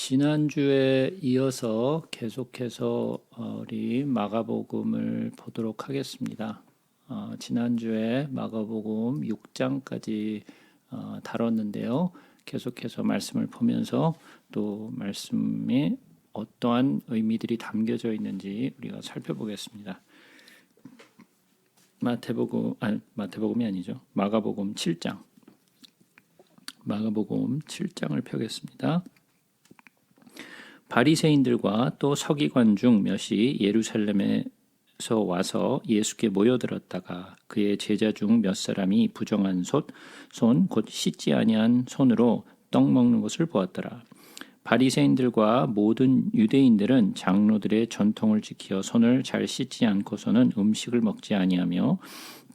지난주에 이어서 계속해서 우리 마가복음을 보도록 하겠습니다. 지난주에 마가복음 6장까지 다뤘는데요. 계속해서 말씀을 보면서 또 말씀에 어떠한 의미들이 담겨져 있는지 우리가 살펴보겠습니다. 마가복음이 아니죠. 마가복음 7장. 마가복음 7장을 펴겠습니다. 바리새인들과 또 서기관 중 몇이 예루살렘에서 와서 예수께 모여들었다가 그의 제자 중 몇 사람이 부정한 손 곧 씻지 아니한 손으로 떡 먹는 것을 보았더라. 바리새인들과 모든 유대인들은 장로들의 전통을 지켜 손을 잘 씻지 않고서는 음식을 먹지 아니하며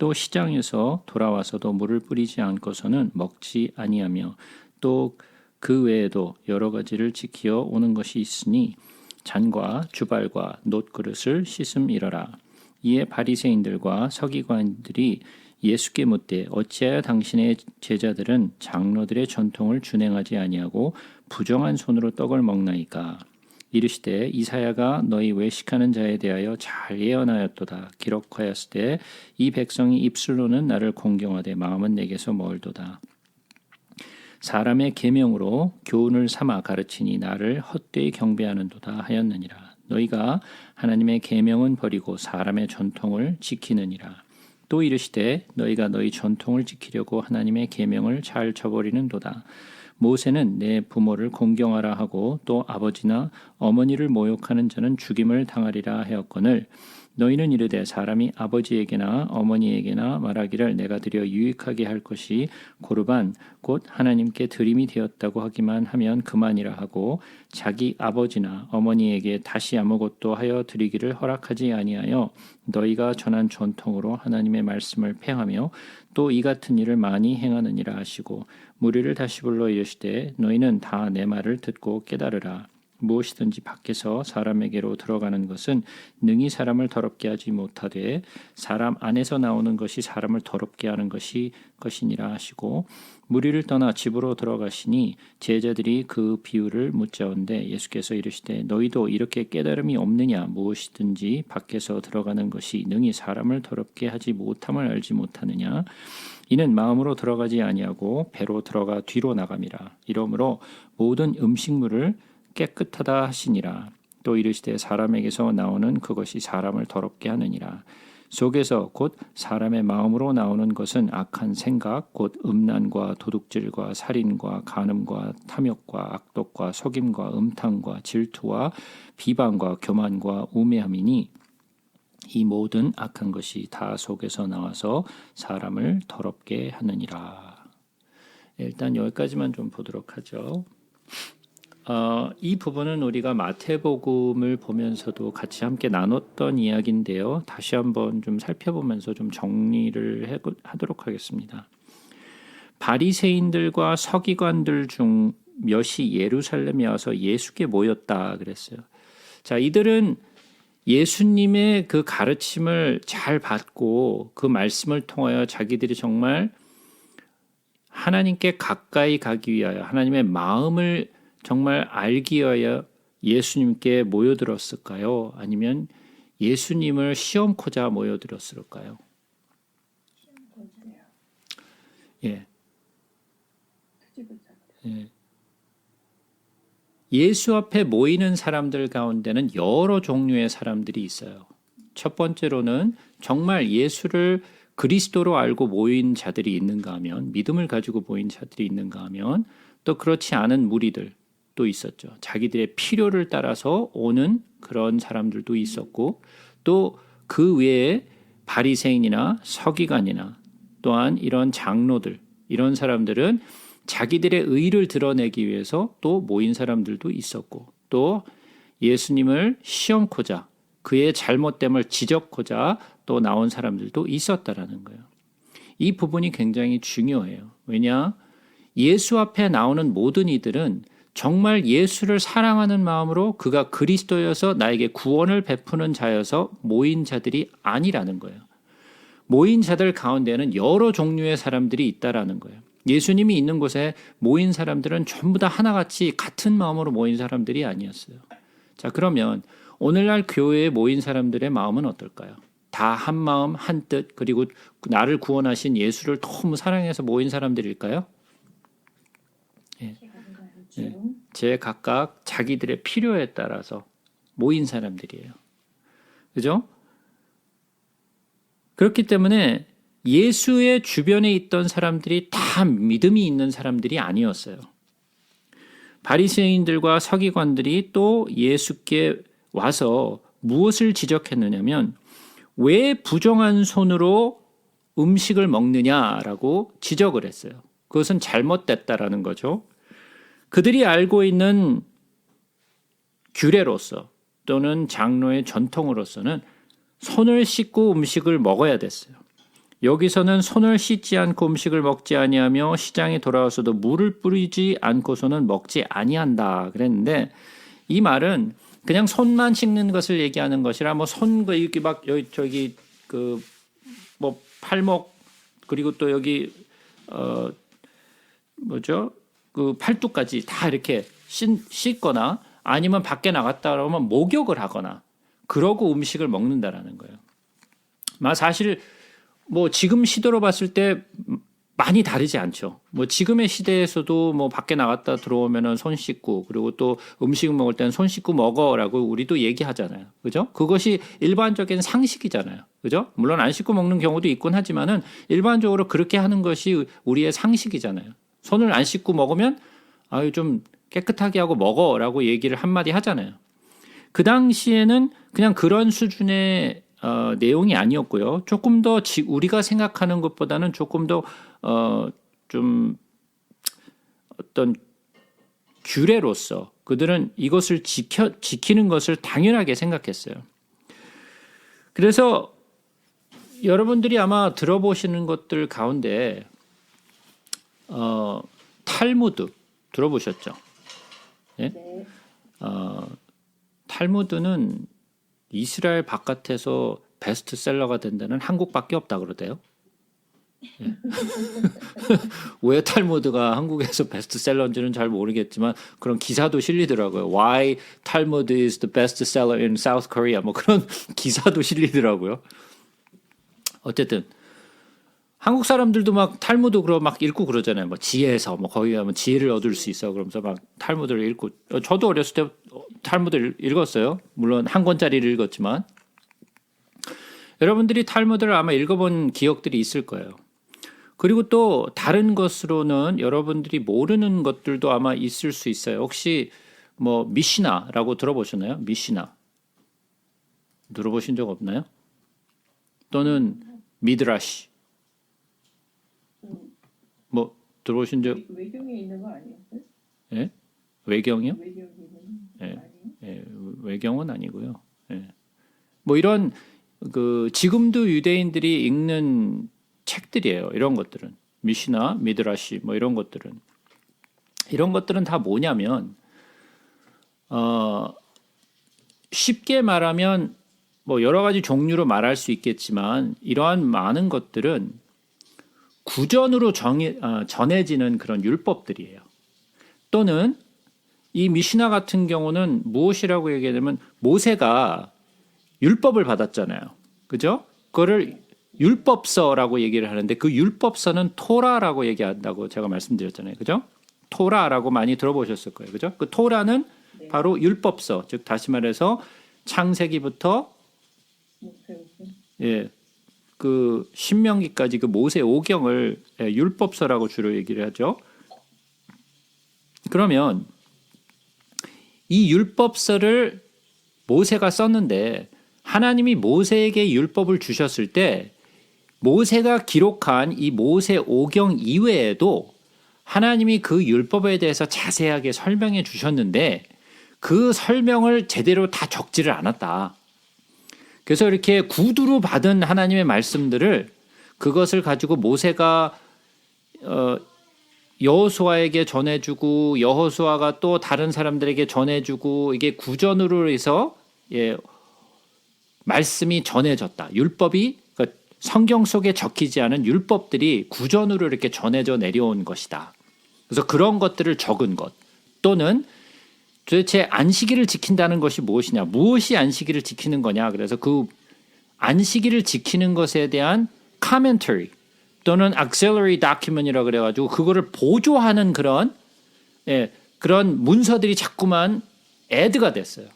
또 시장에서 돌아와서도 물을 뿌리지 않고서는 먹지 아니하며 또 그 외에도 여러 가지를 지키어 오는 것이 있으니 잔과 주발과 놋그릇을 씻음이러라. 이에 바리새인들과 서기관들이 예수께 묻되 어찌하여 당신의 제자들은 장로들의 전통을 준행하지 아니하고 부정한 손으로 떡을 먹나이까? 이르시되 이사야가 너희 외식하는 자에 대하여 잘 예언하였도다. 기록하였을 때 이 백성이 입술로는 나를 공경하되 마음은 내게서 멀도다. 사람의 계명으로 교훈을 삼아 가르치니 나를 헛되이 경배하는도다 하였느니라. 너희가 하나님의 계명은 버리고 사람의 전통을 지키느니라. 또 이르시되 너희가 너희 전통을 지키려고 하나님의 계명을 잘 저버리는도다. 모세는 내 부모를 공경하라 하고 또 아버지나 어머니를 모욕하는 자는 죽임을 당하리라 하였거늘 너희는 이르되 사람이 아버지에게나 어머니에게나 말하기를 내가 드려 유익하게 할 것이 고르반 곧 하나님께 드림이 되었다고 하기만 하면 그만이라 하고 자기 아버지나 어머니에게 다시 아무것도 하여 드리기를 허락하지 아니하여 너희가 전한 전통으로 하나님의 말씀을 폐하며 또 이 같은 일을 많이 행하느니라 하시고 무리를 다시 불러 이르시되 너희는 다 내 말을 듣고 깨달으라. 무엇이든지 밖에서 사람에게로 들어가는 것은 능히 사람을 더럽게 하지 못하되 사람 안에서 나오는 것이 사람을 더럽게 하는 것이니라 하시고 무리를 떠나 집으로 들어가시니 제자들이 그 비유를 묻자온데 예수께서 이르시되 너희도 이렇게 깨달음이 없느냐? 무엇이든지 밖에서 들어가는 것이 능히 사람을 더럽게 하지 못함을 알지 못하느냐? 이는 마음으로 들어가지 아니하고 배로 들어가 뒤로 나감이라. 이러므로 모든 음식물을 깨끗하다 하시니라. 또 이르시되 사람에게서 나오는 그것이 사람을 더럽게 하느니라. 속에서 곧 사람의 마음으로 나오는 것은 악한 생각 곧 음란과 도둑질과 살인과 간음과 탐욕과 악독과 속임과 음탕과 질투와 비방과 교만과 우매함이니 이 모든 악한 것이 다 속에서 나와서 사람을 더럽게 하느니라. 일단 여기까지만 좀 보도록 하죠. 이 부분은 우리가 마태복음을 보면서도 같이 함께 나눴던 이야기인데요. 다시 한번 좀 살펴보면서 좀 정리를 하도록 하겠습니다. 바리새인들과 서기관들 중 몇이 예루살렘에 와서 예수께 모였다 그랬어요. 자, 이들은 예수님의 그 가르침을 잘 받고 그 말씀을 통하여 자기들이 정말 하나님께 가까이 가기 위하여 하나님의 마음을 정말 알기 위하여 예수님께 모여들었을까요? 아니면 예수님을 시험코자 모여들었을까요? 예. 예. 예수 앞에 모이는 사람들 가운데는 여러 종류의 사람들이 있어요. 첫 번째로는 정말 예수를 그리스도로 알고 모인 자들이 있는가 하면, 믿음을 가지고 모인 자들이 있는가 하면, 또 그렇지 않은 무리들 또 있었죠. 자기들의 필요를 따라서 오는 그런 사람들도 있었고 또 그 외에 바리새인이나 서기관이나 또한 이런 장로들 이런 사람들은 자기들의 의를 드러내기 위해서 또 모인 사람들도 있었고 또 예수님을 시험코자 그의 잘못됨을 지적코자 또 나온 사람들도 있었다라는 거예요. 이 부분이 굉장히 중요해요. 왜냐? 예수 앞에 나오는 모든 이들은 정말 예수를 사랑하는 마음으로 그가 그리스도여서 나에게 구원을 베푸는 자여서 모인 자들이 아니라는 거예요. 모인 자들 가운데는 여러 종류의 사람들이 있다라는 거예요. 예수님이 있는 곳에 모인 사람들은 전부 다 하나같이 같은 마음으로 모인 사람들이 아니었어요. 자, 그러면 오늘날 교회에 모인 사람들의 마음은 어떨까요? 다 한 마음, 한 뜻, 그리고 나를 구원하신 예수를 너무 사랑해서 모인 사람들일까요? 예. 예. 제 각각 자기들의 필요에 따라서 모인 사람들이에요. 그죠? 그렇기 때문에 예수의 주변에 있던 사람들이 다 믿음이 있는 사람들이 아니었어요. 바리새인들과 서기관들이 또 예수께 와서 무엇을 지적했느냐면 왜 부정한 손으로 음식을 먹느냐라고 지적을 했어요. 그것은 잘못됐다라는 거죠. 그들이 알고 있는 규례로서 또는 장로의 전통으로서는 손을 씻고 음식을 먹어야 됐어요. 여기서는 손을 씻지 않고 음식을 먹지 아니하며 시장에 돌아와서도 물을 뿌리지 않고서는 먹지 아니한다 그랬는데, 이 말은 그냥 손만 씻는 것을 얘기하는 것이라 뭐 손 이렇게 막 여기 저기 그 뭐 팔목 그리고 또 여기 뭐죠 그 팔뚝까지 다 이렇게 씻거나 아니면 밖에 나갔다 그러면 목욕을 하거나 그러고 음식을 먹는다라는 거예요. 사실 뭐 지금 시대로 봤을 때 많이 다르지 않죠. 뭐 지금의 시대에서도 뭐 밖에 나갔다 들어오면은 손 씻고, 그리고 또 음식 먹을 때는 손 씻고 먹어라고 우리도 얘기하잖아요. 그죠? 그것이 일반적인 상식이잖아요. 그죠? 물론 안 씻고 먹는 경우도 있곤 하지만은 일반적으로 그렇게 하는 것이 우리의 상식이잖아요. 손을 안 씻고 먹으면 아유 좀 깨끗하게 하고 먹어라고 얘기를 한마디 하잖아요. 그 당시에는 그냥 그런 수준의 내용이 아니었고요. 조금 더 우리가 생각하는 것보다는 조금 더 좀 어떤 규례로서 그들은 이것을 지키는 것을 당연하게 생각했어요. 그래서 여러분들이 아마 들어보시는 것들 가운데 탈무드 들어보셨죠? 예? 네. 탈무드는 이스라엘 바깥에서 베스트셀러가 된 데는 한국밖에 없다 그러대요. 예. 왜 탈무드가 한국에서 베스트셀러인지는 잘 모르겠지만 그런 기사도 실리더라고요. Why Talmud is the bestseller in South Korea. 뭐 그런 기사도 실리더라고요. 어쨌든 한국 사람들도 막 탈무드 막 읽고 그러잖아요. 뭐 지혜서 뭐 거기 가면 지혜를 얻을 수 있어. 그러면서 막 탈무드를 읽고, 저도 어렸을 때 탈무드를 읽었어요. 물론 한 권짜리를 읽었지만 여러분들이 탈무드를 아마 읽어본 기억들이 있을 거예요. 그리고 또 다른 것으로는 여러분들이 모르는 것들도 아마 있을 수 있어요. 혹시 뭐 미시나라고 들어보셨나요? 미시나 들어보신 적 없나요? 또는 미드라시 뭐 들어보신 적? 외경에 있는 거 아니었어요? 예? 외경이요? 외경에 있는 거 예. 아니에요? 예, 외경은 아니고요. 예. 뭐 이런 그 지금도 유대인들이 읽는 책들이에요. 이런 것들은 미시나, 미드라시 뭐 이런 것들은 다 뭐냐면 쉽게 말하면 뭐 여러 가지 종류로 말할 수 있겠지만 이러한 많은 것들은 구전으로 전해지는 그런 율법들이에요. 또는 이 미시나 같은 경우는 무엇이라고 얘기하냐면 모세가 율법을 받았잖아요. 그죠? 그거를 율법서라고 얘기를 하는데 그 율법서는 토라라고 얘기한다고 제가 말씀드렸잖아요. 그죠? 토라라고 많이 들어보셨을 거예요. 그죠? 그 토라는 바로 율법서, 즉 다시 말해서 창세기부터 예, 그 신명기까지 그 모세 오경을 율법서라고 주로 얘기를 하죠. 그러면 이 율법서를 모세가 썼는데 하나님이 모세에게 율법을 주셨을 때 모세가 기록한 이 모세 오경 이외에도 하나님이 그 율법에 대해서 자세하게 설명해 주셨는데 그 설명을 제대로 다 적지를 않았다. 그래서 이렇게 구두로 받은 하나님의 말씀들을 그것을 가지고 모세가 여호수아에게 전해주고 여호수아가 또 다른 사람들에게 전해주고 이게 구전으로 해서 말씀이 전해졌다. 율법이 성경 속에 적히지 않은 율법들이 구전으로 이렇게 전해져 내려온 것이다. 그래서 그런 것들을 적은 것 또는 도대체 안식일을 지킨다는 것이 무엇이냐, 무엇이 안식일을 지키는 거냐. 그래서 그 안식일을 지키는 것에 대한 commentary 또는 auxiliary document이라고 그래가지고 그거를 보조하는 그런 그런 문서들이 자꾸만 애드가 됐어요.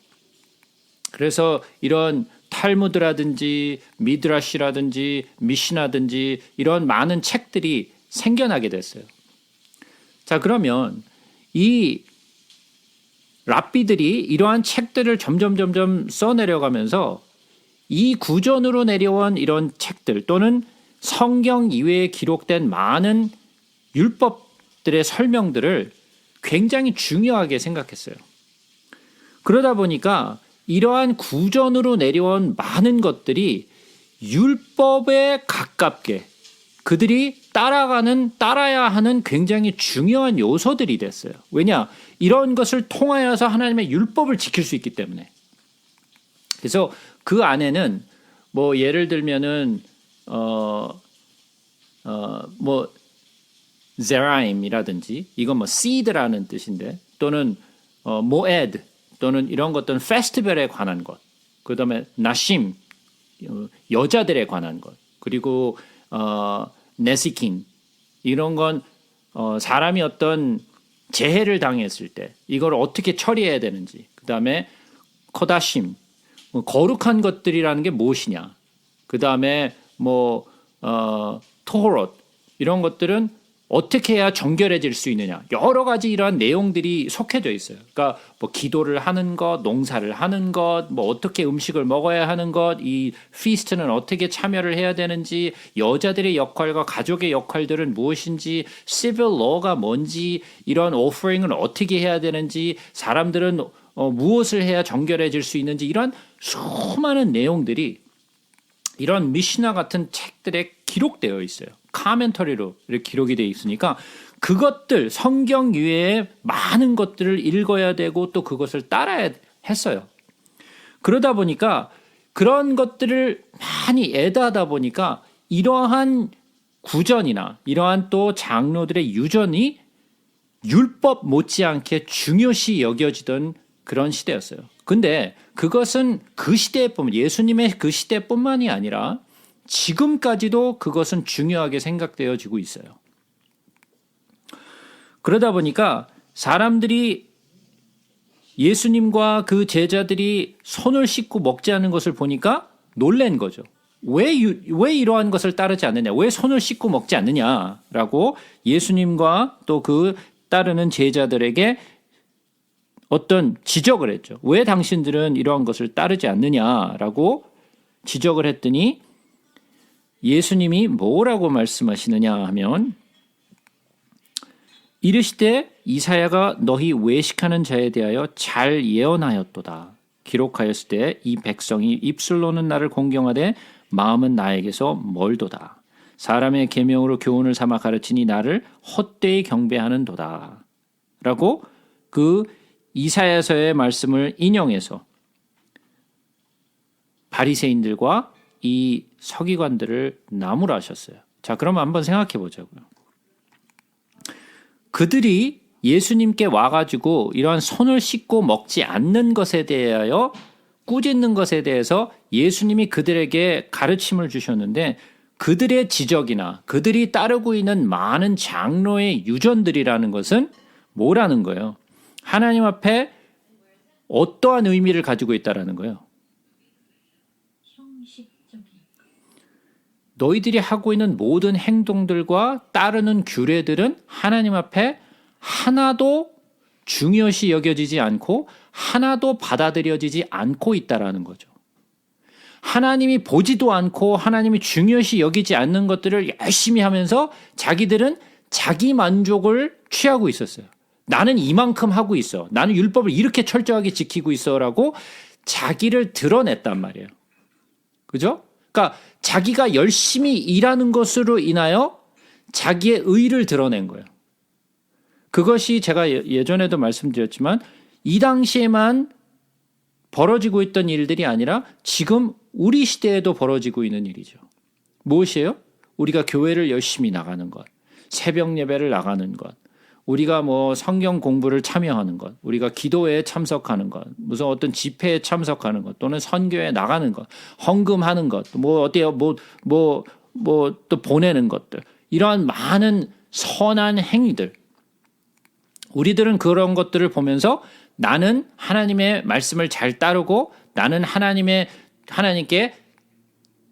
그래서 이런 탈무드라든지 미드라시라든지 미시나든지 이런 많은 책들이 생겨나게 됐어요. 자, 그러면 이 랍비들이 이러한 책들을 점점 써내려가면서 이 구전으로 내려온 이런 책들 또는 성경 이외에 기록된 많은 율법들의 설명들을 굉장히 중요하게 생각했어요. 그러다 보니까 이러한 구전으로 내려온 많은 것들이 율법에 가깝게 그들이 따라야 하는 굉장히 중요한 요소들이 됐어요. 왜냐? 이런 것을 통하여서 하나님의 율법을 지킬 수 있기 때문에. 그래서 그 안에는 뭐 예를 들면은 뭐 제라임이라든지 이건 뭐 seed라는 뜻인데 또는 모에드 또는 이런 것들은 페스티벌에 관한 것, 그다음에 나심 여자들에 관한 것, 그리고 네시킨 이런 건 사람이 어떤 재해를 당했을 때 이걸 어떻게 처리해야 되는지, 그다음에 코다심 거룩한 것들이라는 게 무엇이냐, 그다음에 뭐 토호롯 이런 것들은 어떻게 해야 정결해질 수 있느냐, 여러 가지 이러한 내용들이 속해져 있어요. 그러니까 뭐 기도를 하는 것, 농사를 하는 것, 뭐 어떻게 음식을 먹어야 하는 것, 이 피스트는 어떻게 참여를 해야 되는지, 여자들의 역할과 가족의 역할들은 무엇인지, 시빌 러가 뭔지, 이런 오퍼링을 어떻게 해야 되는지, 사람들은 무엇을 해야 정결해질 수 있는지, 이런 수많은 내용들이 이런 미시나 같은 책들에 기록되어 있어요. 카멘터리로 이렇게 기록이 되어 있으니까 그것들 성경 이외에 많은 것들을 읽어야 되고 또 그것을 따라야 했어요. 그러다 보니까 그런 것들을 많이 애다하다 보니까 이러한 구전이나 이러한 또 장로들의 유전이 율법 못지않게 중요시 여겨지던 그런 시대였어요. 근데 그것은 그 시대뿐만, 예수님의 그 시대뿐만이 아니라 지금까지도 그것은 중요하게 생각되어지고 있어요. 그러다 보니까 사람들이 예수님과 그 제자들이 손을 씻고 먹지 않는 것을 보니까 놀란 거죠. 왜 이러한 것을 따르지 않느냐? 왜 손을 씻고 먹지 않느냐라고 예수님과 또 그 따르는 제자들에게 어떤 지적을 했죠. 왜 당신들은 이러한 것을 따르지 않느냐라고 지적을 했더니 예수님이 뭐라고 말씀하시느냐 하면 이르시되 이사야가 너희 외식하는 자에 대하여 잘 예언하였도다. 기록하였을 때 이 백성이 입술로는 나를 공경하되 마음은 나에게서 멀도다. 사람의 계명으로 교훈을 삼아 가르치니 나를 헛되이 경배하는도다. 라고 그 이사야서의 말씀을 인용해서 바리새인들과 이 서기관들을 나무라셨어요. 자, 그럼 한번 생각해 보자고요. 그들이 예수님께 와가지고 이러한 손을 씻고 먹지 않는 것에 대하여 꾸짖는 것에 대해서 예수님이 그들에게 가르침을 주셨는데 그들의 지적이나 그들이 따르고 있는 많은 장로의 유전들이라는 것은 뭐라는 거예요? 하나님 앞에 어떠한 의미를 가지고 있다라는 거예요? 너희들이 하고 있는 모든 행동들과 따르는 규례들은 하나님 앞에 하나도 중요시 여겨지지 않고 하나도 받아들여지지 않고 있다라는 거죠. 하나님이 보지도 않고 하나님이 중요시 여기지 않는 것들을 열심히 하면서 자기들은 자기 만족을 취하고 있었어요. 나는 이만큼 하고 있어. 나는 율법을 이렇게 철저하게 지키고 있어라고 자기를 드러냈단 말이에요. 그죠? 그러니까 자기가 열심히 일하는 것으로 인하여 자기의 의를 드러낸 거예요. 그것이 제가 예전에도 말씀드렸지만 이 당시에만 벌어지고 있던 일들이 아니라 지금 우리 시대에도 벌어지고 있는 일이죠. 무엇이에요? 우리가 교회를 열심히 나가는 것, 새벽 예배를 나가는 것, 우리가 뭐 성경 공부를 참여하는 것, 우리가 기도회에 참석하는 것, 무슨 어떤 집회에 참석하는 것, 또는 선교에 나가는 것, 헌금하는 것, 뭐 어때요? 또 보내는 것들, 이러한 많은 선한 행위들, 우리들은 그런 것들을 보면서 나는 하나님의 말씀을 잘 따르고 나는 하나님께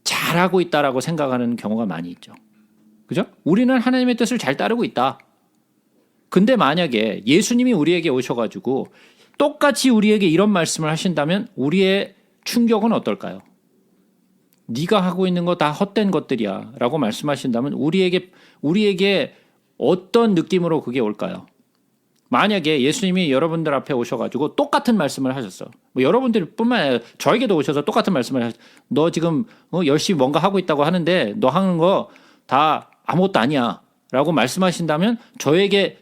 잘하고 있다라고 생각하는 경우가 많이 있죠. 그죠? 우리는 하나님의 뜻을 잘 따르고 있다. 근데 만약에 예수님이 우리에게 오셔가지고 똑같이 우리에게 이런 말씀을 하신다면 우리의 충격은 어떨까요? 네가 하고 있는 거 다 헛된 것들이야 라고 말씀하신다면 우리에게 어떤 느낌으로 그게 올까요? 만약에 예수님이 여러분들 앞에 오셔가지고 똑같은 말씀을 하셨어. 뭐 여러분들 뿐만 아니라 저에게도 오셔서 똑같은 말씀을 하셨어. 너 지금 열심히 뭔가 하고 있다고 하는데 너 하는 거 다 아무것도 아니야 라고 말씀하신다면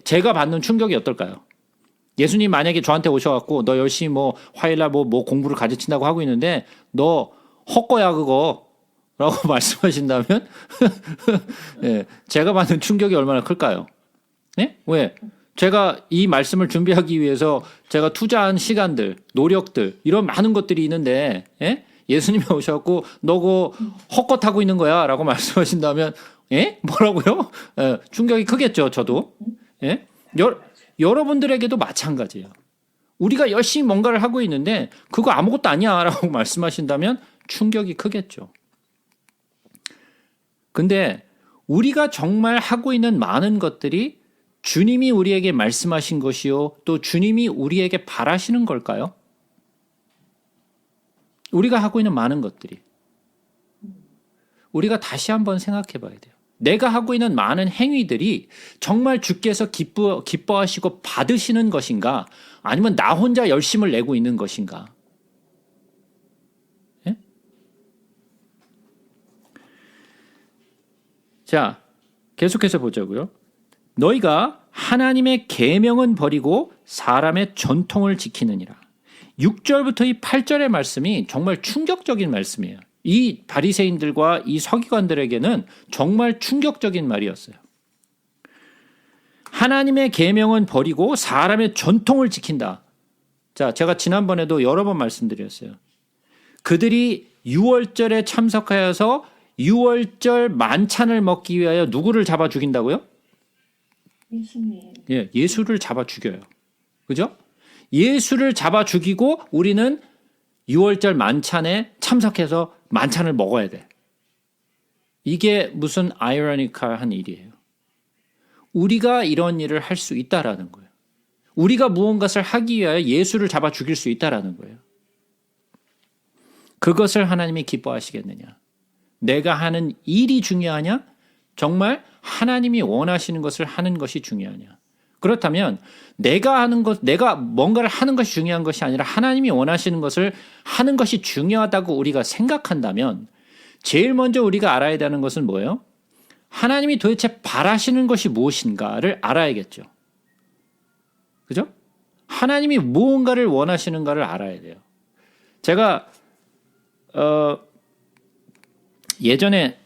제가 받는 충격이 어떨까요? 예수님 만약에 저한테 오셔갖고 너 열심히 뭐 화요일날 뭐 공부를 가르친다고 하고 있는데 너 헛거야 그거 라고 말씀하신다면 예, 제가 받는 충격이 얼마나 클까요? 예? 왜? 제가 이 말씀을 준비하기 위해서 제가 투자한 시간들, 노력들 이런 많은 것들이 있는데 예? 예수님이 오셔갖고 너 그거 헛것하고 있는 거야 라고 말씀하신다면 예? 뭐라고요? 예, 충격이 크겠죠. 저도. 예? 여러분들에게도 마찬가지예요. 우리가 열심히 뭔가를 하고 있는데 그거 아무것도 아니야 라고 말씀하신다면 충격이 크겠죠. 근데 우리가 정말 하고 있는 많은 것들이 주님이 우리에게 말씀하신 것이요 또 주님이 우리에게 바라시는 걸까요? 우리가 하고 있는 많은 것들이 우리가 다시 한번 생각해 봐야 돼요. 내가 하고 있는 많은 행위들이 정말 주께서 기뻐하시고 받으시는 것인가 아니면 나 혼자 열심을 내고 있는 것인가? 예? 자, 계속해서 보자고요. 너희가 하나님의 계명은 버리고 사람의 전통을 지키느니라. 6절부터 이 8절의 말씀이 정말 충격적인 말씀이에요. 이 바리새인들과 이 서기관들에게는 정말 충격적인 말이었어요. 하나님의 계명은 버리고 사람의 전통을 지킨다. 자, 제가 지난번에도 여러 번 말씀드렸어요. 그들이 6월절에 참석하여서 6월절 만찬을 먹기 위하여 누구를 잡아 죽인다고요? 예수님. 예, 예수를 잡아 죽여요. 그죠? 예수를 잡아 죽이고 우리는 6월절 만찬에 참석해서 만찬을 먹어야 돼. 이게 무슨 아이러니컬한 일이에요. 우리가 이런 일을 할 수 있다라는 거예요. 우리가 무언가를 하기 위하여 예수를 잡아 죽일 수 있다라는 거예요. 그것을 하나님이 기뻐하시겠느냐? 내가 하는 일이 중요하냐? 정말 하나님이 원하시는 것을 하는 것이 중요하냐? 그렇다면 내가 뭔가를 하는 것이 중요한 것이 아니라 하나님이 원하시는 것을 하는 것이 중요하다고 우리가 생각한다면 제일 먼저 우리가 알아야 되는 것은 뭐예요? 하나님이 도대체 바라시는 것이 무엇인가를 알아야겠죠. 그죠? 하나님이 무언가를 원하시는가를 알아야 돼요. 제가 예전에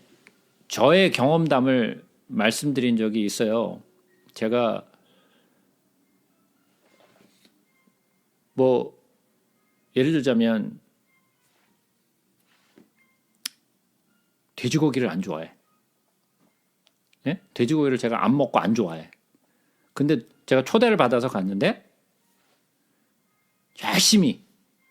저의 경험담을 말씀드린 적이 있어요. 제가 뭐 예를 들자면 돼지고기를 안 좋아해. 예? 돼지고기를 제가 안 먹고 안 좋아해. 근데 제가 초대를 받아서 갔는데 열심히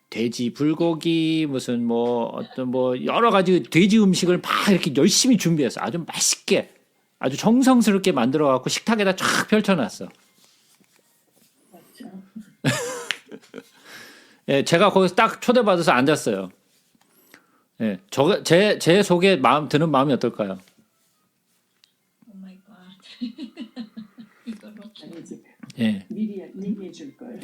돼지 불고기 무슨 뭐 어떤 뭐 여러 가지 돼지 음식을 막 이렇게 열심히 준비해서 아주 맛있게 아주 정성스럽게 만들어 갖고 식탁에다 쫙 펼쳐놨어. 맞죠. 예, 제가 거기서 딱 초대받아서 앉았어요. 예, 제 속에 드는 마음이 어떨까요? 오 마이 갓. 이걸로 아니지. 예. 미리 얘기해 줄 걸.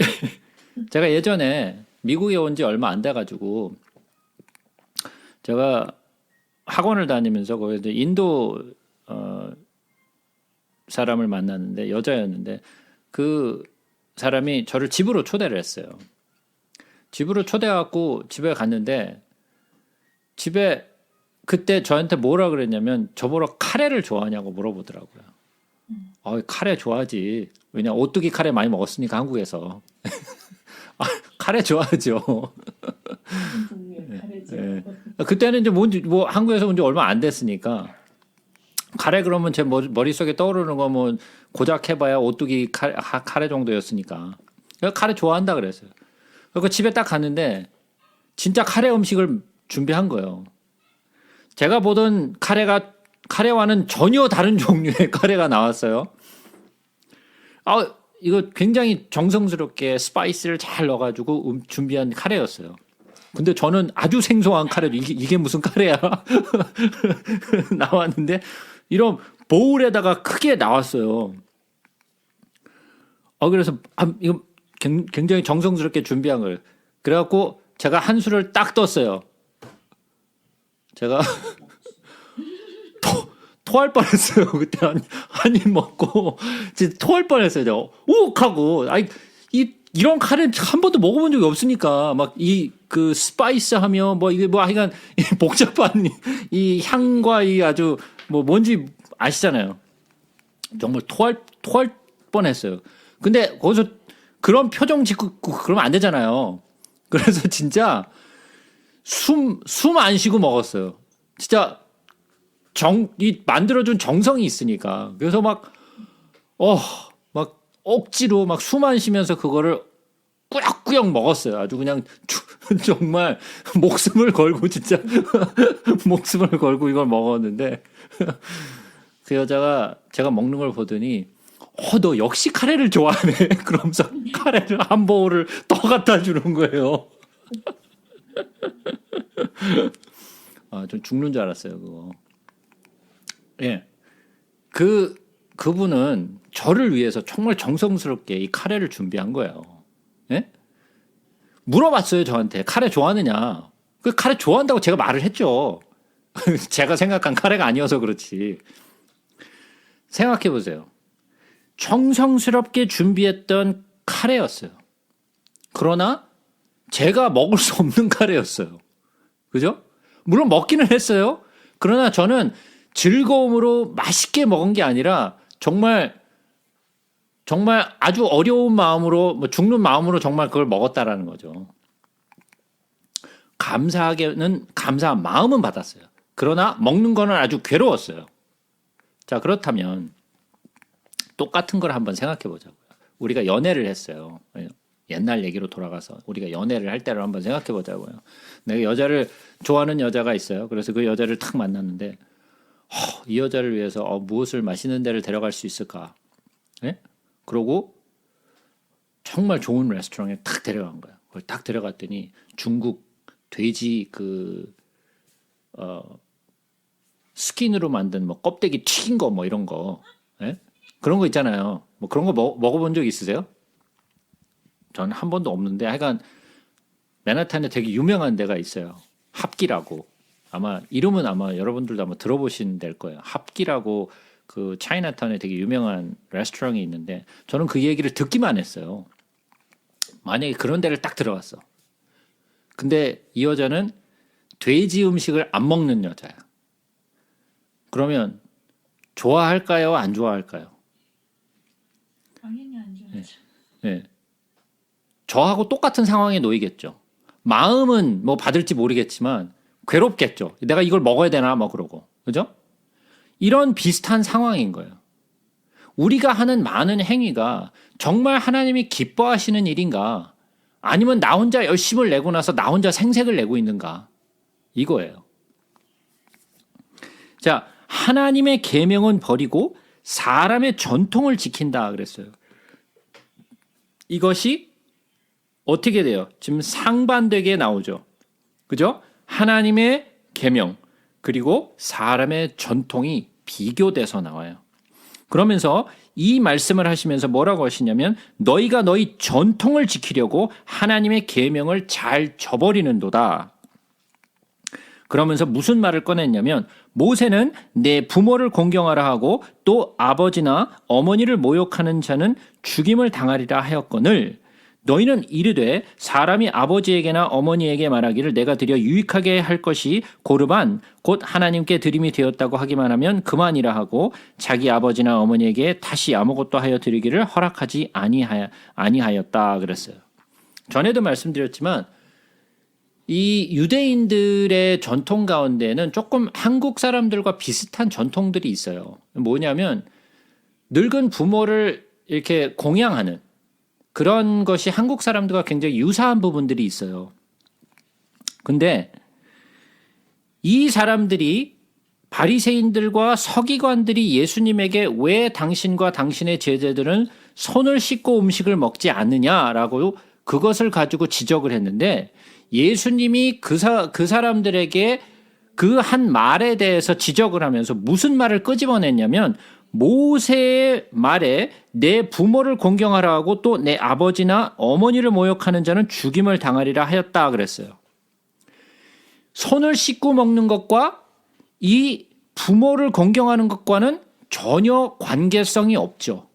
제가 예전에 미국에 온 지 얼마 안 돼가지고 제가 학원을 다니면서 거기서 인도 사람을 만났는데 여자였는데 그 사람이 저를 집으로 초대를 했어요. 집으로 초대해갖고 집에 갔는데 집에 그때 저한테 뭐라 그랬냐면 저보러 카레를 좋아하냐고 물어보더라고요. 카레 좋아하지. 왜냐 오뚜기 카레 많이 먹었으니까 한국에서. 카레 좋아하죠. 무슨 종류의 카레죠? 예. 그때는 이제 뭐 한국에서 온 지 얼마 안 됐으니까 카레 그러면 제 머릿속에 떠오르는 거 뭐 고작 해봐야 오뚜기 카레 정도였으니까 카레 좋아한다 그랬어요. 그리고 집에 딱 갔는데 진짜 카레 음식을 준비한 거예요. 제가 보던 카레와는 전혀 다른 종류의 카레가 나왔어요. 이거 굉장히 정성스럽게 스파이스를 잘 넣어가지고 준비한 카레였어요. 근데 저는 아주 생소한 카레도 이게 무슨 카레야? 나왔는데 이런 보울에다가 크게 나왔어요. 그래서 이거 굉장히 정성스럽게 준비한 거예요. 그래갖고 제가 한 수를 딱 떴어요. 제가 토할 뻔했어요. 그때 한 입 먹고 진짜 토할 뻔했어요. 제가 욱 하고 이런 카레 한 번도 먹어본 적이 없으니까 막 그 스파이스 하면 뭐 이게 뭐 하여간 복잡한 이 향과 이 아주 뭐 뭔지 아시잖아요. 정말 토할 뻔했어요. 근데 거기서 그런 표정 짓고 그러면 안 되잖아요. 그래서 진짜 숨 안 쉬고 먹었어요. 진짜 이 만들어준 정성이 있으니까. 그래서 막 억지로 막 숨 안 쉬면서 그거를 꾸역꾸역 먹었어요. 아주 그냥 정말 목숨을 걸고 진짜 목숨을 걸고 이걸 먹었는데 그 여자가 제가 먹는 걸 보더니 너 역시 카레를 좋아하네. 그러면서 카레를 한 보울을 더 갖다 주는 거예요. 좀 죽는 줄 알았어요, 그거. 예. 그분은 저를 위해서 정말 정성스럽게 이 카레를 준비한 거예요. 예? 물어봤어요, 저한테. 카레 좋아하느냐. 그 카레 좋아한다고 제가 말을 했죠. 제가 생각한 카레가 아니어서 그렇지. 생각해 보세요. 정성스럽게 준비했던 카레였어요. 그러나 제가 먹을 수 없는 카레였어요. 그죠? 물론 먹기는 했어요. 그러나 저는 즐거움으로 맛있게 먹은 게 아니라 정말 아주 어려운 마음으로 뭐 죽는 마음으로 정말 그걸 먹었다라는 거죠. 감사하게는 감사한 마음은 받았어요. 그러나 먹는 거는 아주 괴로웠어요. 자, 그렇다면 똑같은 걸 한번 생각해 보자고요. 우리가 연애를 했어요. 옛날 얘기로 돌아가서 우리가 연애를 할 때를 한번 생각해 보자고요. 내가 여자를 좋아하는 여자가 있어요. 그래서 그 여자를 탁 만났는데 이 여자를 위해서 무엇을 맛있는 데를 데려갈 수 있을까? 예? 그러고 정말 좋은 레스토랑에 탁 데려간 거야. 그걸 딱 데려갔더니 중국 돼지 스킨으로 만든 뭐 껍데기 튀긴 거 뭐 이런 거, 예? 그런 거 있잖아요. 뭐 그런 거 먹어본 적 있으세요? 저는 한 번도 없는데 하여간 맨하탄에 되게 유명한 데가 있어요. 합기라고. 아마 이름은 아마 여러분들도 아마 들어보신 데일 거예요. 합기라고 그 차이나타운에 되게 유명한 레스토랑이 있는데 저는 그 얘기를 듣기만 했어요. 만약에 그런 데를 딱 들어갔어. 근데 이 여자는 돼지 음식을 안 먹는 여자야. 그러면 좋아할까요? 안 좋아할까요? 당연히 안 좋아하죠. 네. 저하고 똑같은 상황에 놓이겠죠. 마음은 뭐 받을지 모르겠지만 괴롭겠죠. 내가 이걸 먹어야 되나 뭐 그러고. 그죠? 이런 비슷한 상황인 거예요. 우리가 하는 많은 행위가 정말 하나님이 기뻐하시는 일인가? 아니면 나 혼자 열심을 내고 나서 나 혼자 생색을 내고 있는가? 이거예요. 자, 하나님의 계명은 버리고 사람의 전통을 지킨다 그랬어요. 이것이 어떻게 돼요? 지금 상반되게 나오죠. 그죠? 하나님의 계명 그리고 사람의 전통이 비교돼서 나와요. 그러면서 이 말씀을 하시면서 뭐라고 하시냐면 너희가 너희 전통을 지키려고 하나님의 계명을 잘 저버리는도다. 그러면서 무슨 말을 꺼냈냐면 모세는 내 부모를 공경하라 하고 또 아버지나 어머니를 모욕하는 자는 죽임을 당하리라 하였거늘 너희는 이르되 사람이 아버지에게나 어머니에게 말하기를 내가 드려 유익하게 할 것이 고르반 곧 하나님께 드림이 되었다고 하기만 하면 그만이라 하고 자기 아버지나 어머니에게 다시 아무것도 하여 드리기를 허락하지 아니하였다 그랬어요. 전에도 말씀드렸지만 이 유대인들의 전통 가운데는 조금 한국 사람들과 비슷한 전통들이 있어요. 뭐냐면 늙은 부모를 이렇게 공양하는 그런 것이 한국 사람들과 굉장히 유사한 부분들이 있어요. 근데 이 사람들이 바리새인들과 서기관들이 예수님에게 왜 당신과 당신의 제자들은 손을 씻고 음식을 먹지 않느냐라고 그것을 가지고 지적을 했는데 예수님이 그 사람들에게 그 한 말에 대해서 지적을 하면서 무슨 말을 끄집어냈냐면 모세의 말에 내 부모를 공경하라 하고 또 내 아버지나 어머니를 모욕하는 자는 죽임을 당하리라 하였다 그랬어요. 손을 씻고 먹는 것과 이 부모를 공경하는 것과는 전혀 관계성이 없죠.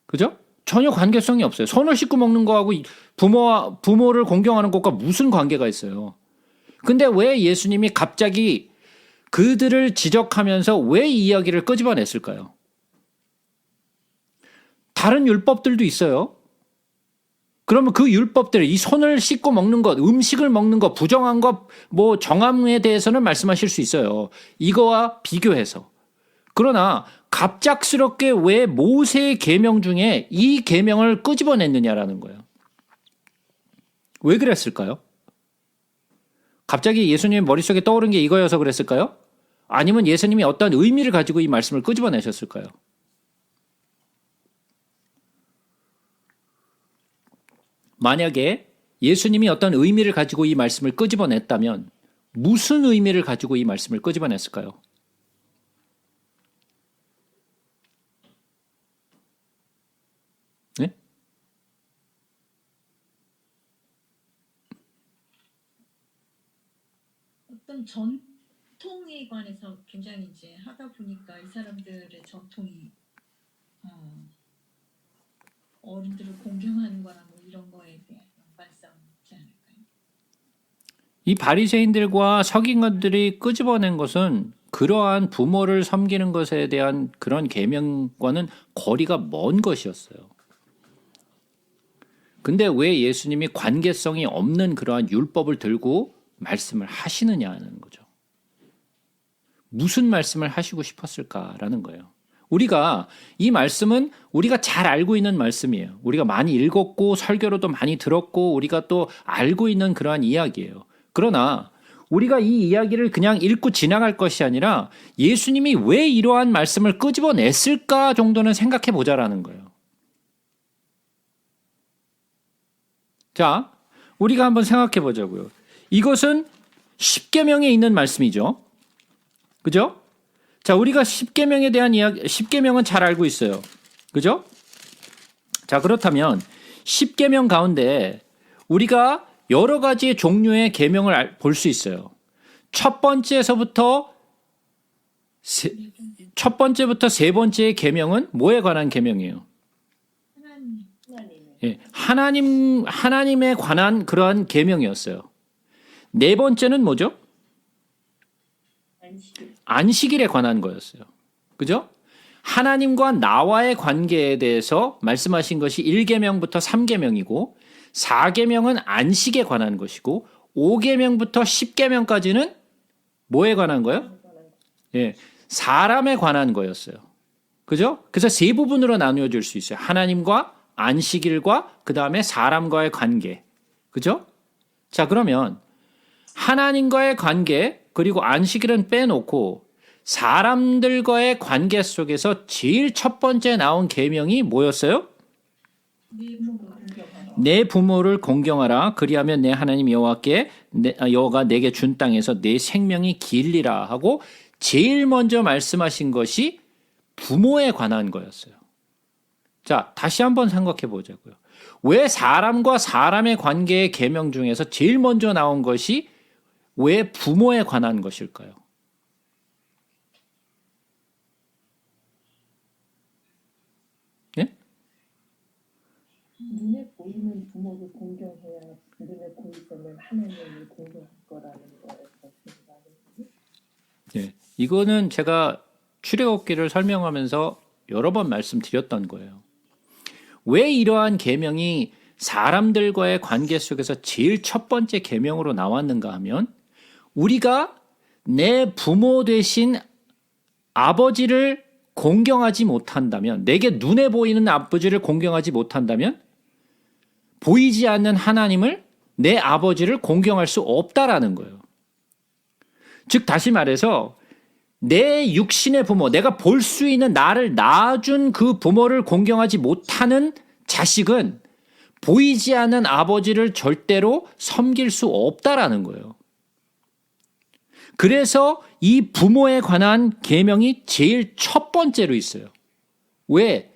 그죠? 전혀 관계성이 없어요. 손을 씻고 먹는 거하고 부모를 공경하는 것과 무슨 관계가 있어요. 근데 왜 예수님이 갑자기 그들을 지적하면서 왜 이 이야기를 끄집어냈을까요? 다른 율법들도 있어요. 그러면 그 율법들, 이 손을 씻고 먹는 것, 음식을 먹는 것, 부정한 것, 뭐 정함에 대해서는 말씀하실 수 있어요. 이거와 비교해서. 그러나 갑작스럽게 왜 모세의 계명 중에 이 계명을 끄집어냈느냐라는 거예요. 왜 그랬을까요? 갑자기 예수님 머릿속에 떠오른 게 이거여서 그랬을까요? 아니면 예수님이 어떤 의미를 가지고 이 말씀을 끄집어내셨을까요? 만약에 예수님이 어떤 의미를 가지고 이 말씀을 끄집어냈다면 무슨 의미를 가지고 이 말씀을 끄집어냈을까요? 네? 어떤 전통에 관해서 굉장히 이제 하다 보니까 이 사람들의 전통이 어른들을 공경하는 거나 뭐 이런 거에 대한 연관성이지 않을까요? 이 바리새인들과 서기관들이 끄집어낸 것은 그러한 부모를 섬기는 것에 대한 그런 계명과는 거리가 먼 것이었어요. 근데 왜 예수님이 관계성이 없는 그러한 율법을 들고 말씀을 하시느냐는 거죠. 무슨 말씀을 하시고 싶었을까라는 거예요. 우리가 이 말씀은 우리가 잘 알고 있는 말씀이에요. 우리가 많이 읽었고 설교로도 많이 들었고 우리가 또 알고 있는 그러한 이야기예요. 그러나 우리가 이 이야기를 그냥 읽고 지나갈 것이 아니라 예수님이 왜 이러한 말씀을 끄집어냈을까 정도는 생각해 보자라는 거예요. 자, 우리가 한번 생각해 보자고요. 이것은 십계명에 있는 말씀이죠. 그죠? 자, 우리가 십계명에 대한 이야기, 십계명은 잘 알고 있어요. 그죠? 자, 그렇다면 십계명 가운데 우리가 여러 가지 종류의 계명을 볼 수 있어요. 첫 번째부터 세 번째의 계명은 뭐에 관한 계명이에요? 예, 하나님에 관한 그러한 계명이었어요. 네 번째는 뭐죠? 안식일에 관한 거였어요. 그죠? 하나님과 나와의 관계에 대해서 말씀하신 것이 1계명부터 3계명이고 4계명은 안식에 관한 것이고 5계명부터 10계명까지는 뭐에 관한 거예요? 예, 사람에 관한 거였어요. 그죠? 그래서 세 부분으로 나누어질 수 있어요. 하나님과 안식일과 그 다음에 사람과의 관계. 그죠? 자, 그러면 하나님과의 관계 그리고 안식일은 빼놓고 사람들과의 관계 속에서 제일 첫 번째 나온 계명이 뭐였어요? 내 부모를 공경하라. 그리하면 내 하나님 여호와가 내게 준 땅에서 내 생명이 길리라 하고 제일 먼저 말씀하신 것이 부모에 관한 거였어요. 자, 다시 한번 생각해 보자고요. 왜 사람과 사람의 관계의 계명 중에서 제일 먼저 나온 것이 왜 부모에 관한 것일까요? 예? 눈에 보이는 부모를 공경해야 눈에 보이지 않는 하나님을 공경할 거라는 거에서 생각하거든요. 예, 이거는 제가 출애굽기를 설명하면서 여러 번 말씀드렸던 거예요. 왜 이러한 계명이 사람들과의 관계 속에서 제일 첫 번째 계명으로 나왔는가 하면 우리가 내 부모 되신 아버지를 공경하지 못한다면, 내게 눈에 보이는 아버지를 공경하지 못한다면 보이지 않는 하나님을, 내 아버지를 공경할 수 없다라는 거예요. 즉 다시 말해서 내 육신의 부모, 내가 볼 수 있는 나를 낳아준 그 부모를 공경하지 못하는 자식은 보이지 않는 아버지를 절대로 섬길 수 없다라는 거예요. 그래서 이 부모에 관한 계명이 제일 첫 번째로 있어요. 왜?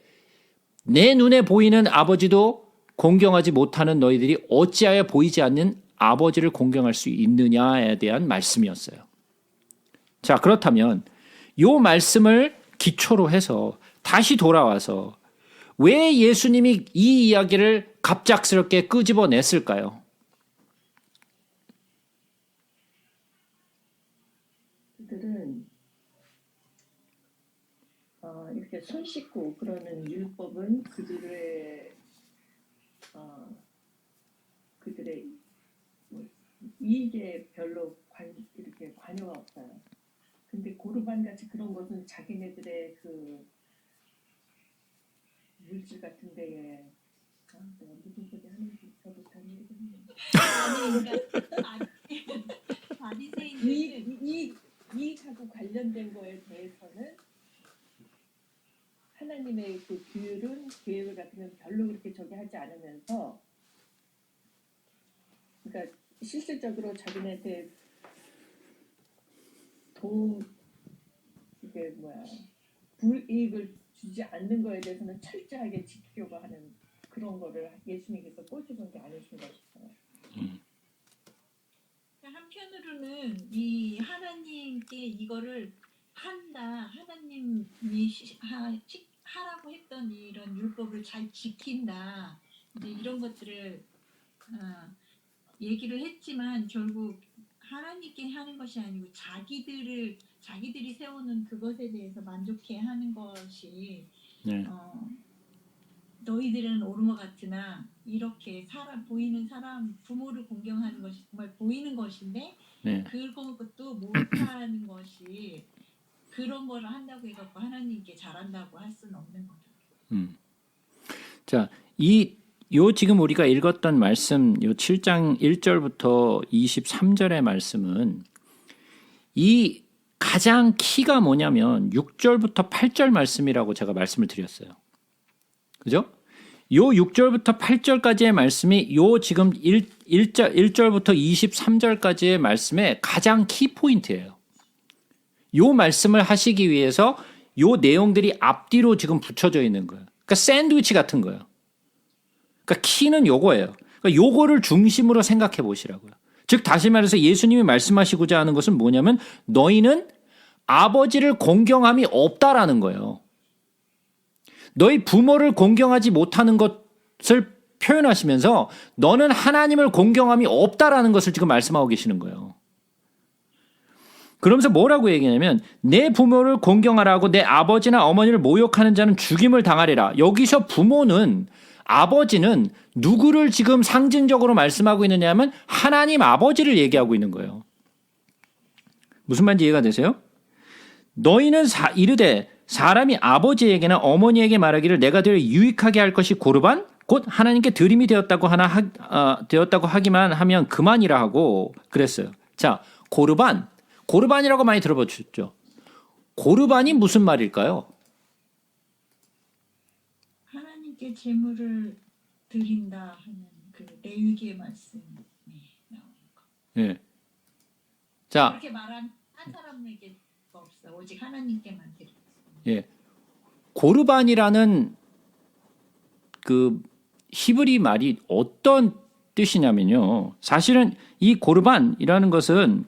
내 눈에 보이는 아버지도 공경하지 못하는 너희들이 어찌하여 보이지 않는 아버지를 공경할 수 있느냐에 대한 말씀이었어요. 자, 그렇다면 이 말씀을 기초로 해서 다시 돌아와서 왜 예수님이 이 이야기를 갑작스럽게 끄집어냈을까요? 그들은 이렇게 손 씻고 그러는 율법은 그들의 이익에 별로 이렇게 관여가 없어요. 근데 고르반 같이 그런 것은 자기네들의 그 물질 같은 데에 내가 무슨 소리 하는지 저도 잘 모르겠네요. 아니 그러니까 바리새인들은 이익하고 관련된 거에 대해서는 하나님의 그 계획을 같은 건 별로 그렇게 저기 하지 않으면서, 그러니까 실질적으로 자기네한테 이게 불이익을 주지 않는 거에 대해서는 철저하게 지키려고 하는 그런 거를 예수님께서 꼬집은 게 아니신가 싶어요. 한편으로는 이 하나님께 이거를 한다, 하나님이 하라고 했던 이런 율법을 잘 지킨다, 이제 이런 것들을 얘기를 했지만 결국 하나님께 하는 것이 아니고 자기들이 세우는 그것에 대해서 만족해 하는 것이 네. 너희들은 옳은 것 같으나 이렇게 보이는 사람 부모를 공경하는 것이 정말 보이는 것인데 네. 그것도 못하는 것이 그런 거를 한다고 해갖고 하나님께 잘한다고 할 수는 없는 거죠. 자, 지금 우리가 읽었던 말씀, 요 7장 1절부터 23절의 말씀은 이 가장 키가 뭐냐면 6절부터 8절 말씀이라고 제가 말씀을 드렸어요. 그죠? 요 6절부터 8절까지의 말씀이 요 지금 1절부터 23절까지의 말씀의 가장 키포인트예요. 요 말씀을 하시기 위해서 요 내용들이 앞뒤로 지금 붙여져 있는 거예요. 그러니까 샌드위치 같은 거예요. 그러니까 키는 요거예요. 그러니까 요거를 중심으로 생각해 보시라고요. 즉 다시 말해서 예수님이 말씀하시고자 하는 것은 뭐냐면 너희는 아버지를 공경함이 없다라는 거예요. 너희 부모를 공경하지 못하는 것을 표현하시면서 너는 하나님을 공경함이 없다라는 것을 지금 말씀하고 계시는 거예요. 그러면서 뭐라고 얘기하냐면 내 부모를 공경하라고 내 아버지나 어머니를 모욕하는 자는 죽임을 당하리라. 여기서 부모는 아버지는 누구를 지금 상징적으로 말씀하고 있느냐 하면 하나님 아버지를 얘기하고 있는 거예요. 무슨 말인지 이해가 되세요? 너희는 이르되 사람이 아버지에게나 어머니에게 말하기를 내가 되려 유익하게 할 것이 고르반 곧 하나님께 드림이 되었다고 하기만 하면 그만이라 하고 그랬어요. 자, 고르반이라고 많이 들어보셨죠? 고르반이 무슨 말일까요? 하나님께 제물을 드린다 하는 그 레위기의 말씀이 나오는 거. 예. 자, 그렇게 말한 한 사람에게 없어. 오직 하나님께만 드린다. 예. 고르반이라는 그 히브리 말이 어떤 뜻이냐면요. 사실은 이 고르반이라는 것은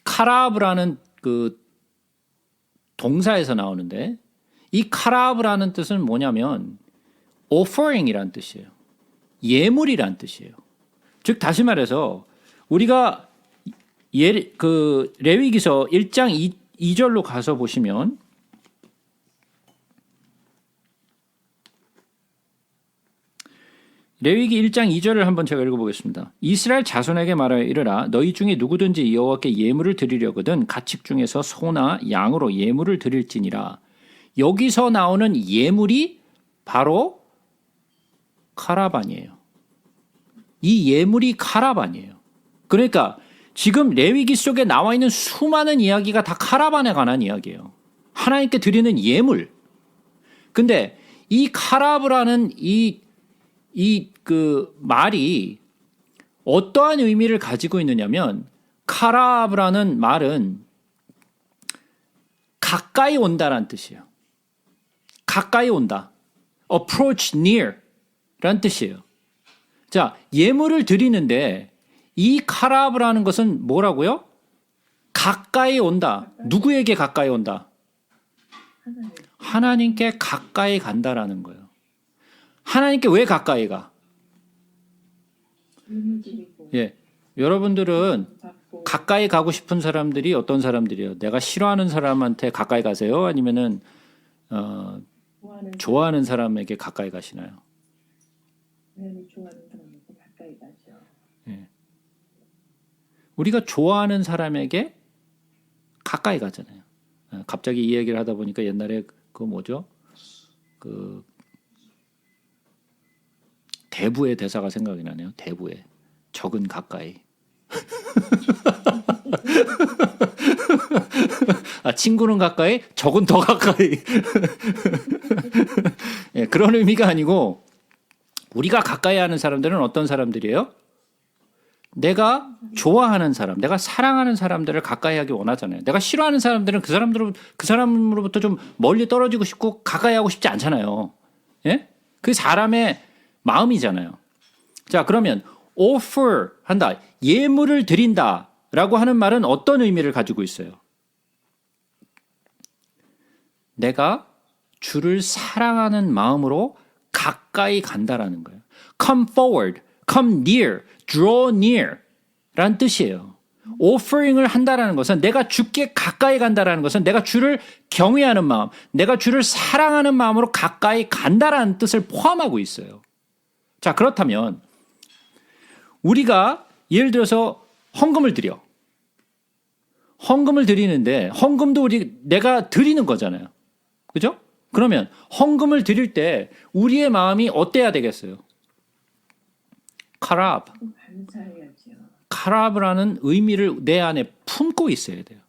카라브라는 그 동사에서 나오는데 이 카라브라는 뜻은 뭐냐면 offering이란 뜻이에요. 예물이란 뜻이에요. 즉 다시 말해서 우리가 레위기서 1장 2절로 가서 보시면 레위기 1장 2절을 한번 제가 읽어보겠습니다. 이스라엘 자손에게 말하여 이르라 너희 중에 누구든지 여호와께 예물을 드리려거든 가축 중에서 소나 양으로 예물을 드릴지니라. 여기서 나오는 예물이 바로 카라반이에요. 이 예물이 카라반이에요. 그러니까 지금 레위기 속에 나와 있는 수많은 이야기가 다 카라반에 관한 이야기예요. 하나님께 드리는 예물. 근데 이 카라브라는 그 말이 어떠한 의미를 가지고 있느냐면 카라브라는 말은 가까이 온다라는 뜻이에요. 가까이 온다. approach near 라는 뜻이에요. 자, 예물을 드리는데 이 카라브라는 것은 뭐라고요? 가까이 온다. 누구에게 가까이 온다? 하나님께 가까이 간다라는 거예요. 하나님께 왜 가까이 가? 예, 여러분들은 가까이 가고 싶은 사람들이 어떤 사람들이에요? 내가 싫어하는 사람한테 가까이 가세요? 아니면은 좋아하는 사람에게 가까이 가시나요? 좋아하는 사람한테 가까이 가죠. 예. 우리가 좋아하는 사람에게 가까이 가잖아요. 갑자기 이 얘기를 하다 보니까 옛날에 그 뭐죠? 그 대부의 대사가 생각이 나네요. 대부의 적은 가까이. 친구는 가까이, 적은 더 가까이. 예, 그런 의미가 아니고 우리가 가까이 하는 사람들은 어떤 사람들이에요? 내가 좋아하는 사람, 내가 사랑하는 사람들을 가까이 하기 원하잖아요. 내가 싫어하는 사람들은 그 사람으로부터 좀 멀리 떨어지고 싶고 가까이 하고 싶지 않잖아요. 예? 그 사람의 마음이잖아요. 자, 그러면 offer 한다. 예물을 드린다 라고 하는 말은 어떤 의미를 가지고 있어요? 내가 주를 사랑하는 마음으로 가까이 간다라는 거예요. Come forward, come near, draw near 라는 뜻이에요. offering을 한다라는 것은 내가 주께 가까이 간다라는 것은 내가 주를 경외하는 마음, 내가 주를 사랑하는 마음으로 가까이 간다라는 뜻을 포함하고 있어요. 자, 그렇다면 우리가 예를 들어서 헌금을 드려. 헌금을 드리는데 헌금도 내가 드리는 거잖아요. 그죠? 그러면 헌금을 드릴 때 우리의 마음이 어때야 되겠어요? 카랍. 감사해야죠. 카랍이라는 의미를 내 안에 품고 있어야 돼요.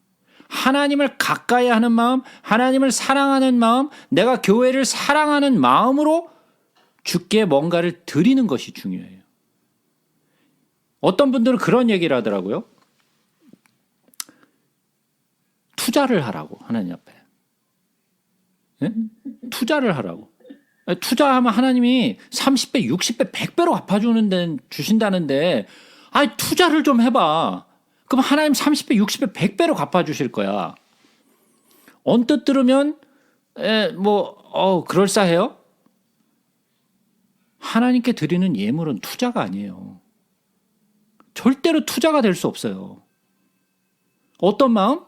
하나님을 가까이 하는 마음, 하나님을 사랑하는 마음, 내가 교회를 사랑하는 마음으로 주께 뭔가를 드리는 것이 중요해요. 어떤 분들은 그런 얘기를 하더라고요. 투자를 하라고, 하나님 앞에. 예? 투자를 하라고. 투자하면 하나님이 30배, 60배, 100배로 주신다는데, 투자를 좀 해봐. 그럼 하나님 30배, 60배, 100배로 갚아주실 거야. 언뜻 들으면, 그럴싸해요? 하나님께 드리는 예물은 투자가 아니에요. 절대로 투자가 될 수 없어요. 어떤 마음?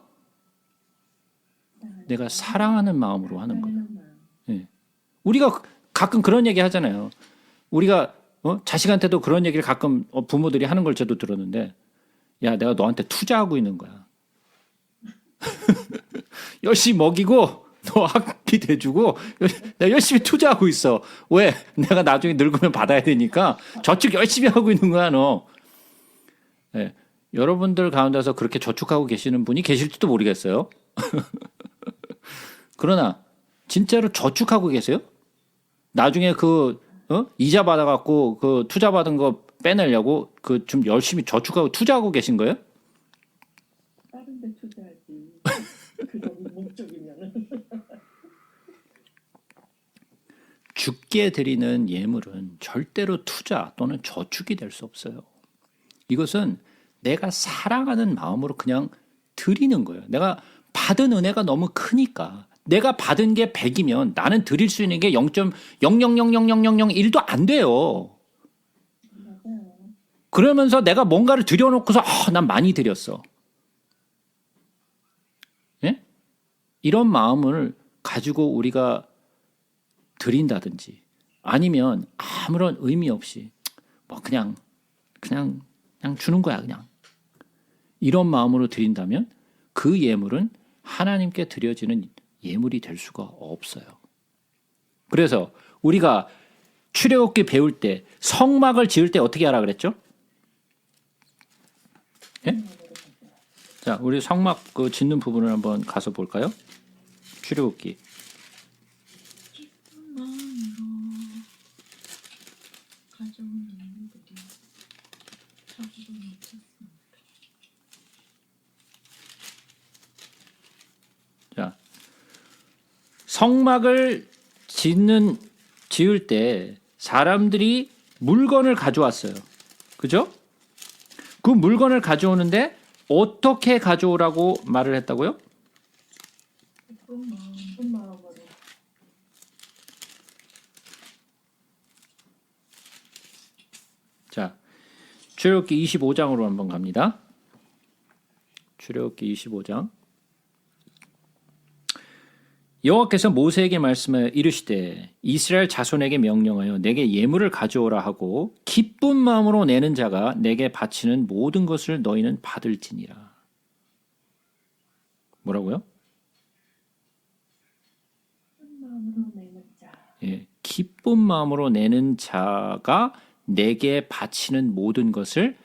내가 사랑하는 마음으로 하는 거예요. 예. 우리가 가끔 그런 얘기 하잖아요. 우리가 자식한테도 그런 얘기를 가끔 부모들이 하는 걸 저도 들었는데, 야, 내가 너한테 투자하고 있는 거야. 열심히 먹이고 너 학비 대주고 내가 열심히 투자하고 있어. 왜? 내가 나중에 늙으면 받아야 되니까 저축 열심히 하고 있는 거야, 너. 예. 여러분들 가운데서 그렇게 저축하고 계시는 분이 계실지도 모르겠어요. 그러나 진짜로 저축하고 계세요? 나중에 이자 받아갖고 그 투자 받은 거 빼내려고 좀 열심히 저축하고 투자하고 계신 거예요? 다른 데 투자하지. 그런 목적이면은. 주께 드리는 예물은 절대로 투자 또는 저축이 될 수 없어요. 이것은 내가 사랑하는 마음으로 그냥 드리는 거예요. 내가 받은 은혜가 너무 크니까 내가 받은 게 100이면 나는 드릴 수 있는 게 0.0000001도 안 돼요. 맞아요. 그러면서 내가 뭔가를 드려놓고서 난 많이 드렸어. 예? 이런 마음을 가지고 우리가 드린다든지 아니면 아무런 의미 없이 뭐 그냥 주는 거야 그냥. 이런 마음으로 드린다면 그 예물은 하나님께 드려지는 예물이 될 수가 없어요. 그래서 우리가 출애굽기 배울 때 성막을 지을 때 어떻게 하라 그랬죠? 예? 자, 우리 성막 그 짓는 부분을 한번 가서 볼까요? 출애굽기. 기쁜 마음으로 가져온 예물들이 저주로 미쳤습니다. 자, 성막을 지을 때 사람들이 물건을 가져왔어요. 그죠? 그 물건을 가져오는데 어떻게 가져오라고 말을 했다고요? 기쁜 마음으로. 자, 출애굽기 25장으로 한번 갑니다. 출애굽기 25장. 여호와께서 모세에게 말씀하여 이르시되 이스라엘 자손에게 명령하여 내게 예물을 가져오라 하고 기쁜 마음으로 내는 자가 내게 바치는 모든 것을 너희는 받을지니라. 뭐라고요? 기쁜 마음으로 내는 자. 예, 기쁜 마음으로 내는 자가 내게 바치는 모든 것을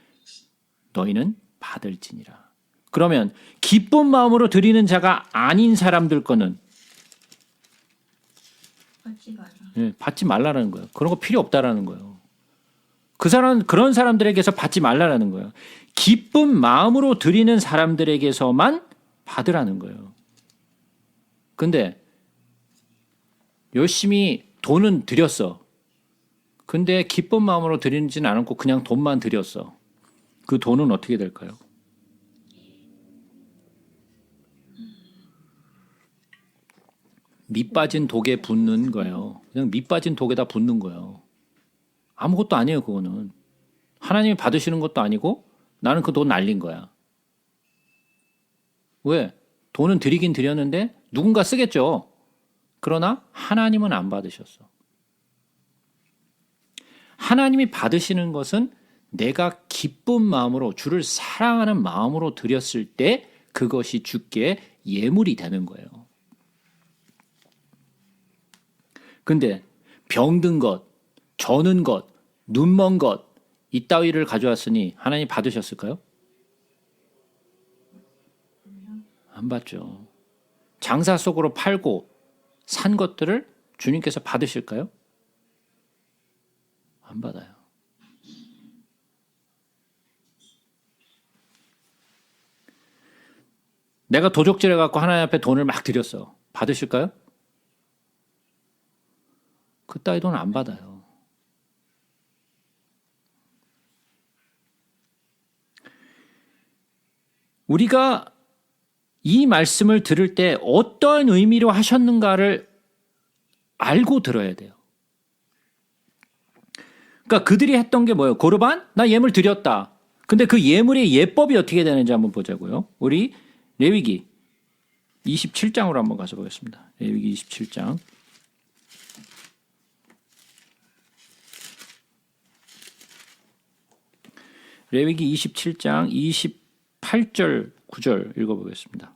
너희는 받을지니라. 그러면 기쁜 마음으로 드리는 자가 아닌 사람들 거는 받지 마라. 예, 받지 말라라는 거예요. 그런 거 필요 없다라는 거예요. 그런 사람들에게서 받지 말라라는 거예요. 기쁜 마음으로 드리는 사람들에게서만 받으라는 거예요. 근데 열심히 돈은 드렸어. 근데 기쁜 마음으로 드리지는 않고 그냥 돈만 드렸어. 그 돈은 어떻게 될까요? 밑 빠진 독에 붓는 거예요. 그냥 밑 빠진 독에다 붓는 거예요. 아무것도 아니에요, 그거는. 하나님이 받으시는 것도 아니고 나는 그 돈 날린 거야. 왜? 돈은 드리긴 드렸는데 누군가 쓰겠죠. 그러나 하나님은 안 받으셨어. 하나님이 받으시는 것은 내가 기쁜 마음으로 주를 사랑하는 마음으로 드렸을 때 그것이 주께 예물이 되는 거예요. 근데 병든 것, 저는 것, 눈먼 것 이따위를 가져왔으니 하나님 받으셨을까요? 안 받죠. 장사 속으로 팔고 산 것들을 주님께서 받으실까요? 안 받아요. 내가 도적질해 갖고 하나님 앞에 돈을 막 드렸어. 받으실까요? 그 따위 돈 안 받아요. 우리가 이 말씀을 들을 때 어떤 의미로 하셨는가를 알고 들어야 돼요. 그러니까 그들이 했던 게 뭐예요? 고르반? 나 예물 드렸다. 근데 그 예물의 예법이 어떻게 되는지 한번 보자고요. 우리 레위기 27장으로 한번 가서 보겠습니다. 레위기 27장. 레위기 27장 28절 9절 읽어보겠습니다.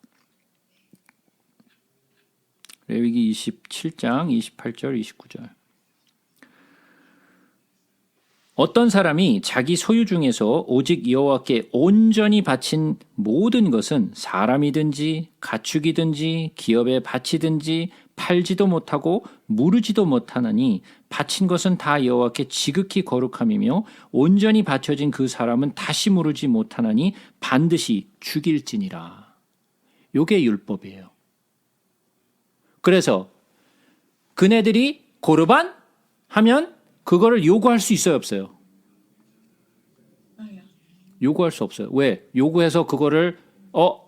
레위기 27장 28절 29절. 어떤 사람이 자기 소유 중에서 오직 여호와께 온전히 바친 모든 것은 사람이든지 가축이든지 기업에 바치든지 팔지도 못하고 무르지도 못하나니 바친 것은 다 여호와께 지극히 거룩함이며 온전히 바쳐진 그 사람은 다시 무르지 못하나니 반드시 죽일지니라. 요게 율법이에요. 그래서 그네들이 고르반 하면 그거를 요구할 수 있어요, 없어요? 요구할 수 없어요. 왜? 요구해서 그거를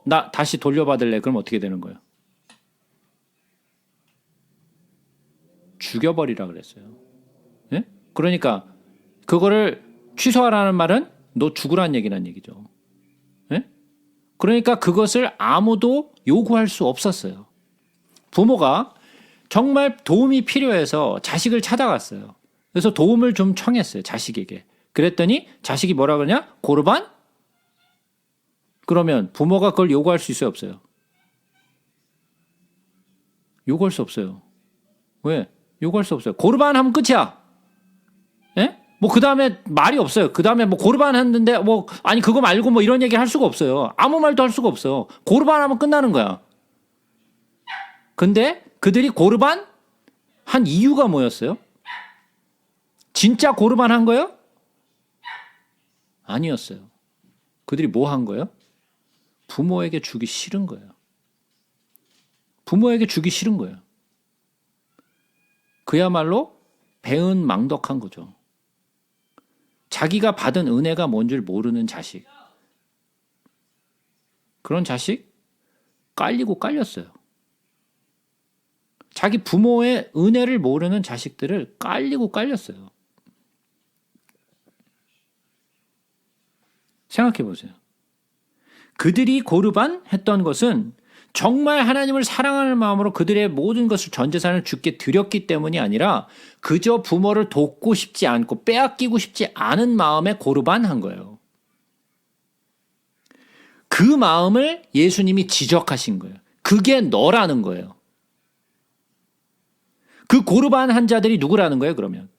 나 다시 돌려받을래. 그럼 어떻게 되는 거예요? 죽여버리라 그랬어요. 예? 그러니까 그거를 취소하라는 말은 너 죽으라는 얘기란 얘기죠. 예? 그러니까 그것을 아무도 요구할 수 없었어요. 부모가 정말 도움이 필요해서 자식을 찾아갔어요. 그래서 도움을 좀 청했어요. 자식에게. 그랬더니 자식이 뭐라 그러냐? 고르반? 그러면 부모가 그걸 요구할 수 있어요? 없어요? 요구할 수 없어요. 왜? 요구할 수 없어요. 고르반 하면 끝이야. 예? 뭐 그 다음에 말이 없어요. 그 다음에 뭐 고르반 했는데 뭐 아니 그거 말고 뭐 이런 얘기 할 수가 없어요. 아무 말도 할 수가 없어. 고르반 하면 끝나는 거야. 근데 그들이 고르반 한 이유가 뭐였어요? 진짜 고르반 한 거예요? 아니었어요. 그들이 뭐 한 거예요? 부모에게 주기 싫은 거예요. 부모에게 주기 싫은 거예요. 그야말로 배은망덕한 거죠. 자기가 받은 은혜가 뭔 줄 모르는 자식. 그런 자식 깔리고 깔렸어요. 자기 부모의 은혜를 모르는 자식들을 깔리고 깔렸어요. 생각해 보세요. 그들이 고르반 했던 것은 정말 하나님을 사랑하는 마음으로 그들의 모든 것을 전 재산을 주께 드렸기 때문이 아니라 그저 부모를 돕고 싶지 않고 빼앗기고 싶지 않은 마음에 고르반한 거예요. 그 마음을 예수님이 지적하신 거예요. 그게 너라는 거예요. 그 고르반한 자들이 누구라는 거예요, 그러면?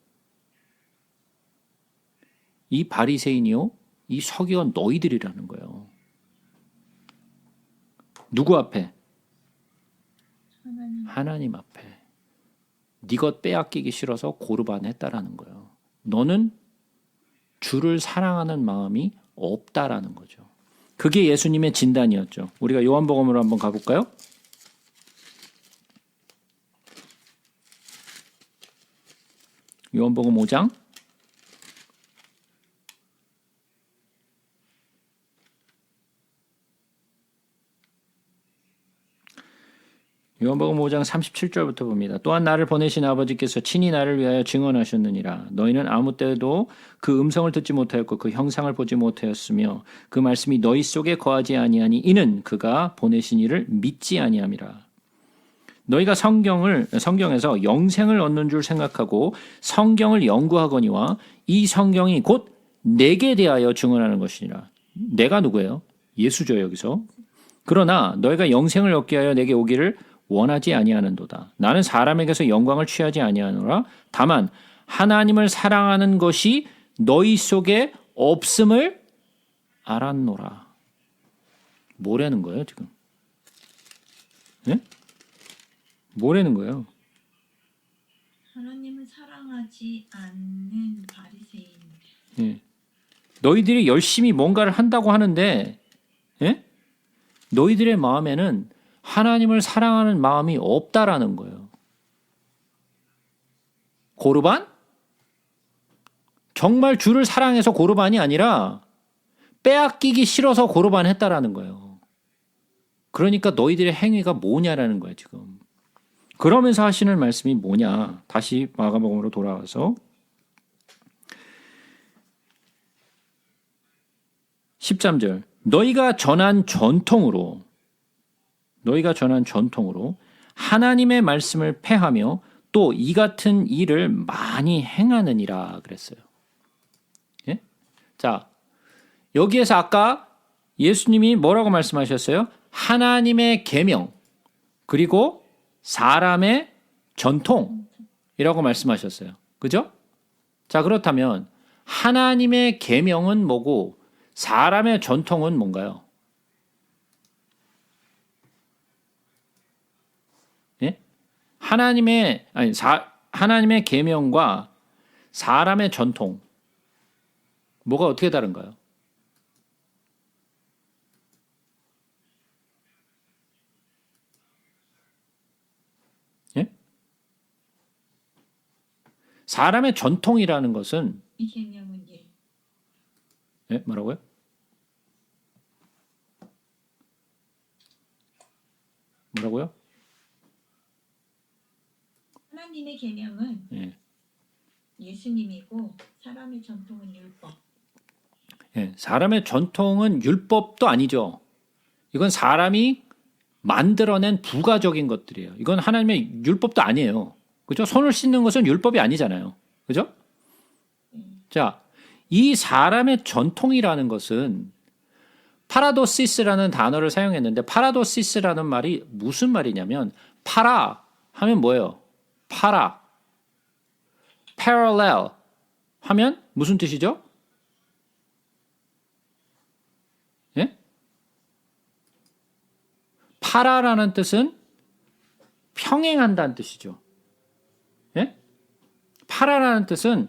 이 바리새인이요, 이 서기관 너희들이라는 거예요. 누구 앞에? 하나님 앞에. 네 것 빼앗기기 싫어서 고르반했다라는 거예요. 너는 주를 사랑하는 마음이 없다라는 거죠. 그게 예수님의 진단이었죠. 우리가 요한복음으로 한번 가볼까요? 요한복음 5장 요한복음 5장 37절부터 봅니다. 또한 나를 보내신 아버지께서 친히 나를 위하여 증언하셨느니라. 너희는 아무 때도 그 음성을 듣지 못하였고 그 형상을 보지 못하였으며 그 말씀이 너희 속에 거하지 아니하니 이는 그가 보내신 이를 믿지 아니함이라. 너희가 성경에서 영생을 얻는 줄 생각하고 성경을 연구하거니와 이 성경이 곧 내게 대하여 증언하는 것이니라. 내가 누구예요? 예수죠, 여기서. 그러나 너희가 영생을 얻게 하여 내게 오기를 원하지 아니하는도다. 나는 사람에게서 영광을 취하지 아니하노라. 다만 하나님을 사랑하는 것이 너희 속에 없음을 알았노라. 뭐라는 거예요, 지금? 네? 뭐라는 거예요? 하나님을 사랑하지 않는 바리새인. 예. 너희들이 열심히 뭔가를 한다고 하는데, 예? 너희들의 마음에는 하나님을 사랑하는 마음이 없다라는 거예요. 고르반? 정말 주를 사랑해서 고르반이 아니라 빼앗기기 싫어서 고르반 했다라는 거예요. 그러니까 너희들의 행위가 뭐냐라는 거예요, 지금. 그러면서 하시는 말씀이 뭐냐? 다시 마가복음으로 돌아와서 13절. 너희가 전한 전통으로 하나님의 말씀을 폐하며 또 이 같은 일을 많이 행하느니라 그랬어요. 예? 자, 여기에서 아까 예수님이 뭐라고 말씀하셨어요? 하나님의 계명 그리고 사람의 전통이라고 말씀하셨어요. 그죠? 자, 그렇다면 하나님의 계명은 뭐고 사람의 전통은 뭔가요? 예? 하나님의 계명과 사람의 전통 뭐가 어떻게 다른가요? 예? 사람의 전통이라는 것은 이 개념은 예. 예? 뭐라고요? 뭐라고요? 하나님의 계명은 예. 예수님이고 사람의 전통은 율법. 예, 사람의 전통은 율법도 아니죠. 이건 사람이 만들어낸 부가적인 것들이에요. 이건 하나님의 율법도 아니에요. 그죠? 손을 씻는 것은 율법이 아니잖아요. 그죠? 자, 이 사람의 전통이라는 것은 파라도시스라는 단어를 사용했는데 파라도시스라는 말이 무슨 말이냐면 파라 하면 뭐예요? 파라. parallel 하면 무슨 뜻이죠? 예? 파라라는 뜻은 평행한다는 뜻이죠. 예? 파라라는 뜻은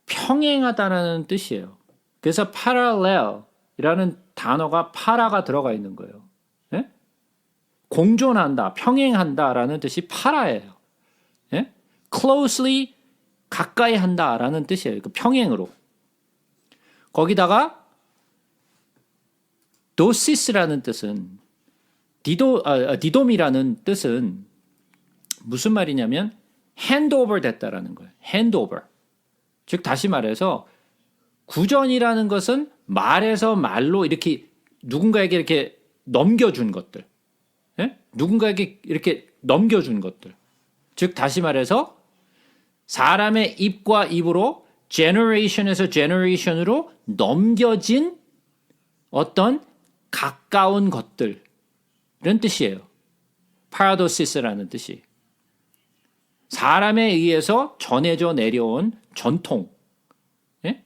평행하다는 뜻이에요. 그래서 parallel이라는 단어가 파라가 들어가 있는 거예요. 예? 공존한다, 평행한다라는 뜻이 파라예요. 예? closely 가까이 한다라는 뜻이에요. 그 평행으로. 거기다가 도시스라는 뜻은 디돔이라는 뜻은 무슨 말이냐면 handover 됐다라는 거예요. handover. 즉 다시 말해서 구전이라는 것은 말에서 말로 이렇게 누군가에게 이렇게 넘겨준 것들. 예? 누군가에게 이렇게 넘겨준 것들. 즉 다시 말해서 사람의 입과 입으로 generation에서 generation으로 넘겨진 어떤 가까운 것들 이런 뜻이에요. 파라도시스라는 뜻이. 사람에 의해서 전해져 내려온 전통. 예?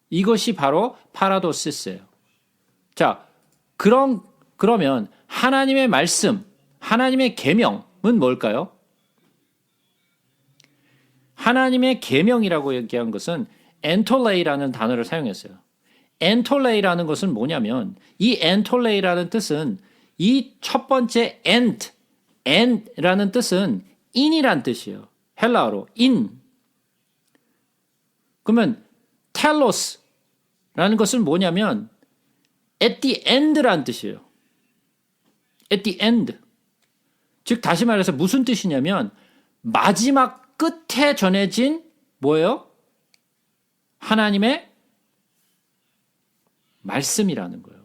이것이 바로 파라도시스예요. 자, 그러면 하나님의 말씀, 하나님의 계명은 뭘까요? 하나님의 계명이라고 얘기한 것은 엔톨레이라는 단어를 사용했어요. 엔톨레이라는 것은 뭐냐면 이 엔톨레이라는 뜻은 이 첫 번째 end라는 뜻은 in이란 뜻이에요. 헬라어로 in. 그러면 telos라는 것은 뭐냐면 at the end란 뜻이에요. at the end. 즉 다시 말해서 무슨 뜻이냐면 마지막 끝에 전해진 뭐예요? 하나님의 말씀이라는 거예요.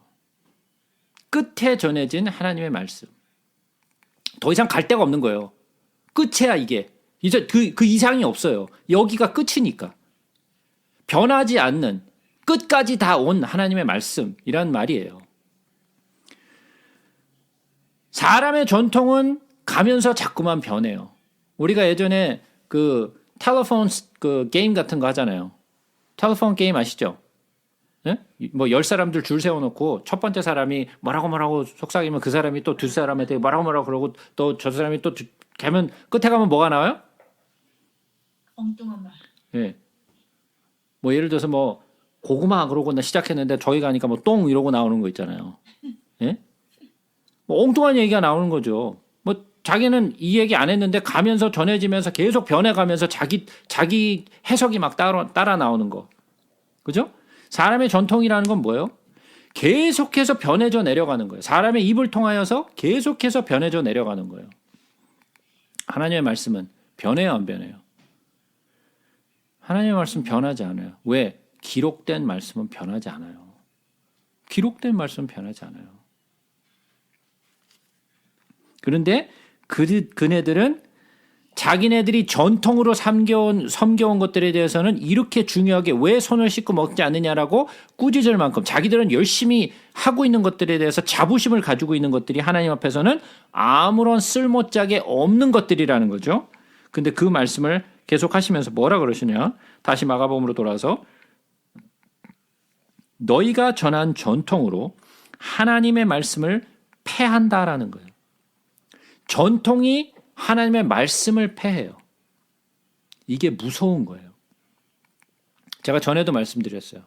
끝에 전해진 하나님의 말씀. 더 이상 갈 데가 없는 거예요. 끝이야 이게. 이제 그 이상이 없어요. 여기가 끝이니까. 변하지 않는 끝까지 다 온 하나님의 말씀이란 말이에요. 사람의 전통은 가면서 자꾸만 변해요. 우리가 예전에 그 텔레폰 그 게임 같은 거 하잖아요. 텔레폰 게임 아시죠? 예? 뭐 10사람들 줄 세워놓고 첫 번째 사람이 뭐라고 속삭이면 그 사람이 또 두 사람한테 뭐라고 그러고 또 저 사람이 또 가면 끝에 가면 뭐가 나와요? 엉뚱한 말. 예. 뭐 예를 들어서 뭐 고구마 그러고 나 시작했는데 저기 가니까 뭐 똥 이러고 나오는 거 있잖아요. 예? 뭐 엉뚱한 얘기가 나오는 거죠. 뭐 자기는 이 얘기 안 했는데 가면서 전해지면서 계속 변해가면서 자기 해석이 막 따라 나오는 거. 그죠? 사람의 전통이라는 건 뭐예요? 계속해서 변해져 내려가는 거예요. 사람의 입을 통하여서 계속해서 변해져 내려가는 거예요. 하나님의 말씀은 변해요, 안 변해요? 하나님의 말씀 변하지 않아요. 왜? 기록된 말씀은 변하지 않아요. 기록된 말씀은 변하지 않아요. 그런데 그네들은 자기네들이 전통으로 섬겨온 것들에 대해서는 이렇게 중요하게 왜 손을 씻고 먹지 않느냐라고 꾸짖을 만큼 자기들은 열심히 하고 있는 것들에 대해서 자부심을 가지고 있는 것들이 하나님 앞에서는 아무런 쓸모짝에 없는 것들이라는 거죠. 근데 그 말씀을 계속 하시면서 뭐라 그러시냐? 다시 마가복음으로 돌아서 너희가 전한 전통으로 하나님의 말씀을 패한다라는 거예요. 전통이 하나님의 말씀을 패해요. 이게 무서운 거예요. 제가 전에도 말씀드렸어요.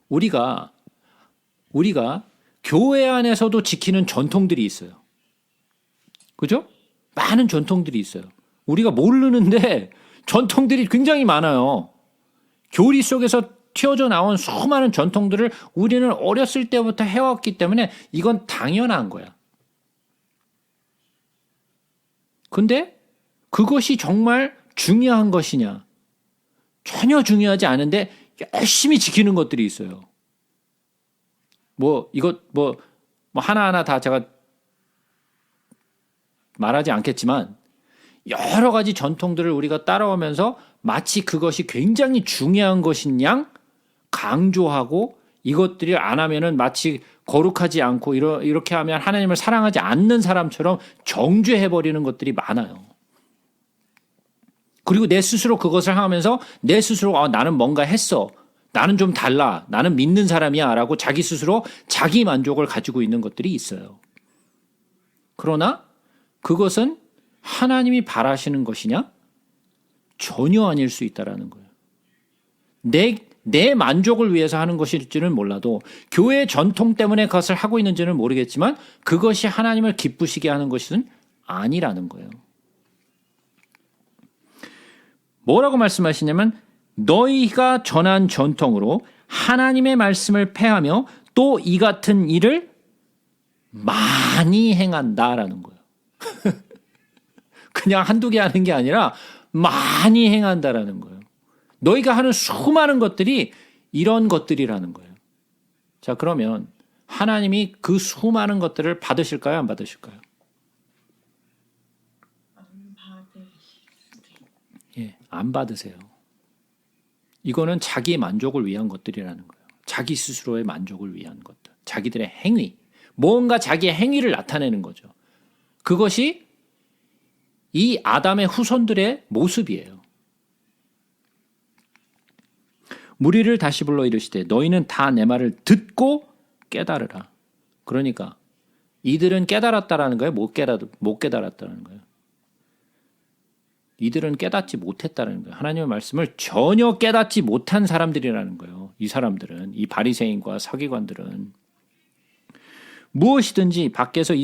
우리가 교회 안에서도 지키는 전통들이 있어요. 그죠? 많은 전통들이 있어요. 우리가 모르는데 전통들이 굉장히 많아요. 교리 속에서 튀어져 나온 수많은 전통들을 우리는 어렸을 때부터 해왔기 때문에 이건 당연한 거야. 근데 그것이 정말 중요한 것이냐? 전혀 중요하지 않은데 열심히 지키는 것들이 있어요. 이것 하나하나 다 제가 말하지 않겠지만 여러 가지 전통들을 우리가 따라오면서 마치 그것이 굉장히 중요한 것인 양 강조하고 이것들이 안 하면은 마치 거룩하지 않고 이렇게 하면 하나님을 사랑하지 않는 사람처럼 정죄해버리는 것들이 많아요. 그리고 내 스스로 그것을 하면서 내 스스로 나는 뭔가 했어. 나는 좀 달라. 나는 믿는 사람이야. 라고 자기 스스로 자기 만족을 가지고 있는 것들이 있어요. 그러나 그것은 하나님이 바라시는 것이냐? 전혀 아닐 수 있다라는 거예요. 내 만족을 위해서 하는 것일지는 몰라도 교회의 전통 때문에 그것을 하고 있는지는 모르겠지만 그것이 하나님을 기쁘시게 하는 것은 아니라는 거예요. 뭐라고 말씀하시냐면 너희가 전한 전통으로 하나님의 말씀을 폐하며 또 이 같은 일을 많이 행한다라는 거예요. 그냥 한두 개 하는 게 아니라 많이 행한다라는 거예요. 너희가 하는 수많은 것들이 이런 것들이라는 거예요. 자, 그러면 하나님이 그 수많은 것들을 받으실까요? 안 받으실까요? 예, 안 받으세요. 이거는 자기 만족을 위한 것들이라는 거예요. 자기 스스로의 만족을 위한 것들. 자기들의 행위. 뭔가 자기의 행위를 나타내는 거죠. 그것이 이 아담의 후손들의 모습이에요. 무리를 다시 불러 이르시되 너희는 다 내 말을 듣고 깨달으라. 그러니까 이들은 깨달았다라는 거예요? 못 깨달았다는 거예요? 이들은 깨닫지 못했다는 거예요. 하나님의 말씀을 전혀 깨닫지 못한 사람들이라는 거예요. 이 사람들은, 이 바리새인과 서기관들은 무엇이든지 밖에서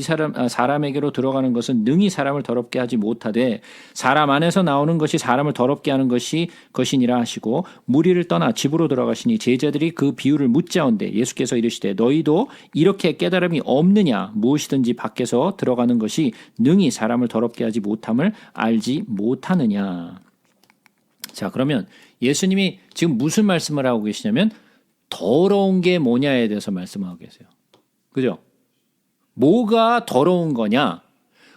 사람에게로 들어가는 것은 능히 사람을 더럽게 하지 못하되 사람 안에서 나오는 것이 사람을 더럽게 하는 것이니라 하시고 무리를 떠나 집으로 들어가시니 제자들이 그 비유를 묻자온대 예수께서 이르시되 너희도 이렇게 깨달음이 없느냐 무엇이든지 밖에서 들어가는 것이 능히 사람을 더럽게 하지 못함을 알지 못하느냐. 자, 그러면 예수님이 지금 무슨 말씀을 하고 계시냐면 더러운 게 뭐냐에 대해서 말씀하고 계세요. 그죠? 뭐가 더러운 거냐?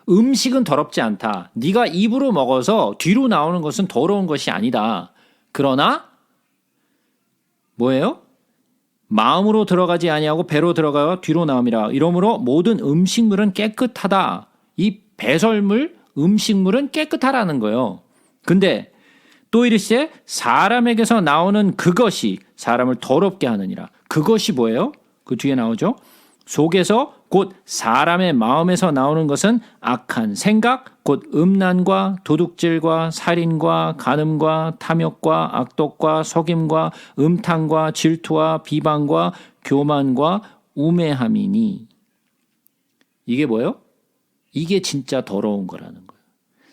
음식은 더럽지 않다. 네가 입으로 먹어서 뒤로 나오는 것은 더러운 것이 아니다. 그러나 뭐예요? 마음으로 들어가지 아니하고 배로 들어가 뒤로 나옴이라. 이러므로 모든 음식물은 깨끗하다. 이 배설물, 음식물은 깨끗하라는 거예요. 근데 또 이르시되 사람에게서 나오는 그것이 사람을 더럽게 하느니라. 그것이 뭐예요? 그 뒤에 나오죠. 속에서 곧 사람의 마음에서 나오는 것은 악한 생각, 곧 음란과 도둑질과 살인과 간음과 탐욕과 악독과 속임과 음탕과 질투와 비방과 교만과 우매함이니. 이게 뭐예요? 이게 진짜 더러운 거라는 거예요.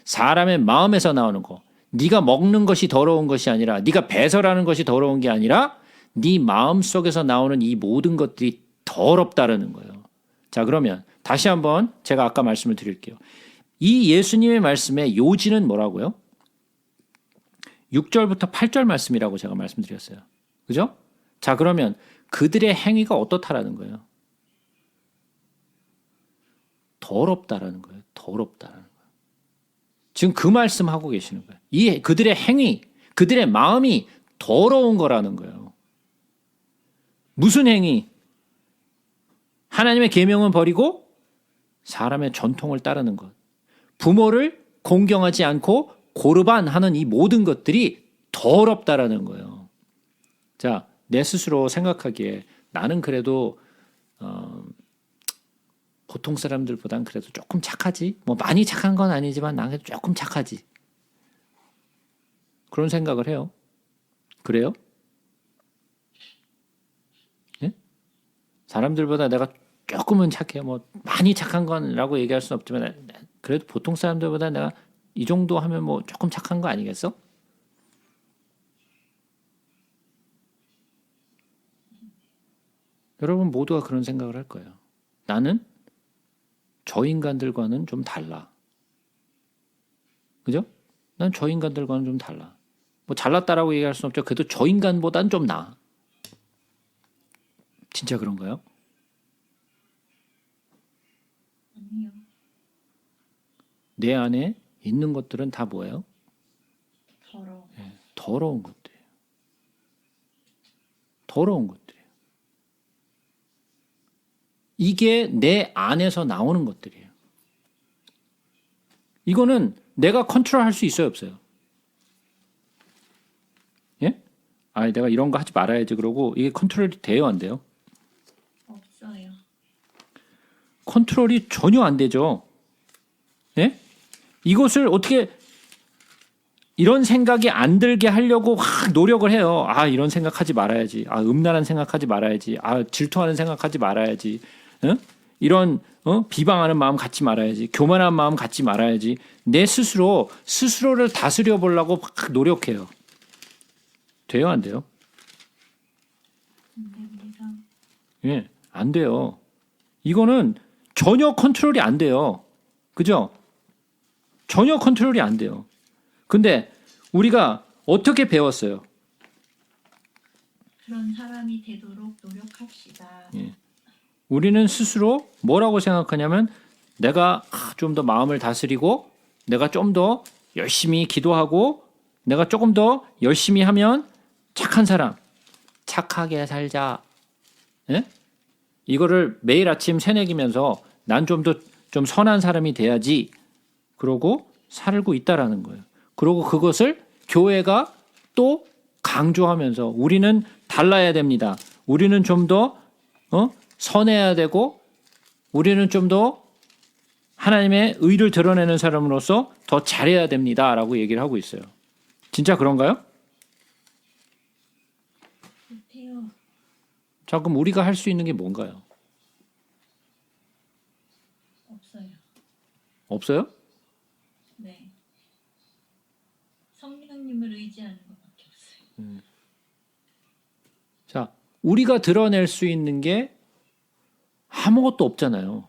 사람의 마음에서 나오는 거. 네가 먹는 것이 더러운 것이 아니라 네가 배설하는 것이 더러운 게 아니라 네 마음 속에서 나오는 이 모든 것들이 더럽다라는 거예요. 자, 그러면 다시 한번 제가 아까 말씀을 드릴게요. 이 예수님의 말씀의 요지는 뭐라고요? 6절부터 8절 말씀이라고 제가 말씀드렸어요. 그죠? 자, 그러면 그들의 행위가 어떻다라는 거예요? 더럽다라는 거예요. 더럽다라는 거예요. 지금 그 말씀하고 계시는 거예요. 이 그들의 행위, 그들의 마음이 더러운 거라는 거예요. 무슨 행위? 하나님의 계명은 버리고 사람의 전통을 따르는 것. 부모를 공경하지 않고 고르반하는 이 모든 것들이 더럽다라는 거예요. 자, 내 스스로 생각하기에 나는 그래도 보통 사람들보단 그래도 조금 착하지. 뭐 많이 착한 건 아니지만 나는 조금 착하지. 그런 생각을 해요. 그래요? 네? 사람들보다 내가 조금은 착해요. 뭐 많이 착한 건라고 얘기할 수는 없지만 그래도 보통 사람들보다 내가 이 정도 하면 뭐 조금 착한 거 아니겠어? 여러분 모두가 그런 생각을 할 거예요. 나는 저 인간들과는 좀 달라. 그죠? 난 저 인간들과는 좀 달라. 뭐 잘났다라고 얘기할 수는 없죠. 그래도 저 인간보단 좀 나아. 진짜 그런가요? 아니요. 내 안에 있는 것들은 다 뭐예요? 더러워. 더러운 것들이에요. 더러운 것들이에요. 이게 내 안에서 나오는 것들이에요. 이거는 내가 컨트롤할 수 있어요, 없어요? 예? 아, 내가 이런 거 하지 말아야지 그러고 이게 컨트롤이 돼요, 안 돼요? 없어요. 컨트롤이 전혀 안 되죠. 예? 이것을 어떻게 이런 생각이 안 들게 하려고 확 노력을 해요. 아, 이런 생각하지 말아야지. 아, 음란한 생각하지 말아야지. 아, 질투하는 생각하지 말아야지. 이런 비방하는 마음 갖지 말아야지. 교만한 마음 갖지 말아야지. 내 스스로를 다스려 보려고 막 노력해요. 돼요, 안 돼요? 안 됩니다. 예, 안 돼요. 이거는 전혀 컨트롤이 안 돼요. 그죠? 전혀 컨트롤이 안 돼요. 근데 우리가 어떻게 배웠어요? 그런 사람이 되도록 노력합시다. 예. 우리는 스스로 뭐라고 생각하냐면 내가 좀 더 마음을 다스리고 내가 좀 더 열심히 기도하고 내가 조금 더 열심히 하면 착한 사람, 착하게 살자. 예? 이거를 매일 아침 새내기면서 난 좀 더 좀 선한 사람이 돼야지. 그러고 살고 있다라는 거예요. 그리고 그것을 교회가 또 강조하면서 우리는 달라야 됩니다. 우리는 좀 더 선해야 되고 우리는 좀 더 하나님의 의를 드러내는 사람으로서 더 잘해야 됩니다라고 얘기를 하고 있어요. 진짜 그런가요? 못해요. 자, 그럼 우리가 할 수 있는 게 뭔가요? 없어요. 없어요? 네. 성령님을 의지하는 것밖에 없어요. 자, 우리가 드러낼 수 있는 게 아무것도 없잖아요.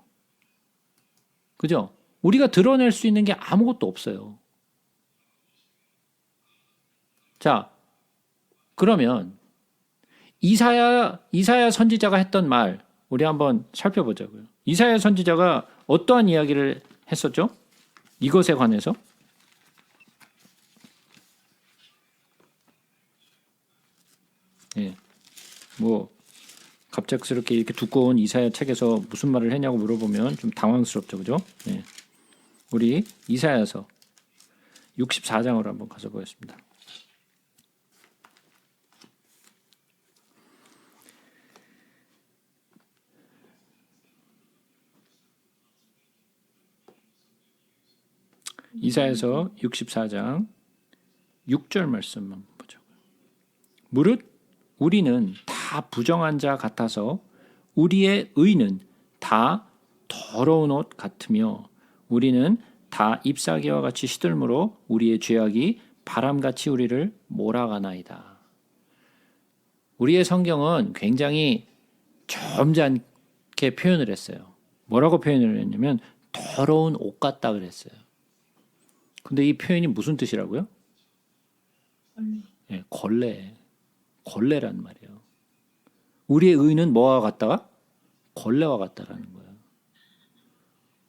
그죠? 우리가 드러낼 수 있는 게 아무것도 없어요. 자, 그러면 이사야 선지자가 했던 말 우리 한번 살펴보자고요. 이사야 선지자가 어떠한 이야기를 했었죠? 이것에 관해서 예, 뭐 갑작스럽게 이렇게 두꺼운 이사야 책에서 무슨 말을 했냐고 물어보면 좀 당황스럽죠, 그죠? 예. 우리 이사야서 64장으로 한번 가서 보겠습니다. 이사야서 64장 6절 말씀만 보자고요. 무릇 우리는 다 부정한 자 같아서 우리의 의는 다 더러운 옷 같으며 우리는 다 잎사귀와 같이 시들므로 우리의 죄악이 바람같이 우리를 몰아가나이다. 우리의 성경은 굉장히 점잖게 표현을 했어요. 뭐라고 표현을 했냐면 더러운 옷 같다 그랬어요. 근데 이 표현이 무슨 뜻이라고요? 원래 예, 걸레란 말이에요. 우리의 의는 뭐와 같다가? 걸레와 같다라는 거예요.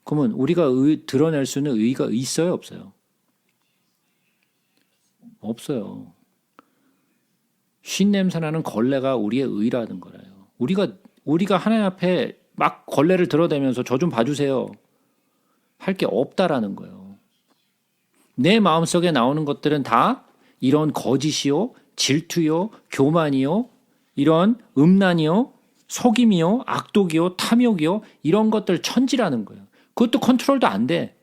그러면 우리가 드러낼 수 있는 의가 있어요, 없어요? 없어요. 쉰냄새 나는 걸레가 우리의 의라는 거예요. 우리가 하나님 앞에 막 걸레를 들어대면서 저 좀 봐주세요. 할 게 없다라는 거예요. 내 마음속에 나오는 것들은 다 이런 거짓이요, 질투요, 교만이요, 이런 음란이요, 속임이요, 악독이요, 탐욕이요, 이런 것들 천지라는 거예요. 그것도 컨트롤도 안 돼.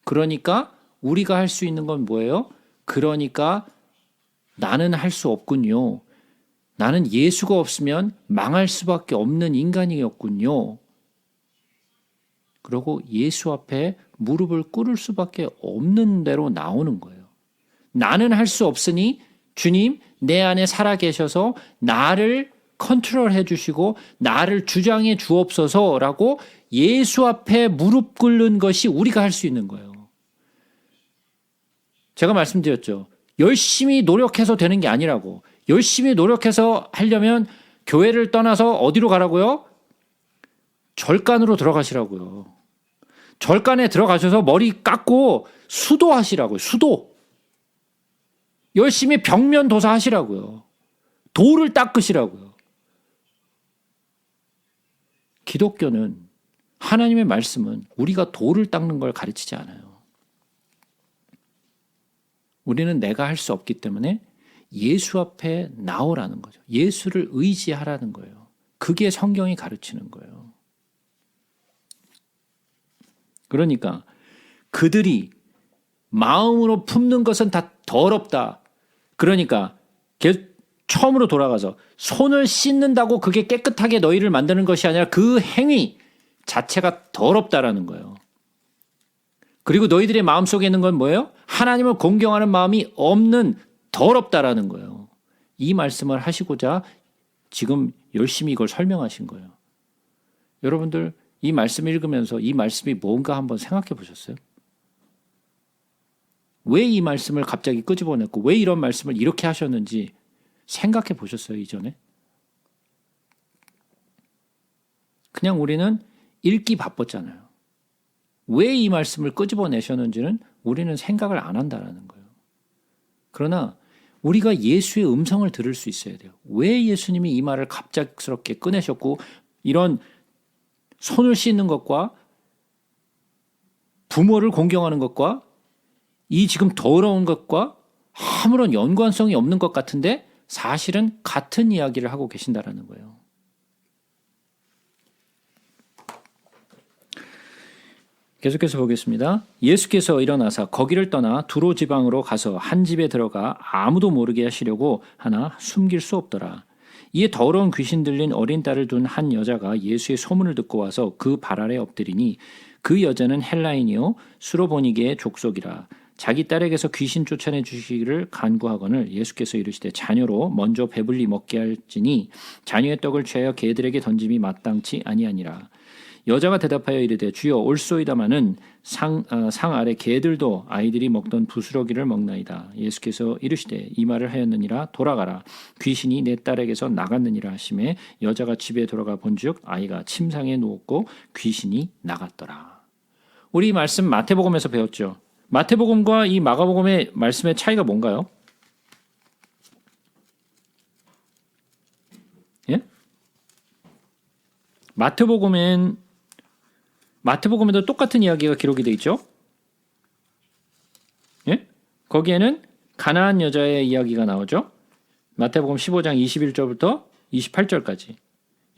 그러니까 우리가 할 수 있는 건 뭐예요? 그러니까 나는 할 수 없군요. 나는 예수가 없으면 망할 수밖에 없는 인간이었군요. 그리고 예수 앞에 무릎을 꿇을 수밖에 없는 대로 나오는 거예요. 나는 할 수 없으니 주님 내 안에 살아 계셔서 나를 컨트롤해 주시고 나를 주장해 주옵소서라고 예수 앞에 무릎 꿇는 것이 우리가 할 수 있는 거예요. 제가 말씀드렸죠. 열심히 노력해서 되는 게 아니라고. 열심히 노력해서 하려면 교회를 떠나서 어디로 가라고요? 절간으로 들어가시라고요. 절간에 들어가셔서 머리 깎고 수도하시라고요. 수도. 열심히 벽면 도사 하시라고요. 돌을 닦으시라고요. 기독교는 하나님의 말씀은 우리가 돌을 닦는 걸 가르치지 않아요. 우리는 내가 할 수 없기 때문에 예수 앞에 나오라는 거죠. 예수를 의지하라는 거예요. 그게 성경이 가르치는 거예요. 그러니까 그들이 마음으로 품는 것은 다 더럽다. 그러니까 처음으로 돌아가서 손을 씻는다고 그게 깨끗하게 너희를 만드는 것이 아니라 그 행위 자체가 더럽다라는 거예요. 그리고 너희들의 마음속에 있는 건 뭐예요? 하나님을 공경하는 마음이 없는 더럽다라는 거예요. 이 말씀을 하시고자 지금 열심히 이걸 설명하신 거예요. 여러분들 이 말씀을 읽으면서 이 말씀이 뭔가 한번 생각해 보셨어요? 왜 이 말씀을 갑자기 끄집어냈고 왜 이런 말씀을 이렇게 하셨는지 생각해 보셨어요, 이전에? 그냥 우리는 읽기 바빴잖아요. 왜 이 말씀을 끄집어내셨는지는 우리는 생각을 안 한다는 거예요. 그러나 우리가 예수의 음성을 들을 수 있어야 돼요. 왜 예수님이 이 말을 갑작스럽게 꺼내셨고 이런 손을 씻는 것과 부모를 공경하는 것과 이 지금 더러운 것과 아무런 연관성이 없는 것 같은데 사실은 같은 이야기를 하고 계신다라는 거예요. 계속해서 보겠습니다. 예수께서 일어나사 거기를 떠나 두로 지방으로 가서 한 집에 들어가 아무도 모르게 하시려고 하나 숨길 수 없더라. 이에 더러운 귀신 들린 어린 딸을 둔 한 여자가 예수의 소문을 듣고 와서 그 발 아래 엎드리니 그 여자는 헬라인이요 수로보니게의 족속이라. 자기 딸에게서 귀신 쫓아내 주시기를 간구하거늘 예수께서 이르시되 자녀로 먼저 배불리 먹게 할지니 자녀의 떡을 취하여 개들에게 던짐이 마땅치 아니하니라. 여자가 대답하여 이르되 주여 올소이다마는 상 아래 개들도 아이들이 먹던 부스러기를 먹나이다. 예수께서 이르시되 이 말을 하였느니라 돌아가라 귀신이 내 딸에게서 나갔느니라 하시매 여자가 집에 돌아가 본즉 아이가 침상에 누웠고 귀신이 나갔더라. 우리 이 말씀 마태복음에서 배웠죠. 마태복음과 이 마가복음의 말씀의 차이가 뭔가요? 예? 마태복음에도 똑같은 이야기가 기록이 되어 있죠. 예? 거기에는 가나안 여자의 이야기가 나오죠. 마태복음 15장 21절부터 28절까지.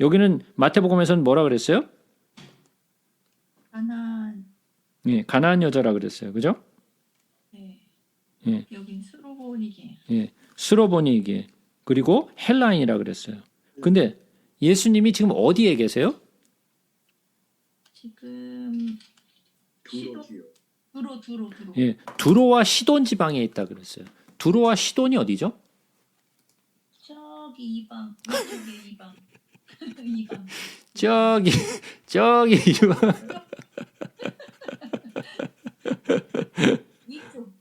여기는 마태복음에서는 뭐라 그랬어요? 가나안. 예, 가나안 여자라 그랬어요. 그죠? 네. 예. 여긴 수로보니게. 예. 스로보니게 그리고 헬라인이라 그랬어요. 근데 예수님이 지금 어디에 계세요? 지금 두로. 예, 두로와 시돈 지방에 있다 그랬어요. 두로와 시돈이 어디죠? 저기 이방, 이쪽에 이방, 이방. 저기 이방. 이쪽.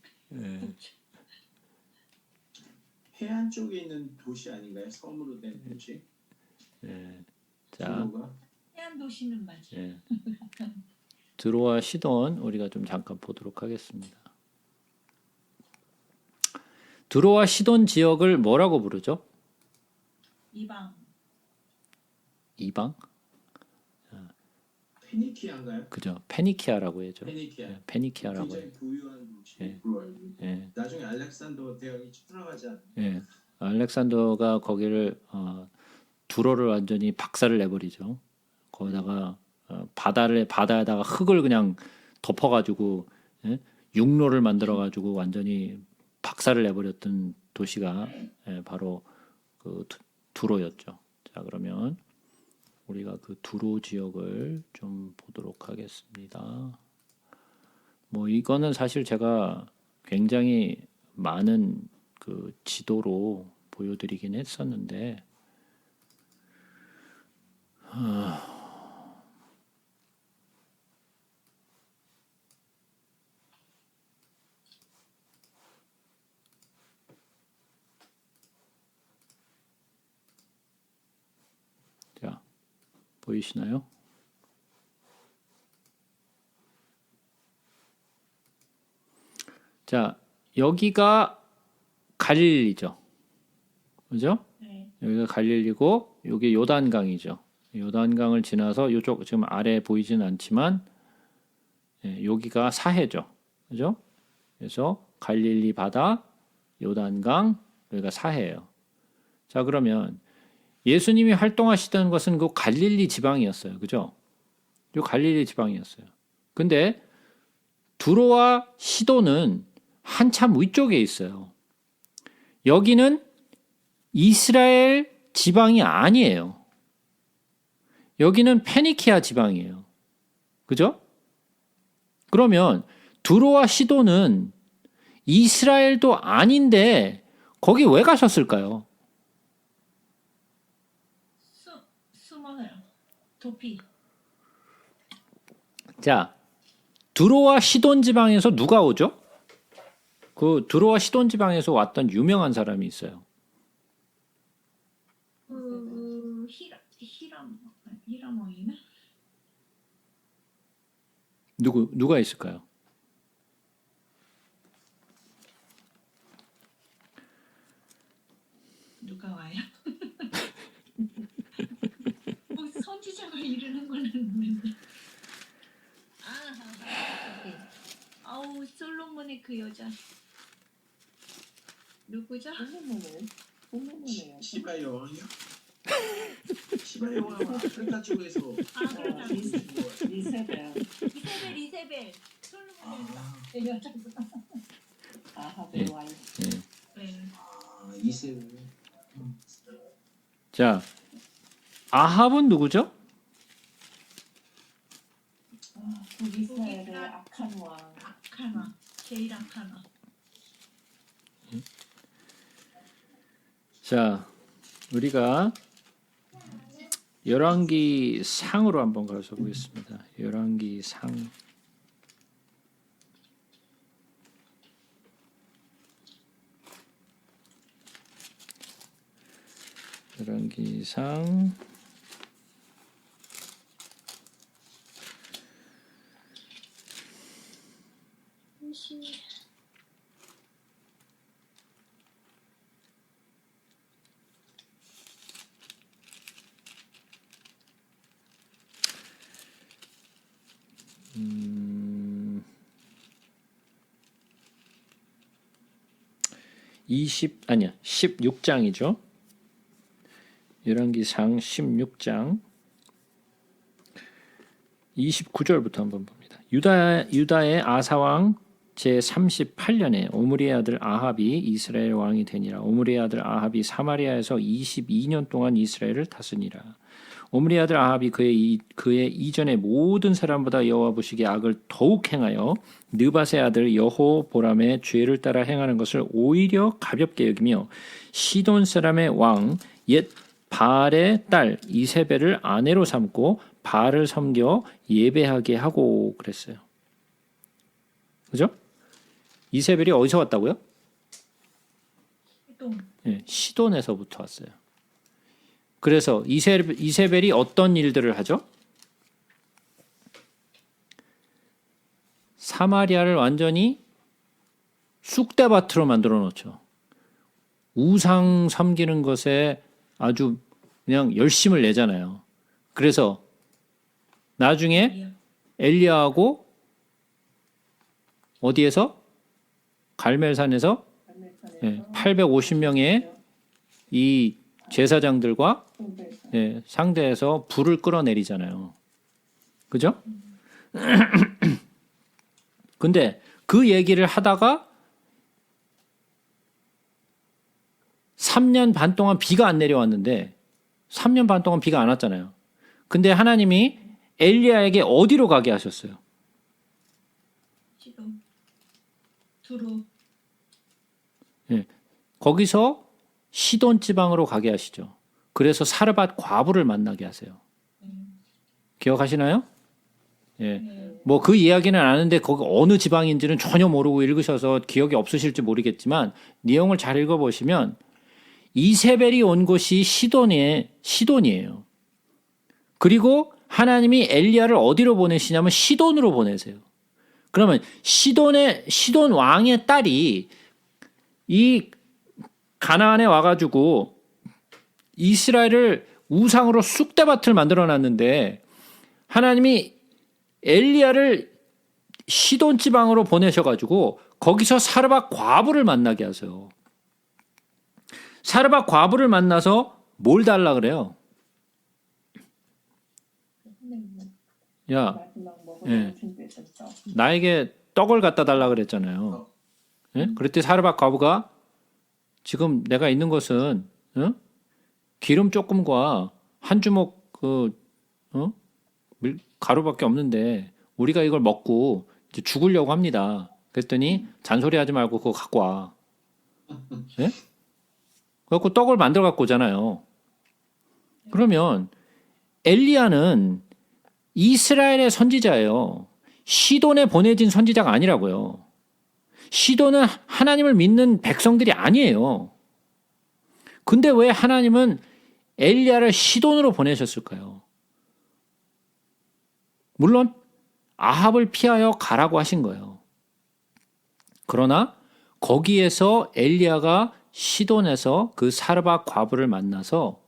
해안 쪽에 있는 도시 아닌가요? 섬으로 된 도시. 자, 두로가? 해안 도시는 맞아요. 예. 두로와 시돈 우리가 좀 잠깐 보도록 하겠습니다. 두로와 시돈 지역을 뭐라고 부르죠? 이방. 이방? 페니키아인가요? 그죠? 페니키아라고 해죠. 페니키아. 예, 페니키아라고 해요. 굉장히 부유한 도시. 예. 예. 나중에 알렉산더 대왕이 추락하지 않나요? 예. 알렉산더가 거기를 두로를 완전히 박살을 내버리죠. 거기다가 바다에다가 흙을 그냥 덮어가지고 예? 육로를 만들어가지고 완전히 박살을 내버렸던 도시가 예, 바로 그 두로였죠. 자, 그러면 우리가 그 두로 지역을 좀 보도록 하겠습니다. 뭐 이거는 사실 제가 굉장히 많은 그 지도로 보여드리긴 했었는데 보이시나요? 자, 여기가 갈릴리죠. 그죠? 네. 여기가 갈릴리고 여기 요단강이죠. 요단강을 지나서 이쪽 지금 아래 보이진 않지만 여기가 사해죠. 그죠? 그래서 갈릴리 바다, 요단강, 여기가 사해예요. 자, 그러면 예수님이 활동하시던 것은 그 갈릴리 지방이었어요. 그죠? 요 갈릴리 지방이었어요. 근데 두로와 시도는 한참 위쪽에 있어요. 여기는 이스라엘 지방이 아니에요. 여기는 페니키아 지방이에요. 그죠? 그러면 두로와 시도는 이스라엘도 아닌데 거기 왜 가셨을까요? 숨어요. 도피. 자, 두로와 시돈 지방에서 누가 오죠? 그 두로와 시돈 지방에서 왔던 유명한 사람이 있어요. 히라몽이나? 누가 있을까요? 누가 와요? 선지자가 이르는 거는 있는데. 아우 솔로몬의 그 여자 누구죠? 보면은 시바 여왕이요? 시바 여왕은 아프리카 쪽에서 그렇다. 이세벨 이세벨 솔로몬의 아, 여자구나. 아합의 와이프. 네. 이세벨. 자, 아합은 누구죠? 북이스라엘의 악한 왕. 아카나 제일 아카나. 자, 우리가 열왕기 상으로 한번 가서 보겠습니다. 열왕기 상. 열왕기 상. 아니야, 16장이죠. 열왕기상 16장 29절부터 한번 봅니다. 유다의 아사왕 제38년에 오므리의 아들 아합이 이스라엘 왕이 되니라. 오므리의 아들 아합이 사마리아에서 22년 동안 이스라엘을 다스니라. 오므리의 아들 아합이 그의 이전의 모든 사람보다 여호와 보시기에 악을 더욱 행하여 느밧의 아들 여호보람의 죄를 따라 행하는 것을 오히려 가볍게 여기며 시돈 사람의 왕 옛 바알의 딸 이세벨을 아내로 삼고 바알을 섬겨 예배하게 하고 그랬어요. 그죠? 이세벨이 어디서 왔다고요? 시돈에서부터 왔어요. 그래서 이세벨이 어떤 일들을 하죠? 사마리아를 완전히 쑥대밭으로 만들어 놓죠. 우상 섬기는 것에 아주 그냥 열심을 내잖아요. 그래서 나중에 엘리야하고 어디에서? 갈멜산에서 850명의 이 제사장들과 상대해서 불을 끌어내리잖아요. 그죠? 근데 그 얘기를 하다가 3년 반 동안 비가 안 내려왔는데 3년 반 동안 비가 안 왔잖아요. 근데 하나님이 엘리야에게 어디로 가게 하셨어요? 지금 두로. 거기서 시돈 지방으로 가게 하시죠. 그래서 사르밧 과부를 만나게 하세요. 기억하시나요? 뭐 그 이야기는 아는데 거기 어느 지방인지는 전혀 모르고 읽으셔서 기억이 없으실지 모르겠지만 내용을 잘 읽어보시면 이세벨이 온 곳이 시돈이에요. 그리고 하나님이 엘리야를 어디로 보내시냐면 시돈으로 보내세요. 그러면 시돈 왕의 딸이 이 가나안에 와가지고 이스라엘을 우상으로 쑥대밭을 만들어놨는데 하나님이 엘리야를 시돈 지방으로 보내셔가지고 거기서 사르밧 과부를 만나게 하세요. 사르밧 과부를 만나서 뭘 달라 그래요? 야, 마지막 먹으려고 예. 준비했었어. 나에게 떡을 갖다 달라 그랬잖아요. 예? 그랬더니 사르밧 과부가 지금 내가 있는 것은 기름 조금과 한 주먹 가루밖에 없는데 우리가 이걸 먹고 이제 죽으려고 합니다. 그랬더니 잔소리하지 말고 그거 갖고 와. 예? 그래갖고 떡을 만들어 갖고 오잖아요. 그러면 엘리야는 이스라엘의 선지자예요. 시돈에 보내진 선지자가 아니라고요. 시돈은 하나님을 믿는 백성들이 아니에요. 근데 왜 하나님은 엘리야를 시돈으로 보내셨을까요? 물론 아합을 피하여 가라고 하신 거예요. 그러나 거기에서 엘리야가 시돈에서 그 사르밧 과부를 만나서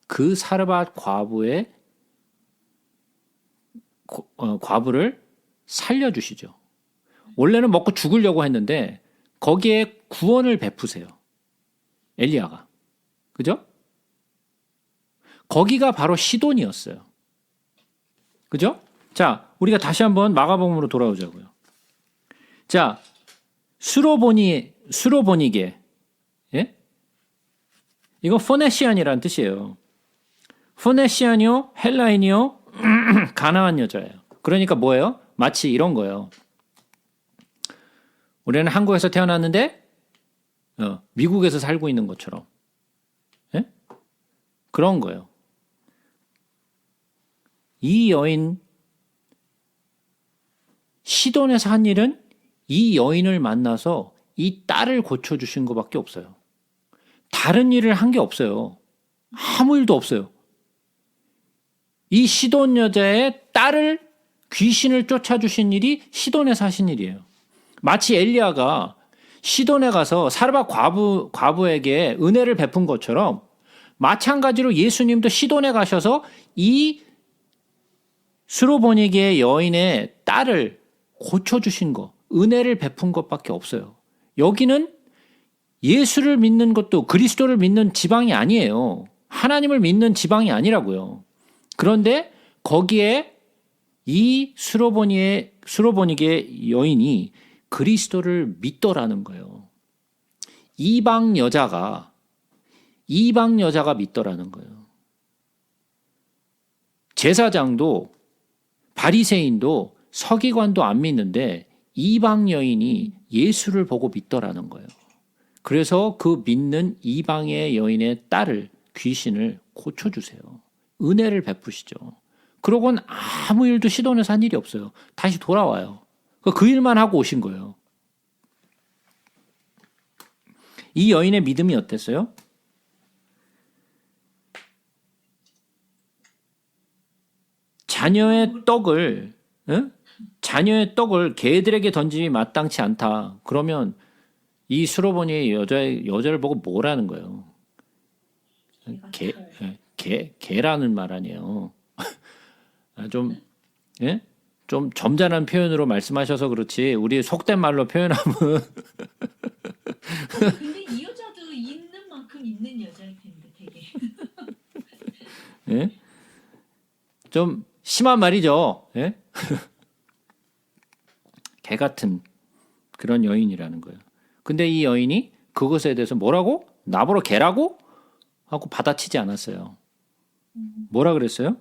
그 사르밧 과부의 과부를 살려주시죠. 원래는 먹고 죽으려고 했는데 거기에 구원을 베푸세요. 엘리야가. 그죠? 거기가 바로 시돈이었어요. 그죠? 자, 우리가 다시 한번 마가복음으로 돌아오자고요. 자, 수로보니게. 예? 이거 포네시안이라는 뜻이에요. 포네시안이요, 헬라인이요, 가나안 여자예요. 그러니까 뭐예요? 마치 이런 거예요. 우리는 한국에서 태어났는데 미국에서 살고 있는 것처럼. 예? 그런 거예요. 이 여인 시돈에서 한 일은 이 여인을 만나서 이 딸을 고쳐주신 것밖에 없어요. 다른 일을 한 게 없어요. 아무 일도 없어요. 이 시돈 여자의 딸을 귀신을 쫓아주신 일이 시돈에서 하신 일이에요. 마치 엘리야가 시돈에 가서 사르밧 과부에게 은혜를 베푼 것처럼 마찬가지로 예수님도 시돈에 가셔서 이 수로보니게의 여인의 딸을 고쳐주신 것, 은혜를 베푼 것밖에 없어요. 여기는 예수를 믿는 것도 그리스도를 믿는 지방이 아니에요. 하나님을 믿는 지방이 아니라고요. 그런데 거기에 이 수로보니게의 여인이 그리스도를 믿더라는 거예요. 이방 여자가 믿더라는 거예요. 제사장도 바리새인도 서기관도 안 믿는데 이방 여인이 예수를 보고 믿더라는 거예요. 그래서 그 믿는 이방의 여인의 딸을 귀신을 고쳐주세요. 은혜를 베푸시죠. 그러고는 아무 일도 시돈에서 한 일이 없어요. 다시 돌아와요. 그 일만 하고 오신 거예요. 이 여인의 믿음이 어땠어요? 자녀의 떡을 개들에게 던짐이 마땅치 않다. 그러면 이 수로보니의 여자를 보고 뭐라는 거예요? 개라는 말 아니에요. 좀, 예? 좀 점잖은 표현으로 말씀하셔서 그렇지, 우리 속된 말로 표현하면. 근데 이 여자도 있는 만큼 있는 여자일 텐데 되게. 예? 좀 심한 말이죠. 예? 개 같은 그런 여인이라는 거예요. 근데 이 여인이 그것에 대해서 뭐라고? 나보러 개라고? 하고 받아치지 않았어요. 뭐라 그랬어요?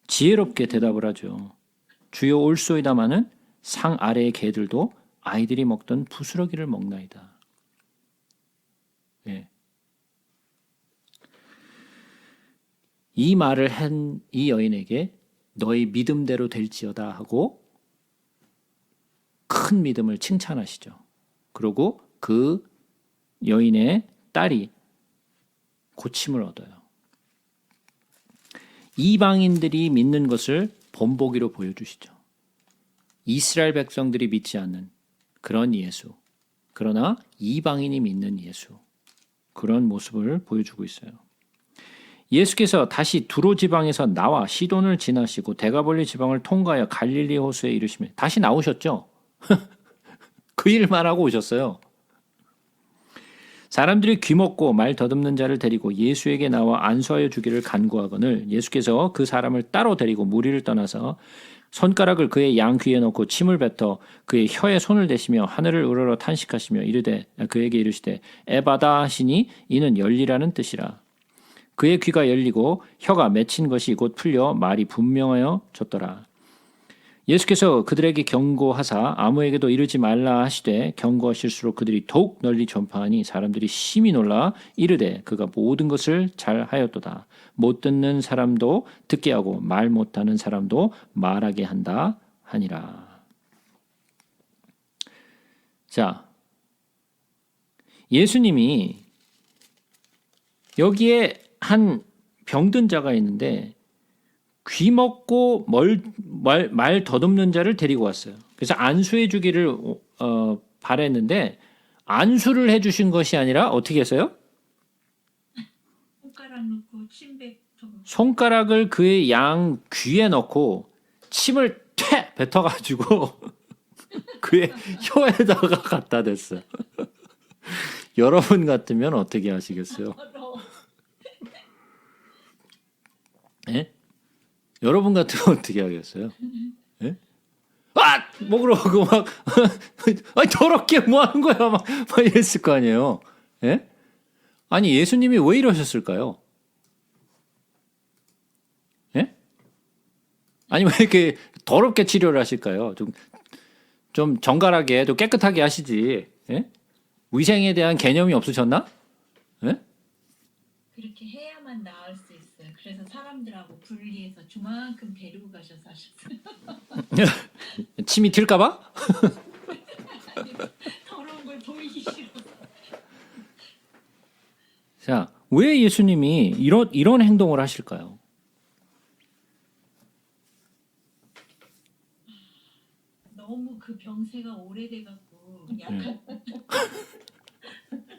지혜롭게 대답을 하죠. 주여 올소이다마는 상 아래의 개들도 아이들이 먹던 부스러기를 먹나이다. 예. 이 말을 한 이 여인에게 너희 믿음대로 될지어다 하고 큰 믿음을 칭찬하시죠. 그리고 그 여인의 딸이 고침을 얻어요. 이방인들이 믿는 것을 본보기로 보여주시죠. 이스라엘 백성들이 믿지 않는 그런 예수, 그러나 이방인이 믿는 예수, 그런 모습을 보여주고 있어요. 예수께서 다시 두로 지방에서 나와 시돈을 지나시고 데가볼리 지방을 통과하여 갈릴리 호수에 이르시며 다시 나오셨죠. 그 일만 하고 오셨어요. 사람들이 귀먹고 말 더듬는 자를 데리고 예수에게 나와 안수하여 주기를 간구하거늘 예수께서 그 사람을 따로 데리고 무리를 떠나서 손가락을 그의 양 귀에 넣고 침을 뱉어 그의 혀에 손을 대시며 하늘을 우러러 탄식하시며 그에게 이르시되 에바다 하시니 이는 열리라는 뜻이라. 그의 귀가 열리고 혀가 맺힌 것이 곧 풀려 말이 분명하여 졌더라. 예수께서 그들에게 경고하사 아무에게도 이르지 말라 하시되 경고하실수록 그들이 더욱 널리 전파하니 사람들이 심히 놀라 이르되 그가 모든 것을 잘하였도다. 못 듣는 사람도 듣게 하고 말 못하는 사람도 말하게 한다 하니라. 자, 예수님이 여기에 한 병든 자가 있는데 귀 먹고 말 더듬는 자를 데리고 왔어요. 그래서 안수해 주기를 바랬는데 안수를 해 주신 것이 아니라 어떻게 했어요? 손가락 넣고 침 뱉어. 손가락을 그의 양 귀에 넣고 침을 퇴 뱉어가지고 그의 혀에다가 갖다 댔어요. 여러분 같으면 어떻게 하시겠어요? 예? 여러분 같으면 어떻게 하겠어요? 예? 아! 뭐 그러고 막 아니 더럽게 뭐 하는 거야 막 이랬을 거 아니에요. 예? 아니 예수님이 왜 이러셨을까요? 예? 아니 왜 이렇게 더럽게 치료를 하실까요? 좀 정갈하게 좀 깨끗하게 하시지. 예? 위생에 대한 개념이 없으셨나? 예? 그렇게 해야만 나을 수 있어요. 그래서 사람들하고 분리해서 주만큼 데리고 가셔서 하셨어요. 침이 튈까봐? 더러운 걸 보이기 싫어. 자, 왜 예수님이 이런 행동을 하실까요? 너무 그 병세가 오래돼갖고 약한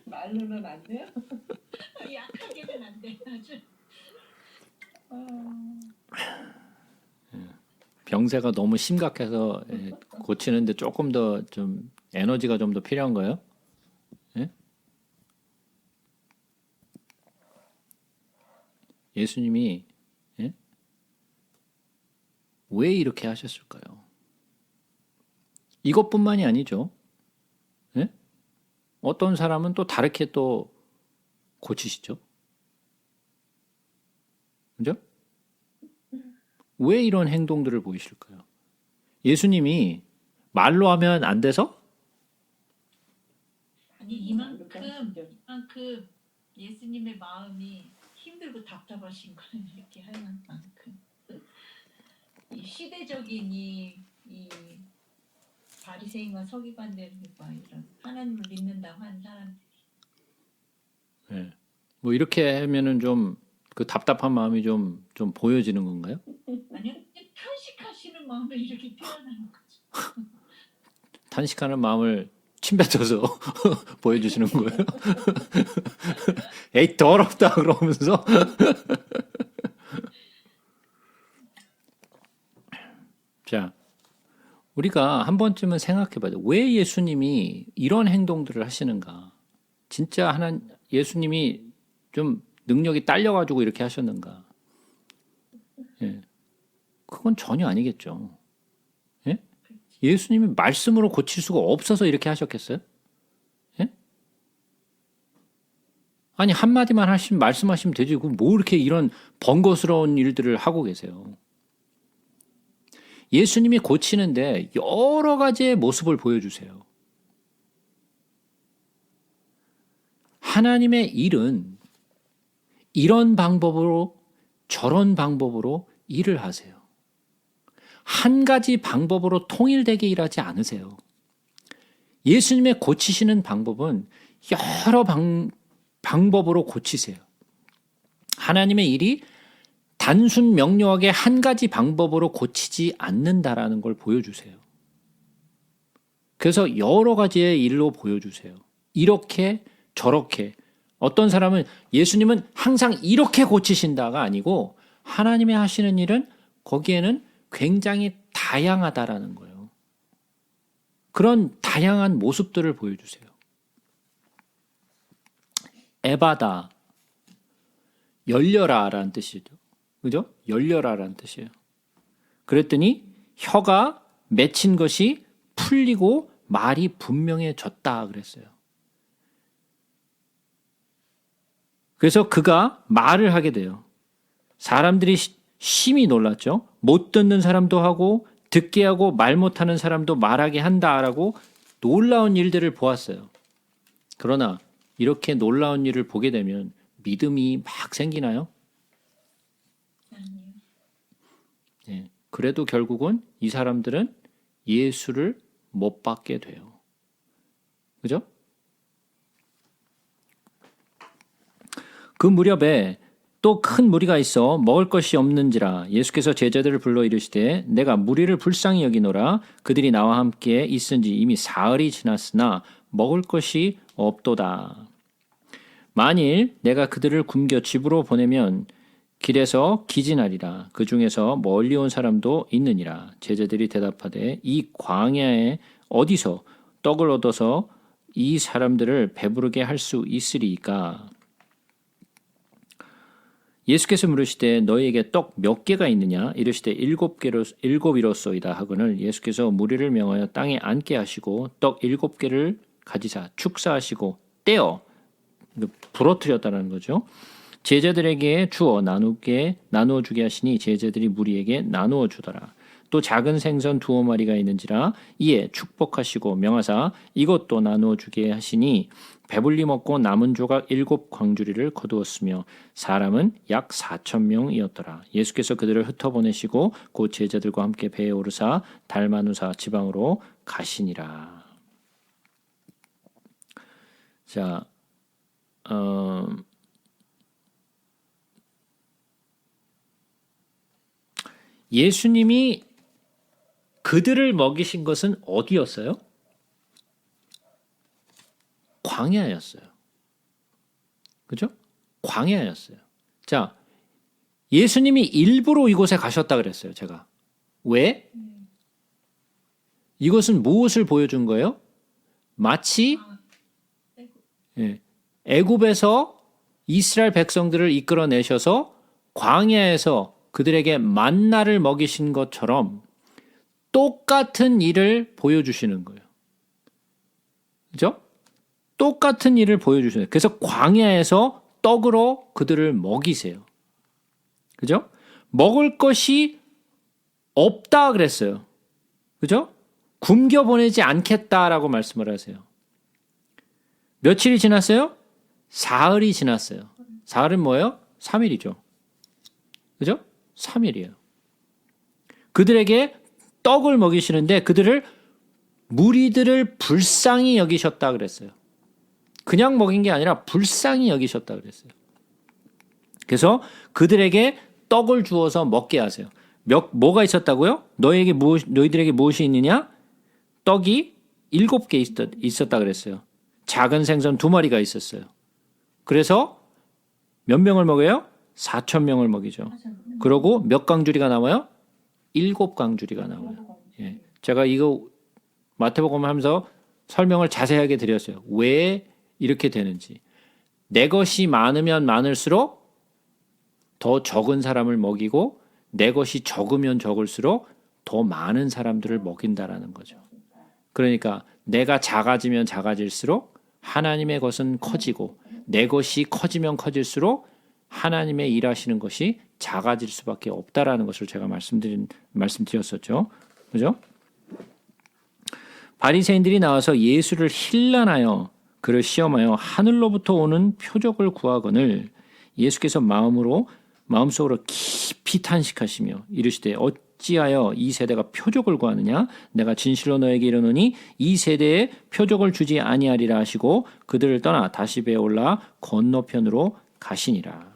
말로는 안 돼요? 약하게는 안 돼. 아주. 병세가 너무 심각해서 고치는데 조금 더 좀 에너지가 좀 더 필요한 거예요? 예? 예수님이 예? 왜 이렇게 하셨을까요? 이것뿐만이 아니죠. 예? 어떤 사람은 또 다르게 또 고치시죠. 그죠? 왜 이런 행동들을 보이실까요? 예수님이 말로 하면 안 돼서? 아니 이만큼 예수님의 마음이 힘들고 답답하신 거는 이렇게 할 만큼 이 시대적인 이 바리새인과 서기관들과 이런 하나님을 믿는다고 하는 사람들이 예. 뭐 이렇게 하면은 좀 그 답답한 마음이 좀 보여지는 건가요? 아니요 편식하시는 마음을 이렇게 표현하는 거죠. 탄식하는 마음을 침뱉어서 보여주시는 거예요? 에이 더럽다 그러면서 자 우리가 한 번쯤은 생각해봐야 돼. 왜 예수님이 이런 행동들을 하시는가? 진짜 예수님이 좀 능력이 딸려가지고 이렇게 하셨는가? 예. 그건 전혀 아니겠죠. 예? 예수님이 말씀으로 고칠 수가 없어서 이렇게 하셨겠어요? 예? 아니 한마디만 말씀하시면 되지. 뭐 이렇게 이런 번거스러운 일들을 하고 계세요. 예수님이 고치는데 여러 가지의 모습을 보여주세요. 하나님의 일은 이런 방법으로 저런 방법으로 일을 하세요. 한 가지 방법으로 통일되게 일하지 않으세요. 예수님의 고치시는 방법은 여러 방법으로 고치세요. 하나님의 일이 단순 명료하게 한 가지 방법으로 고치지 않는다라는 걸 보여주세요. 그래서 여러 가지의 일로 보여주세요. 이렇게 저렇게. 어떤 사람은 예수님은 항상 이렇게 고치신다가 아니고 하나님의 하시는 일은 거기에는 굉장히 다양하다라는 거예요. 그런 다양한 모습들을 보여주세요. 에바다, 열려라라는 뜻이죠. 그죠? 열려라라는 뜻이에요. 그랬더니 혀가 맺힌 것이 풀리고 말이 분명해졌다 그랬어요. 그래서 그가 말을 하게 돼요. 사람들이 심히 놀랐죠. 못 듣는 사람도 하고 듣게 하고 말 못하는 사람도 말하게 한다라고 놀라운 일들을 보았어요. 그러나 이렇게 놀라운 일을 보게 되면 믿음이 막 생기나요? 아니요. 네. 그래도 결국은 이 사람들은 예수를 못 받게 돼요. 그죠? 그 무렵에 또 큰 무리가 있어 먹을 것이 없는지라 예수께서 제자들을 불러 이르시되 내가 무리를 불쌍히 여기노라 그들이 나와 함께 있은지 이미 사흘이 지났으나 먹을 것이 없도다. 만일 내가 그들을 굶겨 집으로 보내면 길에서 기진하리라. 그 중에서 멀리 온 사람도 있느니라. 제자들이 대답하되 이 광야에 어디서 떡을 얻어서 이 사람들을 배부르게 할 수 있으리까? 예수께서 물으시되 너희에게 떡 몇 개가 있느냐? 이르시되 7이로소이다 하거늘 예수께서 무리를 명하여 땅에 앉게 하시고 떡 7개를 가지사 축사하시고 떼어 부러뜨렸다는 거죠. 제자들에게 주어 나누어 주게 하시니 제자들이 무리에게 나누어 주더라. 또 작은 생선 2마리가 있는지라 이에 축복하시고 명하사 이것도 나누어 주게 하시니 배불리 먹고 남은 조각 7광주리를 거두었으며 사람은 약 4,000명이었더라. 예수께서 그들을 흩어보내시고 곧 제자들과 함께 배에 오르사 달마누사 지방으로 가시니라. 자, 예수님이 그들을 먹이신 것은 어디였어요? 광야였어요. 그죠? 광야였어요. 자, 예수님이 일부러 이곳에 가셨다 그랬어요, 제가. 왜? 이것은 무엇을 보여준 거예요? 마치 애굽에서 이스라엘 백성들을 이끌어내셔서 광야에서 그들에게 만나를 먹이신 것처럼 똑같은 일을 보여주시는 거예요. 그죠? 똑같은 일을 보여주시는 거예요. 그래서 광야에서 떡으로 그들을 먹이세요. 그죠? 먹을 것이 없다 그랬어요. 그죠? 굶겨 보내지 않겠다라고 말씀을 하세요. 며칠이 지났어요? 사흘이 지났어요. 사흘은 뭐예요? 3일이죠. 그죠? 3일이에요. 그들에게 떡을 먹이시는데 그들을 무리들을 불쌍히 여기셨다 그랬어요. 그냥 먹인 게 아니라 불쌍히 여기셨다 그랬어요. 그래서 그들에게 떡을 주어서 먹게 하세요. 뭐가 있었다고요? 너희들에게 무엇이 있느냐? 떡이 7개 있었다 그랬어요. 작은 생선 2마리가 있었어요. 그래서 몇 명을 먹여요? 4,000명을 먹이죠. 그러고 몇 광주리가 나와요? 7광주리가 나와요. 예. 제가 이거 마태복음 하면서 설명을 자세하게 드렸어요. 왜 이렇게 되는지. 내 것이 많으면 많을수록 더 적은 사람을 먹이고 내 것이 적으면 적을수록 더 많은 사람들을 먹인다라는 거죠. 그러니까 내가 작아지면 작아질수록 하나님의 것은 커지고 내 것이 커지면 커질수록 하나님의 일하시는 것이 작아질 수밖에 없다라는 것을 제가 말씀드렸었죠. 그죠? 바리새인들이 나와서 예수를 힐난하여 그를 시험하여 하늘로부터 오는 표적을 구하거늘 예수께서 마음속으로 깊이 탄식하시며 이르시되 어찌하여 이 세대가 표적을 구하느냐? 내가 진실로 너에게 이르노니 이 세대에 표적을 주지 아니하리라 하시고 그들을 떠나 다시 배에 올라 건너편으로 가시니라.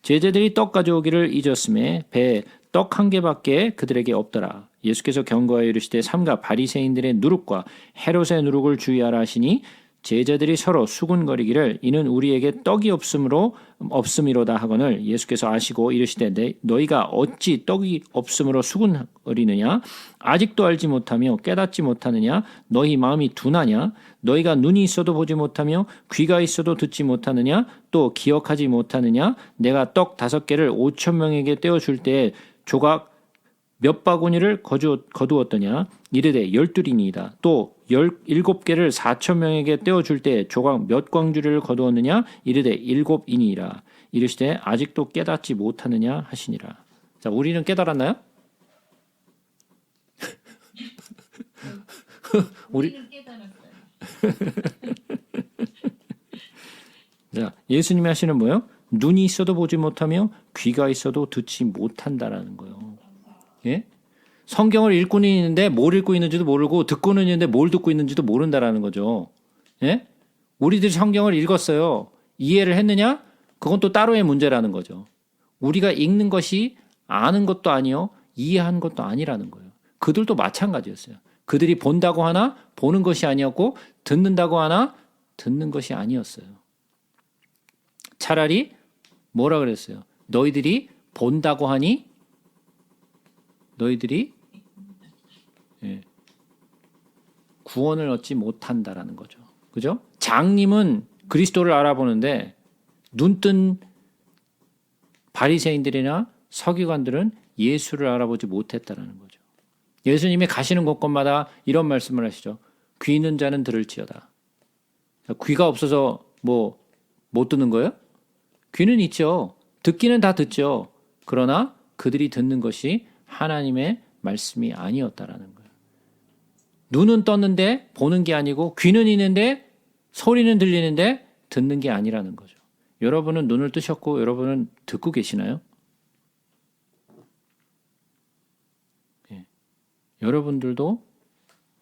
제자들이 떡 가져오기를 잊었음에 배에 떡 한 개밖에 그들에게 없더라. 예수께서 경고하여 이르시되 삼가 바리새인들의 누룩과 헤롯의 누룩을 주의하라 하시니 제자들이 서로 수군거리기를 이는 우리에게 떡이 없음이로다 하거늘 예수께서 아시고 이르시되 너희가 어찌 떡이 없음으로 수군거리느냐 아직도 알지 못하며 깨닫지 못하느냐 너희 마음이 둔하냐 너희가 눈이 있어도 보지 못하며 귀가 있어도 듣지 못하느냐 또 기억하지 못하느냐 내가 떡 5개를 5천 명에게 떼어줄 때에 조각 몇 바구니를 거두었더냐 이르되 12이니이다. 또 17개를 4천 명에게 떼어줄 때 조각 몇 광주리를 거두었느냐 이르되 7이니이라. 이르시되 아직도 깨닫지 못하느냐 하시니라. 자, 우리는 깨달았나요? 우리는 깨달았어요. 자, 예수님이 하시는 뭐예요? 눈이 있어도 보지 못하며 귀가 있어도 듣지 못한다라는 거예요. 예? 성경을 읽고는 있는데 뭘 읽고 있는지도 모르고 듣고는 있는데 뭘 듣고 있는지도 모른다라는 거죠. 예? 우리들이 성경을 읽었어요. 이해를 했느냐? 그건 또 따로의 문제라는 거죠. 우리가 읽는 것이 아는 것도 아니요 이해한 것도 아니라는 거예요. 그들도 마찬가지였어요. 그들이 본다고 하나 보는 것이 아니었고 듣는다고 하나 듣는 것이 아니었어요. 차라리 뭐라 그랬어요? 너희들이 본다고 하니 너희들이 구원을 얻지 못한다라는 거죠. 그죠? 장님은 그리스도를 알아보는데 눈뜬 바리새인들이나 서기관들은 예수를 알아보지 못했다라는 거죠. 예수님이 가시는 곳곳마다 이런 말씀을 하시죠. 귀 있는 자는 들을지어다. 귀가 없어서 뭐 못 듣는 거예요? 귀는 있죠. 듣기는 다 듣죠. 그러나 그들이 듣는 것이 하나님의 말씀이 아니었다라는 거예요. 눈은 떴는데 보는 게 아니고 귀는 있는데 소리는 들리는데 듣는 게 아니라는 거죠. 여러분은 눈을 뜨셨고 여러분은 듣고 계시나요? 예. 여러분들도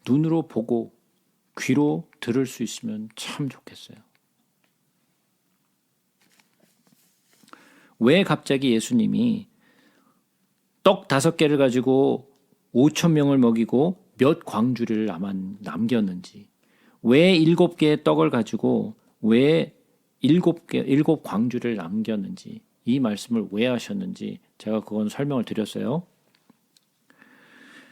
눈으로 보고 귀로 들을 수 있으면 참 좋겠어요. 왜 갑자기 예수님이 떡 5개를 가지고 5천 명을 먹이고 몇 광주리를 남겼는지, 왜 7개의 떡을 가지고 왜 7 광주리를 남겼는지, 이 말씀을 왜 하셨는지 제가 그건 설명을 드렸어요.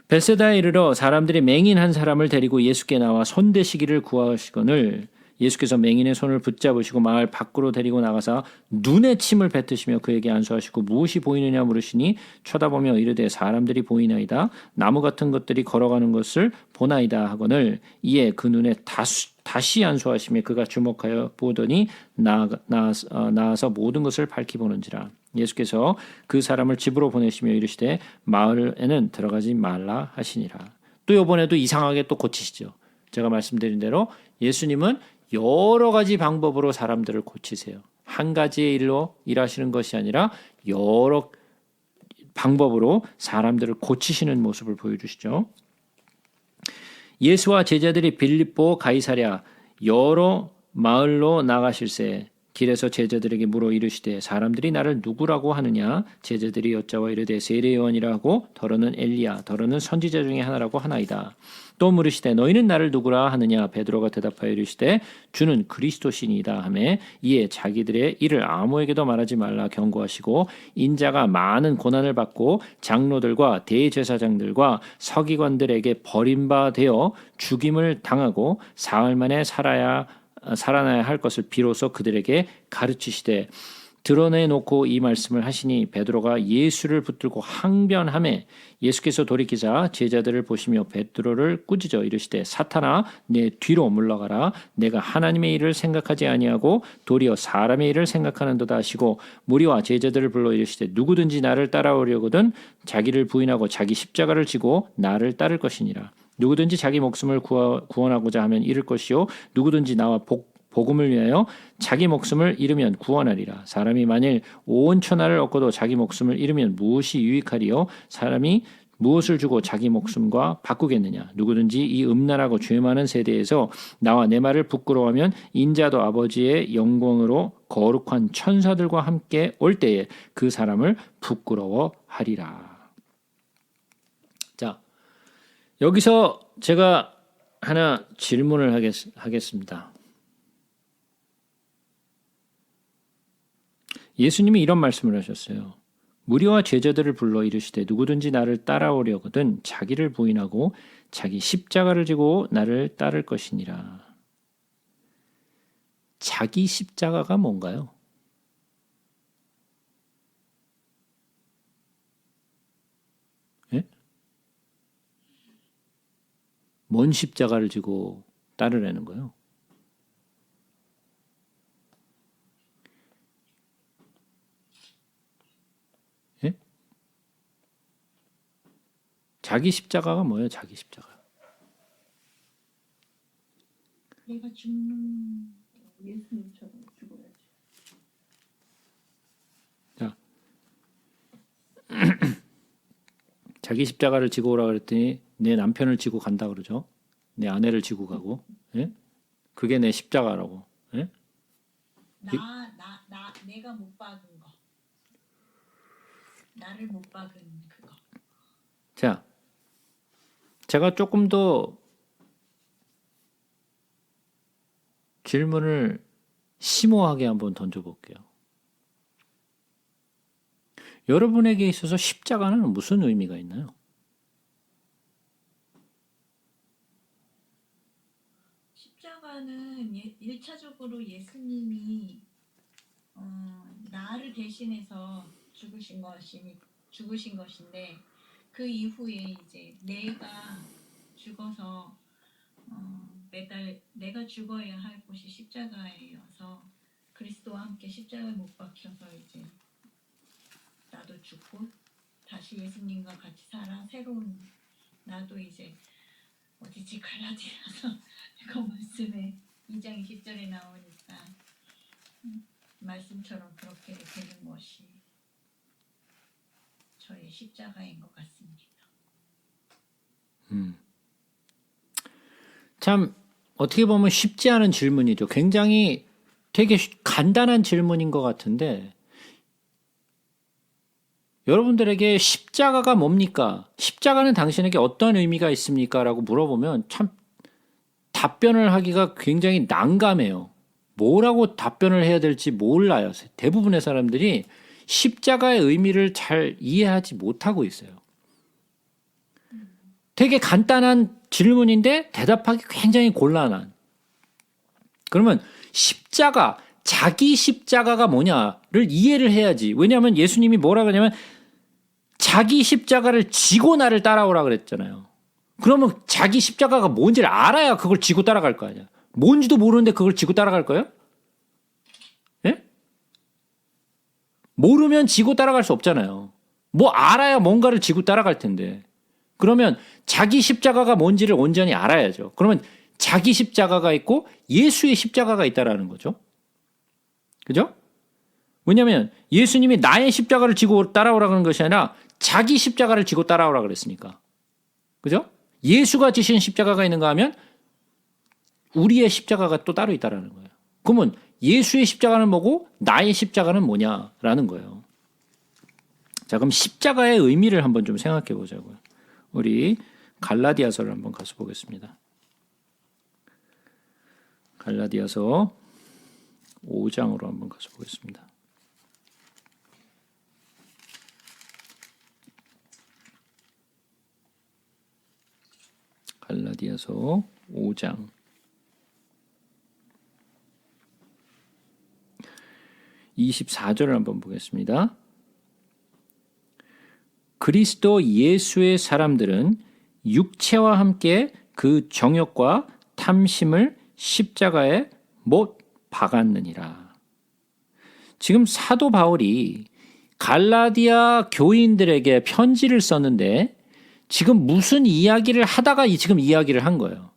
벳세다에 이르러 사람들이 맹인 한 사람을 데리고 예수께 나와 손대시기를 구하시거늘 예수께서 맹인의 손을 붙잡으시고 마을 밖으로 데리고 나가사 눈에 침을 뱉으시며 그에게 안수하시고 무엇이 보이느냐 물으시니 쳐다보며 이르되 사람들이 보이나이다. 나무 같은 것들이 걸어가는 것을 보나이다 하거늘 이에 그 눈에 다시 안수하시며 그가 주목하여 보더니 나아서 모든 것을 밝히 보는지라. 예수께서 그 사람을 집으로 보내시며 이르시되 마을에는 들어가지 말라 하시니라. 또 이번에도 이상하게 또 고치시죠. 제가 말씀드린 대로 예수님은 여러 가지 방법으로 사람들을 고치세요. 한 가지의 일로 일하시는 것이 아니라 여러 방법으로 사람들을 고치시는 모습을 보여주시죠. 예수와 제자들이 빌립보 가이사랴 여러 마을로 나가실새 길에서 제자들에게 물어 이르시되 사람들이 나를 누구라고 하느냐 제자들이 여짜와 이르되 세례 요한이라 하고 더러는 엘리야 더러는 선지자 중에 하나라고 하나이다. 또 물으시되 너희는 나를 누구라 하느냐 베드로가 대답하여 이르시되 주는 그리스도시니이다 하매 이에 자기들의 일을 아무에게도 말하지 말라 경고하시고 인자가 많은 고난을 받고 장로들과 대제사장들과 서기관들에게 버림받아 죽임을 당하고 사흘 만에 살아나야 할 것을 비로소 그들에게 가르치시되 드러내놓고 이 말씀을 하시니 베드로가 예수를 붙들고 항변하매 예수께서 돌이키사 제자들을 보시며 베드로를 꾸짖어 이르시되 사탄아 내 뒤로 물러가라 내가 하나님의 일을 생각하지 아니하고 도리어 사람의 일을 생각하는도다 하시고 무리와 제자들을 불러 이르시되 누구든지 나를 따라오려거든 자기를 부인하고 자기 십자가를 지고 나를 따를 것이니라. 누구든지 자기 목숨을 구원하고자 하면 잃을 것이요 누구든지 나와 복음을 위하여 자기 목숨을 잃으면 구원하리라. 사람이 만일 온 천하를 얻고도 자기 목숨을 잃으면 무엇이 유익하리요? 사람이 무엇을 주고 자기 목숨과 바꾸겠느냐? 누구든지 이 음란하고 죄 많은 세대에서 나와 내 말을 부끄러워하면 인자도 아버지의 영광으로 거룩한 천사들과 함께 올 때에 그 사람을 부끄러워하리라. 자, 여기서 제가 하나 질문을 하겠습니다. 예수님이 이런 말씀을 하셨어요. 무리와 제자들을 불러 이르시되 누구든지 나를 따라오려거든 자기를 부인하고 자기 십자가를 지고 나를 따를 것이니라. 자기 십자가가 뭔가요? 예? 뭔 십자가를 지고 따르라는 거예요? 예? 자기 십자가가 뭐예요? 자기 십자가. 내가 죽는 예수님처럼 죽어야지. 자, 자기 십자가를 지고 오라 그랬더니 내 남편을 지고 간다 그러죠. 내 아내를 지고 가고, 예? 그게 내 십자가라고. 예? 내가 못 박은 거, 나를 못 박은 그거. 자, 제가 조금 더 질문을 심오하게 한번 던져볼게요. 여러분에게 있어서 십자가는 무슨 의미가 있나요? 십자가는 1차적으로 예수님이 나를 대신해서 죽으신 것인데 그 이후에 이제 내가 죽어서 내가 죽어야 할 곳이 십자가여서 그리스도와 함께 십자가에 못 박혀서 이제 나도 죽고 다시 예수님과 같이 살아 새로운 나도 이제 어디지 갈라디아서 그 말씀에 2장 20절에 나오니까 말씀처럼 그렇게 되는 것이 저의 십자가인 것 같습니다. 참 어떻게 보면 쉽지 않은 질문이죠. 굉장히 되게 간단한 질문인 것 같은데 여러분들에게 십자가가 뭡니까? 십자가는 당신에게 어떤 의미가 있습니까? 라고 물어보면 참 답변을 하기가 굉장히 난감해요. 뭐라고 답변을 해야 될지 몰라요. 대부분의 사람들이 십자가의 의미를 잘 이해하지 못하고 있어요. 되게 간단한 질문인데 대답하기 굉장히 곤란한. 그러면 십자가, 자기 십자가가 뭐냐를 이해를 해야지. 왜냐하면 예수님이 뭐라 그러냐면 자기 십자가를 지고 나를 따라오라 그랬잖아요. 그러면 자기 십자가가 뭔지를 알아야 그걸 지고 따라갈 거 아니야. 뭔지도 모르는데 그걸 지고 따라갈 거예요? 예? 모르면 지고 따라갈 수 없잖아요. 뭐 알아야 뭔가를 지고 따라갈 텐데. 그러면 자기 십자가가 뭔지를 온전히 알아야죠. 그러면 자기 십자가가 있고 예수의 십자가가 있다라는 거죠. 그죠? 왜냐하면 예수님이 나의 십자가를 지고 따라오라는 것이 아니라 자기 십자가를 지고 따라오라 그랬으니까. 그죠? 예수가 지신 십자가가 있는가 하면 우리의 십자가가 또 따로 있다라는 거예요. 그러면 예수의 십자가는 뭐고 나의 십자가는 뭐냐라는 거예요. 자, 그럼 십자가의 의미를 한번 좀 생각해 보자고요. 우리 갈라디아서를 한번 가서 보겠습니다. 갈라디아서 5장으로 한번 가서 보겠습니다. 갈라디아서 5장 24절을 한번 보겠습니다. 그리스도 예수의 사람들은 육체와 함께 그 정욕과 탐심을 십자가에 못 박았느니라. 지금 사도 바울이 갈라디아 교인들에게 편지를 썼는데 지금 무슨 이야기를 하다가 지금 이야기를 한 거예요.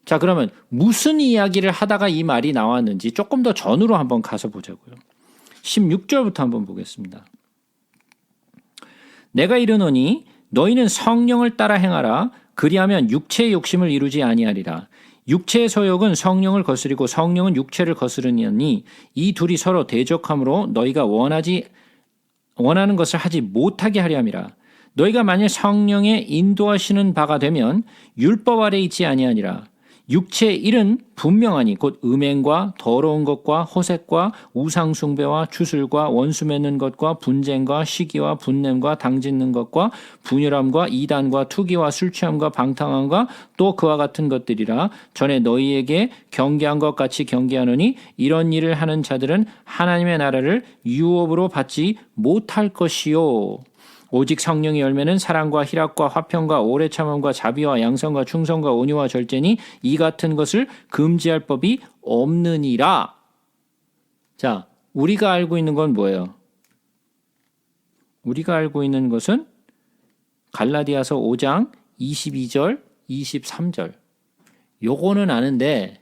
자, 그러면 무슨 이야기를 하다가 이 말이 나왔는지 조금 더 전으로 한번 가서 보자고요. 16절부터 한번 보겠습니다. 내가 이르노니 너희는 성령을 따라 행하라. 그리하면 육체의 욕심을 이루지 아니하리라. 육체의 소욕은 성령을 거스리고 성령은 육체를 거스르니 이 둘이 서로 대적함으로 너희가 원하는 것을 하지 못하게 하려 함이라. 너희가 만일 성령의 인도하시는 바가 되면 율법 아래 있지 아니하니라. 육체의 일은 분명하니 곧 음행과 더러운 것과 호색과 우상숭배와 주술과 원수 맺는 것과 분쟁과 시기와 분냄과 당짓는 것과 분열함과 이단과 투기와 술취함과 방탕함과 또 그와 같은 것들이라. 전에 너희에게 경계한 것 같이 경계하노니 이런 일을 하는 자들은 하나님의 나라를 유업으로 받지 못할 것이요. 오직 성령의 열매는 사랑과 희락과 화평과 오래 참음과 자비와 양선과 충성과 온유와 절제니 이 같은 것을 금지할 법이 없느니라. 자, 우리가 알고 있는 건 뭐예요? 우리가 알고 있는 것은 갈라디아서 5장 22절, 23절. 요거는 아는데,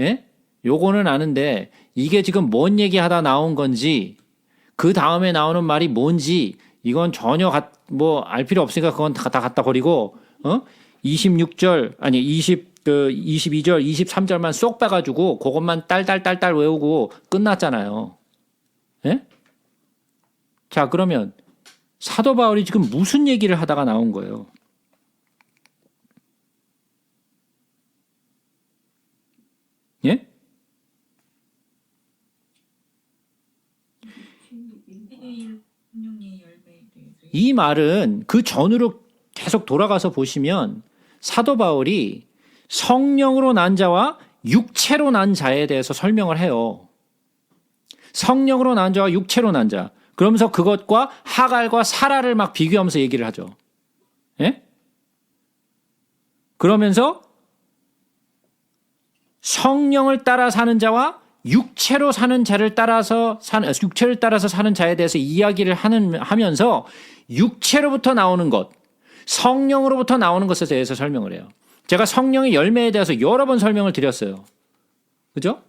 예? 요거는 아는데 이게 지금 뭔 얘기하다 나온 건지 그 다음에 나오는 말이 뭔지 이건 전혀 알 필요 없으니까 그건 다 갖다 버리고 22절 22절 23절만 쏙 빼가지고 그것만 딸딸딸딸 외우고 끝났잖아요. 예? 자, 그러면 사도 바울이 지금 무슨 얘기를 하다가 나온 거예요? 예? 성령의 열매에 대해서 이 말은 그 전으로 계속 돌아가서 보시면 사도 바울이 성령으로 난 자와 육체로 난 자에 대해서 설명을 해요. 성령으로 난 자와 육체로 난 자. 그러면서 그것과 하갈과 사라를 막 비교하면서 얘기를 하죠. 예? 그러면서 성령을 따라 사는 자와 육체를 따라서 사는 자에 대해서 이야기를 하면서 육체로부터 나오는 것, 성령으로부터 나오는 것에 대해서 설명을 해요. 제가 성령의 열매에 대해서 여러 번 설명을 드렸어요. 그죠?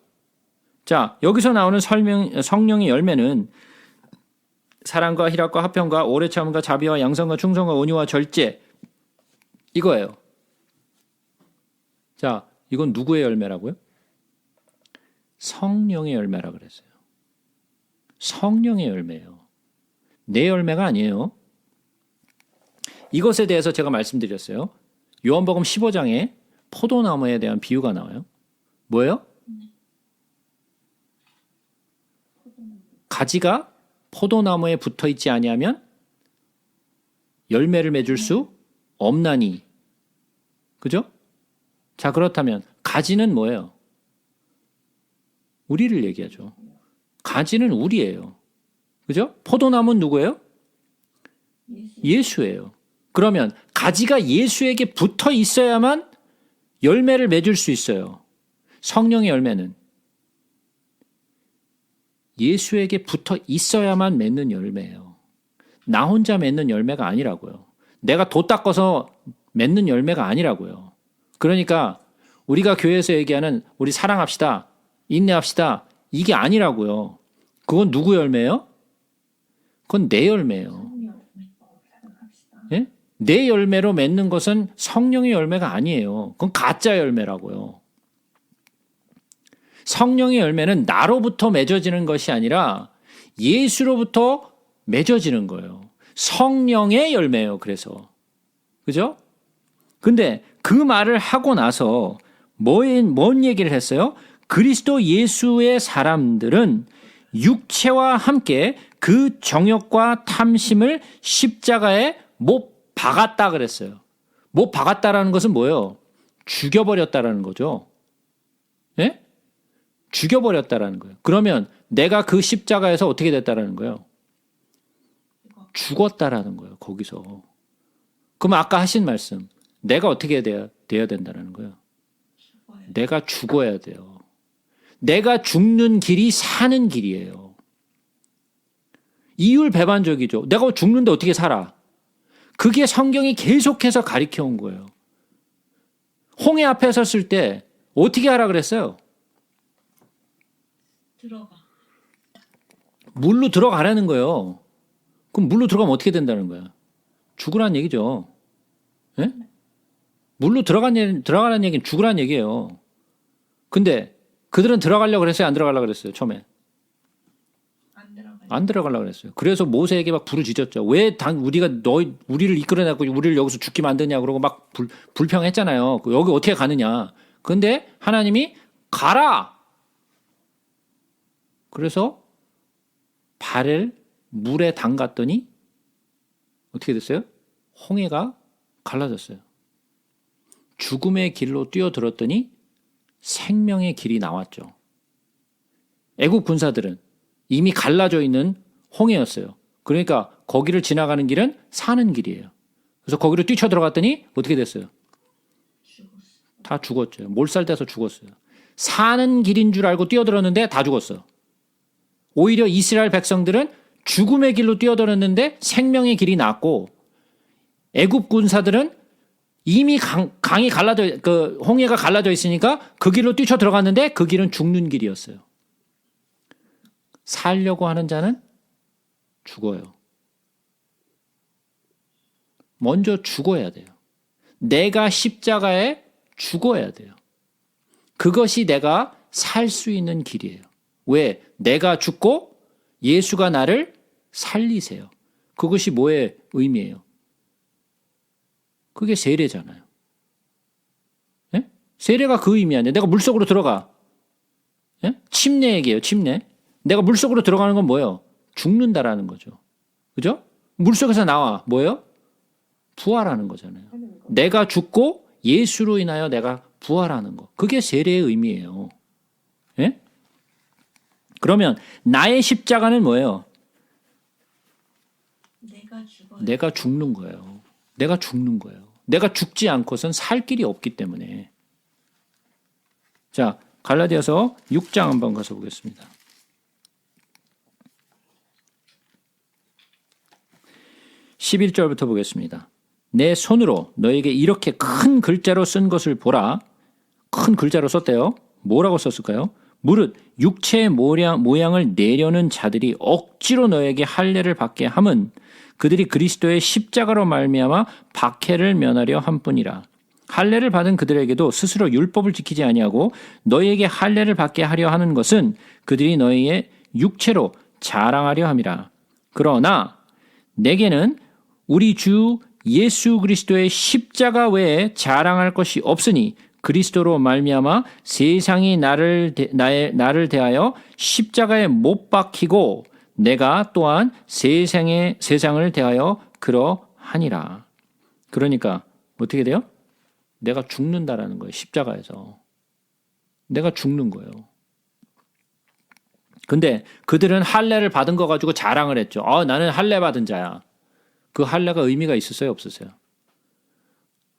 자, 여기서 나오는 성령의 열매는 사랑과 희락과 화평과 오래 참음과 자비와 양선과 충성과 온유와 절제, 이거예요. 자, 이건 누구의 열매라고요? 성령의 열매라 그랬어요. 성령의 열매예요. 내 열매가 아니에요. 이것에 대해서 제가 말씀드렸어요. 요한복음 15장에 포도나무에 대한 비유가 나와요. 뭐예요? 가지가 포도나무에 붙어 있지 아니하면 열매를 맺을 수 없나니. 그죠? 자, 그렇다면 가지는 뭐예요? 우리를 얘기하죠. 가지는 우리예요. 그죠? 포도나무는 누구예요? 예수예요. 그러면 가지가 예수에게 붙어 있어야만 열매를 맺을 수 있어요. 성령의 열매는 예수에게 붙어 있어야만 맺는 열매예요. 나 혼자 맺는 열매가 아니라고요. 내가 도 닦아서 맺는 열매가 아니라고요. 그러니까 우리가 교회에서 얘기하는 우리 사랑합시다, 인내합시다, 이게 아니라고요. 그건 누구 열매예요? 그건 내 열매예요. 예? 내 열매로 맺는 것은 성령의 열매가 아니에요. 그건 가짜 열매라고요. 성령의 열매는 나로부터 맺어지는 것이 아니라 예수로부터 맺어지는 거예요. 성령의 열매예요. 그래서. 그죠? 근데 그 말을 하고 나서 뭔 얘기를 했어요? 그리스도 예수의 사람들은 육체와 함께 그 정욕과 탐심을 십자가에 못 박았다 그랬어요. 못 박았다라는 것은 뭐예요? 죽여버렸다라는 거죠. 예? 죽여버렸다라는 거예요. 그러면 내가 그 십자가에서 어떻게 됐다라는 거예요? 죽었다라는 거예요. 거기서. 그럼 아까 하신 말씀, 내가 어떻게 돼야 된다는 거예요? 내가 죽어야 돼요. 내가 죽는 길이 사는 길이에요. 이율배반적이죠. 내가 죽는데 어떻게 살아? 그게 성경이 계속해서 가르쳐 온 거예요. 홍해 앞에 섰을 때 어떻게 하라 그랬어요? 들어가. 물로 들어가라는 거예요. 그럼 물로 들어가면 어떻게 된다는 거야? 죽으란 얘기죠. 예? 물로 들어가라는 얘기는 죽으란 얘기예요. 근데 그들은 들어가려고 그랬어요? 안 들어가려고 그랬어요? 처음에. 안 들어가요. 안 들어가려고 그랬어요. 그래서 모세에게 막 부르짖었죠. 왜 우리가 우리를 이끌어내고 우리를 여기서 죽게 만드냐 그러고 막 불평했잖아요. 여기 어떻게 가느냐. 근데 하나님이 가라. 그래서 발을 물에 담갔더니 어떻게 됐어요? 홍해가 갈라졌어요. 죽음의 길로 뛰어들었더니 생명의 길이 나왔죠. 애국 군사들은 이미 갈라져 있는 홍해였어요. 그러니까 거기를 지나가는 길은 사는 길이에요. 그래서 거기로 뛰쳐들어갔더니 어떻게 됐어요? 죽었어. 다 죽었죠. 몰살돼서 죽었어요. 사는 길인 줄 알고 뛰어들었는데 다 죽었어요. 오히려 이스라엘 백성들은 죽음의 길로 뛰어들었는데 생명의 길이 났고, 애굽 군사들은 이미 강이 갈라져, 홍해가 갈라져 있으니까 그 길로 뛰쳐 들어갔는데 그 길은 죽는 길이었어요. 살려고 하는 자는 죽어요. 먼저 죽어야 돼요. 내가 십자가에 죽어야 돼요. 그것이 내가 살 수 있는 길이에요. 왜? 내가 죽고 예수가 나를 살리세요. 그것이 뭐의 의미예요? 그게 세례잖아요. 예? 세례가 그 의미 아니에요. 내가 물속으로 들어가. 예? 침례 얘기예요. 침례. 내가 물속으로 들어가는 건 뭐예요? 죽는다라는 거죠. 그죠? 물속에서 나와. 뭐예요? 부활하는 거잖아요. 내가 죽고 예수로 인하여 내가 부활하는 거. 그게 세례의 의미예요. 예? 그러면 나의 십자가는 뭐예요? 내가 죽는 거예요. 내가 죽는 거예요. 내가 죽지 않고선 살 길이 없기 때문에. 자, 갈라디아서 6장 한번 가서 보겠습니다. 11절부터 보겠습니다. 내 손으로 너에게 이렇게 큰 글자로 쓴 것을 보라. 큰 글자로 썼대요. 뭐라고 썼을까요? 무릇 육체의 모양을 내려는 자들이 억지로 너에게 할례를 받게 함은 그들이 그리스도의 십자가로 말미암아 박해를 면하려 함뿐이라. 할례를 받은 그들에게도 스스로 율법을 지키지 아니하고 너희에게 할례를 받게 하려 하는 것은 그들이 너희의 육체로 자랑하려 함이라. 그러나 내게는 우리 주 예수 그리스도의 십자가 외에 자랑할 것이 없으니 그리스도로 말미암아 세상이 나를 대하여 십자가에 못 박히고 내가 또한 세상을 대하여 그러하니라. 그러니까 어떻게 돼요? 내가 죽는다라는 거예요. 십자가에서. 내가 죽는 거예요. 근데 그들은 할례를 받은 거 가지고 자랑을 했죠. 나는 할례 받은 자야. 그 할례가 의미가 있었어요? 없었어요?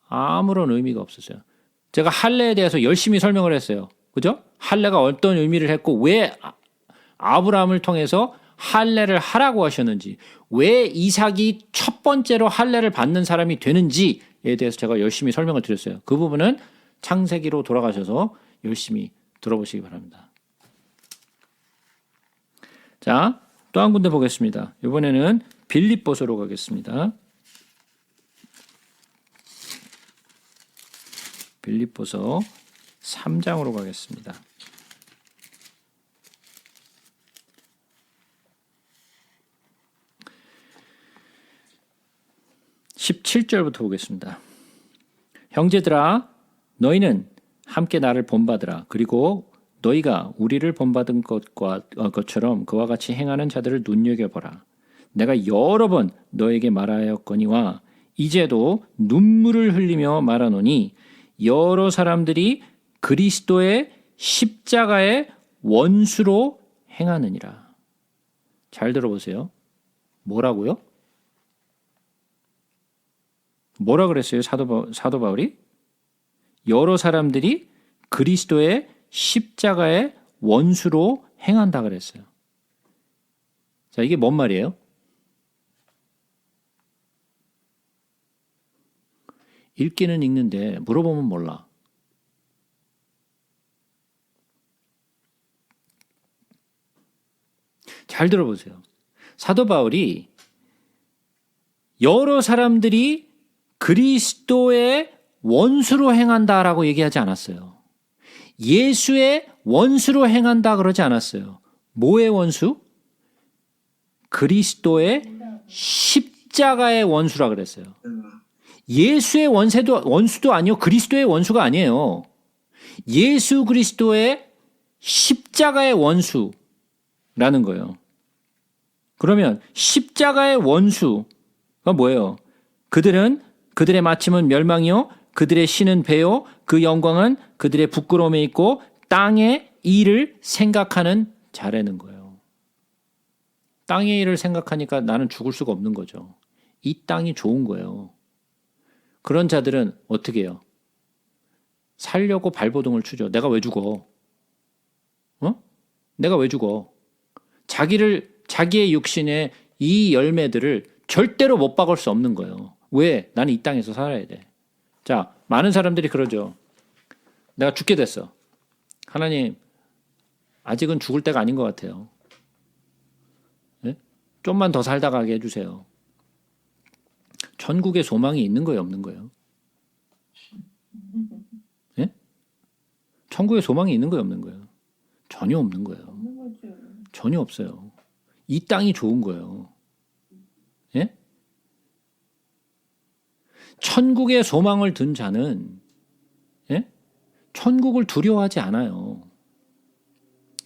아무런 의미가 없었어요. 제가 할례에 대해서 열심히 설명을 했어요. 그죠? 할례가 어떤 의미를 했고 왜 아브라함을 통해서 할례를 하라고 하셨는지, 왜 이삭이 첫 번째로 할례를 받는 사람이 되는지에 대해서 제가 열심히 설명을 드렸어요. 그 부분은 창세기로 돌아가셔서 열심히 들어보시기 바랍니다. 자, 또 한 군데 보겠습니다. 이번에는 빌립보서로 가겠습니다. 빌립보서 3장으로 가겠습니다. 17절부터 보겠습니다. 형제들아, 너희는 함께 나를 본받으라. 그리고 너희가 우리를 본받은 것처럼 그와 같이 행하는 자들을 눈여겨보라. 내가 여러 번 너에게 말하였거니와 이제도 눈물을 흘리며 말하노니 여러 사람들이 그리스도의 십자가의 원수로 행하느니라. 잘 들어보세요. 뭐라고요? 뭐라 그랬어요? 사도 바울이? 여러 사람들이 그리스도의 십자가의 원수로 행한다 그랬어요. 자, 이게 뭔 말이에요? 읽기는 읽는데 물어보면 몰라. 잘 들어보세요. 사도 바울이 여러 사람들이 그리스도의 원수로 행한다라고 얘기하지 않았어요. 예수의 원수로 행한다 그러지 않았어요. 뭐의 원수? 그리스도의 십자가의 원수라 그랬어요. 예수의 원수도 아니요. 그리스도의 원수가 아니에요. 예수 그리스도의 십자가의 원수라는 거예요. 그러면 십자가의 원수가 뭐예요? 그들의 마침은 멸망이요. 그들의 신은 배요. 그 영광은 그들의 부끄러움에 있고 땅의 일을 생각하는 자라는 거예요. 땅의 일을 생각하니까 나는 죽을 수가 없는 거죠. 이 땅이 좋은 거예요. 그런 자들은 어떻게 해요? 살려고 발버둥을 추죠. 내가 왜 죽어? 내가 왜 죽어? 자기의 육신의 이 열매들을 절대로 못 박을 수 없는 거예요. 왜? 나는 이 땅에서 살아야 돼. 자, 많은 사람들이 그러죠. 내가 죽게 됐어. 하나님, 아직은 죽을 때가 아닌 것 같아요. 네? 좀만 더 살다 가게 해주세요. 천국에 소망이 있는 거예요, 없는 거예요? 네? 천국에 소망이 있는 거예요, 없는 거예요? 전혀 없는 거예요. 없는 거죠. 전혀 없어요. 이 땅이 좋은 거예요. 예? 천국에 소망을 둔 자는 예? 천국을 두려워하지 않아요.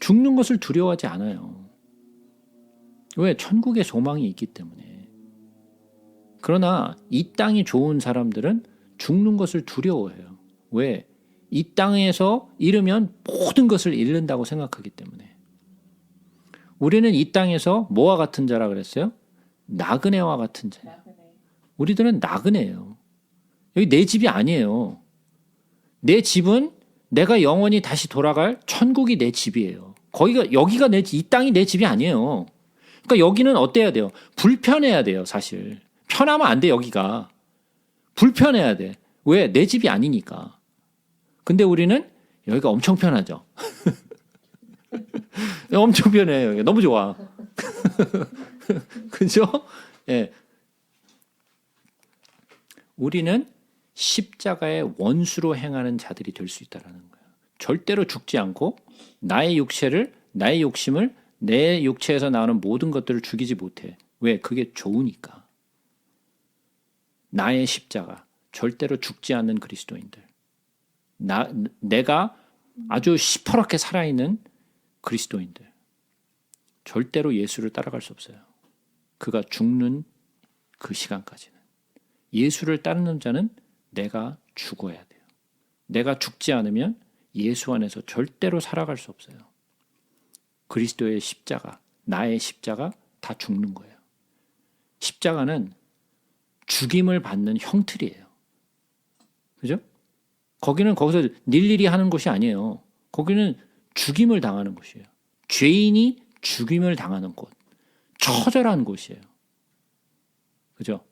죽는 것을 두려워하지 않아요. 왜? 천국에 소망이 있기 때문에. 그러나 이 땅이 좋은 사람들은 죽는 것을 두려워해요. 왜? 이 땅에서 잃으면 모든 것을 잃는다고 생각하기 때문에. 우리는 이 땅에서 뭐와 같은 자라 그랬어요? 나그네와 같은 자예요. 우리들은 나그네예요. 여기 내 집이 아니에요. 내 집은 내가 영원히 다시 돌아갈 천국이 내 집이에요. 여기가 이 땅이 내 집이 아니에요. 그러니까 여기는 어때야 돼요? 불편해야 돼요, 사실. 편하면 안 돼, 여기가. 불편해야 돼. 왜? 내 집이 아니니까. 근데 우리는 여기가 엄청 편하죠. 엄청 편해요. 여기. 너무 좋아. 그죠? 예. 우리는 십자가의 원수로 행하는 자들이 될 수 있다는 거예요. 절대로 죽지 않고 나의 욕심을 내 육체에서 나오는 모든 것들을 죽이지 못해. 왜? 그게 좋으니까. 나의 십자가, 절대로 죽지 않는 그리스도인들. 내가 아주 시퍼렇게 살아있는 그리스도인들. 절대로 예수를 따라갈 수 없어요. 그가 죽는 그 시간까지는. 예수를 따르는 자는 내가 죽어야 돼요. 내가 죽지 않으면 예수 안에서 절대로 살아갈 수 없어요. 그리스도의 십자가, 나의 십자가 다 죽는 거예요. 십자가는 죽임을 받는 형틀이에요. 그죠? 거기서 일일이 하는 곳이 아니에요. 거기는 죽임을 당하는 곳이에요. 죄인이 죽임을 당하는 곳. 처절한 곳이에요. 그죠?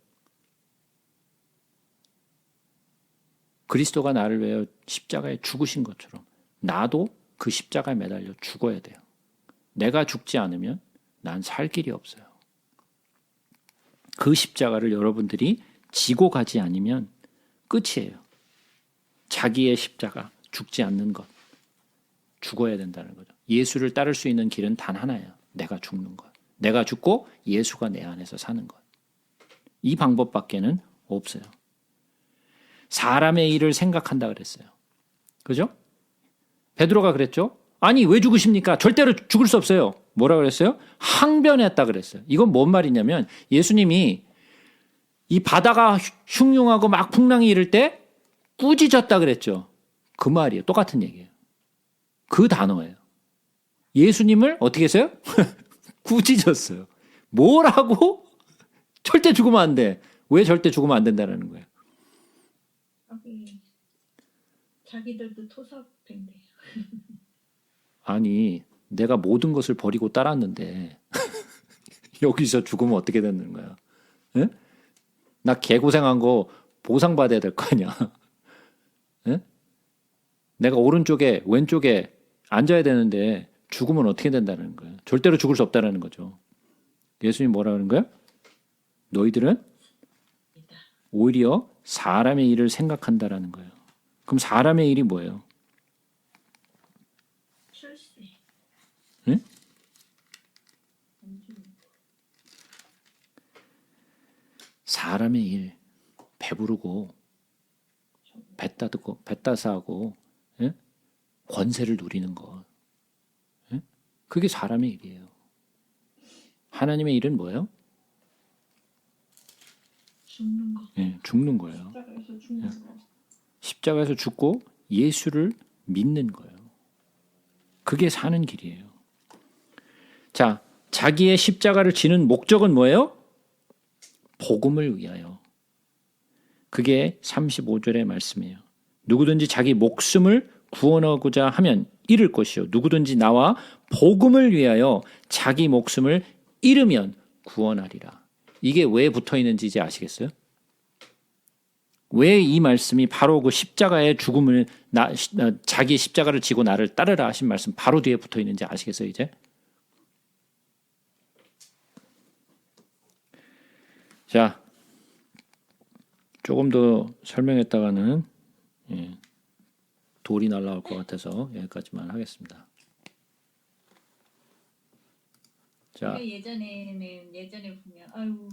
그리스도가 나를 위하여 십자가에 죽으신 것처럼 나도 그 십자가에 매달려 죽어야 돼요. 내가 죽지 않으면 난 살 길이 없어요. 그 십자가를 여러분들이 지고 가지 않으면 끝이에요. 자기의 십자가, 죽지 않는 것. 죽어야 된다는 거죠. 예수를 따를 수 있는 길은 단 하나예요. 내가 죽는 것. 내가 죽고 예수가 내 안에서 사는 것. 이 방법밖에는 없어요. 사람의 일을 생각한다 그랬어요. 그죠? 베드로가 그랬죠? 아니 왜 죽으십니까? 절대로 죽을 수 없어요. 뭐라 그랬어요? 항변했다 그랬어요. 이건 뭔 말이냐면 예수님이 이 바다가 흉흉하고 막 풍랑이 일을 때 꾸짖었다 그랬죠. 그 말이에요. 똑같은 얘기예요. 그 단어예요. 예수님을 어떻게 했어요? 꾸짖었어요. 뭐라고? 절대 죽으면 안 돼. 왜 절대 죽으면 안 된다는 거예요? 자기들도 토사된대요. 아니 내가 모든 것을 버리고 따랐는데 여기서 죽으면 어떻게 되는 거야? 에? 나 개고생한 거 보상받아야 될 거 아니야? 에? 내가 오른쪽에 왼쪽에 앉아야 되는데 죽으면 어떻게 된다는 거야? 절대로 죽을 수 없다는 거죠. 예수님 뭐라 하는 거야? 너희들은 오히려 사람의 일을 생각한다라는 거예요. 그럼 사람의 일이 뭐예요? 출세. 응? 사람의 일, 배부르고 배 따르고 배 따스하고 예? 권세를 누리는 것, 예? 그게 사람의 일이에요. 하나님의 일은 뭐예요? 죽는 거. 예, 죽는 거예요. 십자가에서 죽는 거. 십자가에서 죽고 예수를 믿는 거예요. 그게 사는 길이에요. 자, 자기의 십자가를 지는 목적은 뭐예요? 복음을 위하여. 그게 35절의 말씀이에요. 누구든지 자기 목숨을 구원하고자 하면 잃을 것이요. 누구든지 나와 복음을 위하여 자기 목숨을 잃으면 구원하리라. 이게 왜 붙어 있는지 이제 아시겠어요? 왜 이 말씀이 바로 그 십자가의 죽음을 자기 십자가를 지고 나를 따르라 하신 말씀 바로 뒤에 붙어 있는지 아시겠어요, 이제? 자, 조금 더 설명했다가는 돌이 날라올 것 같아서 여기까지만 하겠습니다. 자, 예전에 보면 아유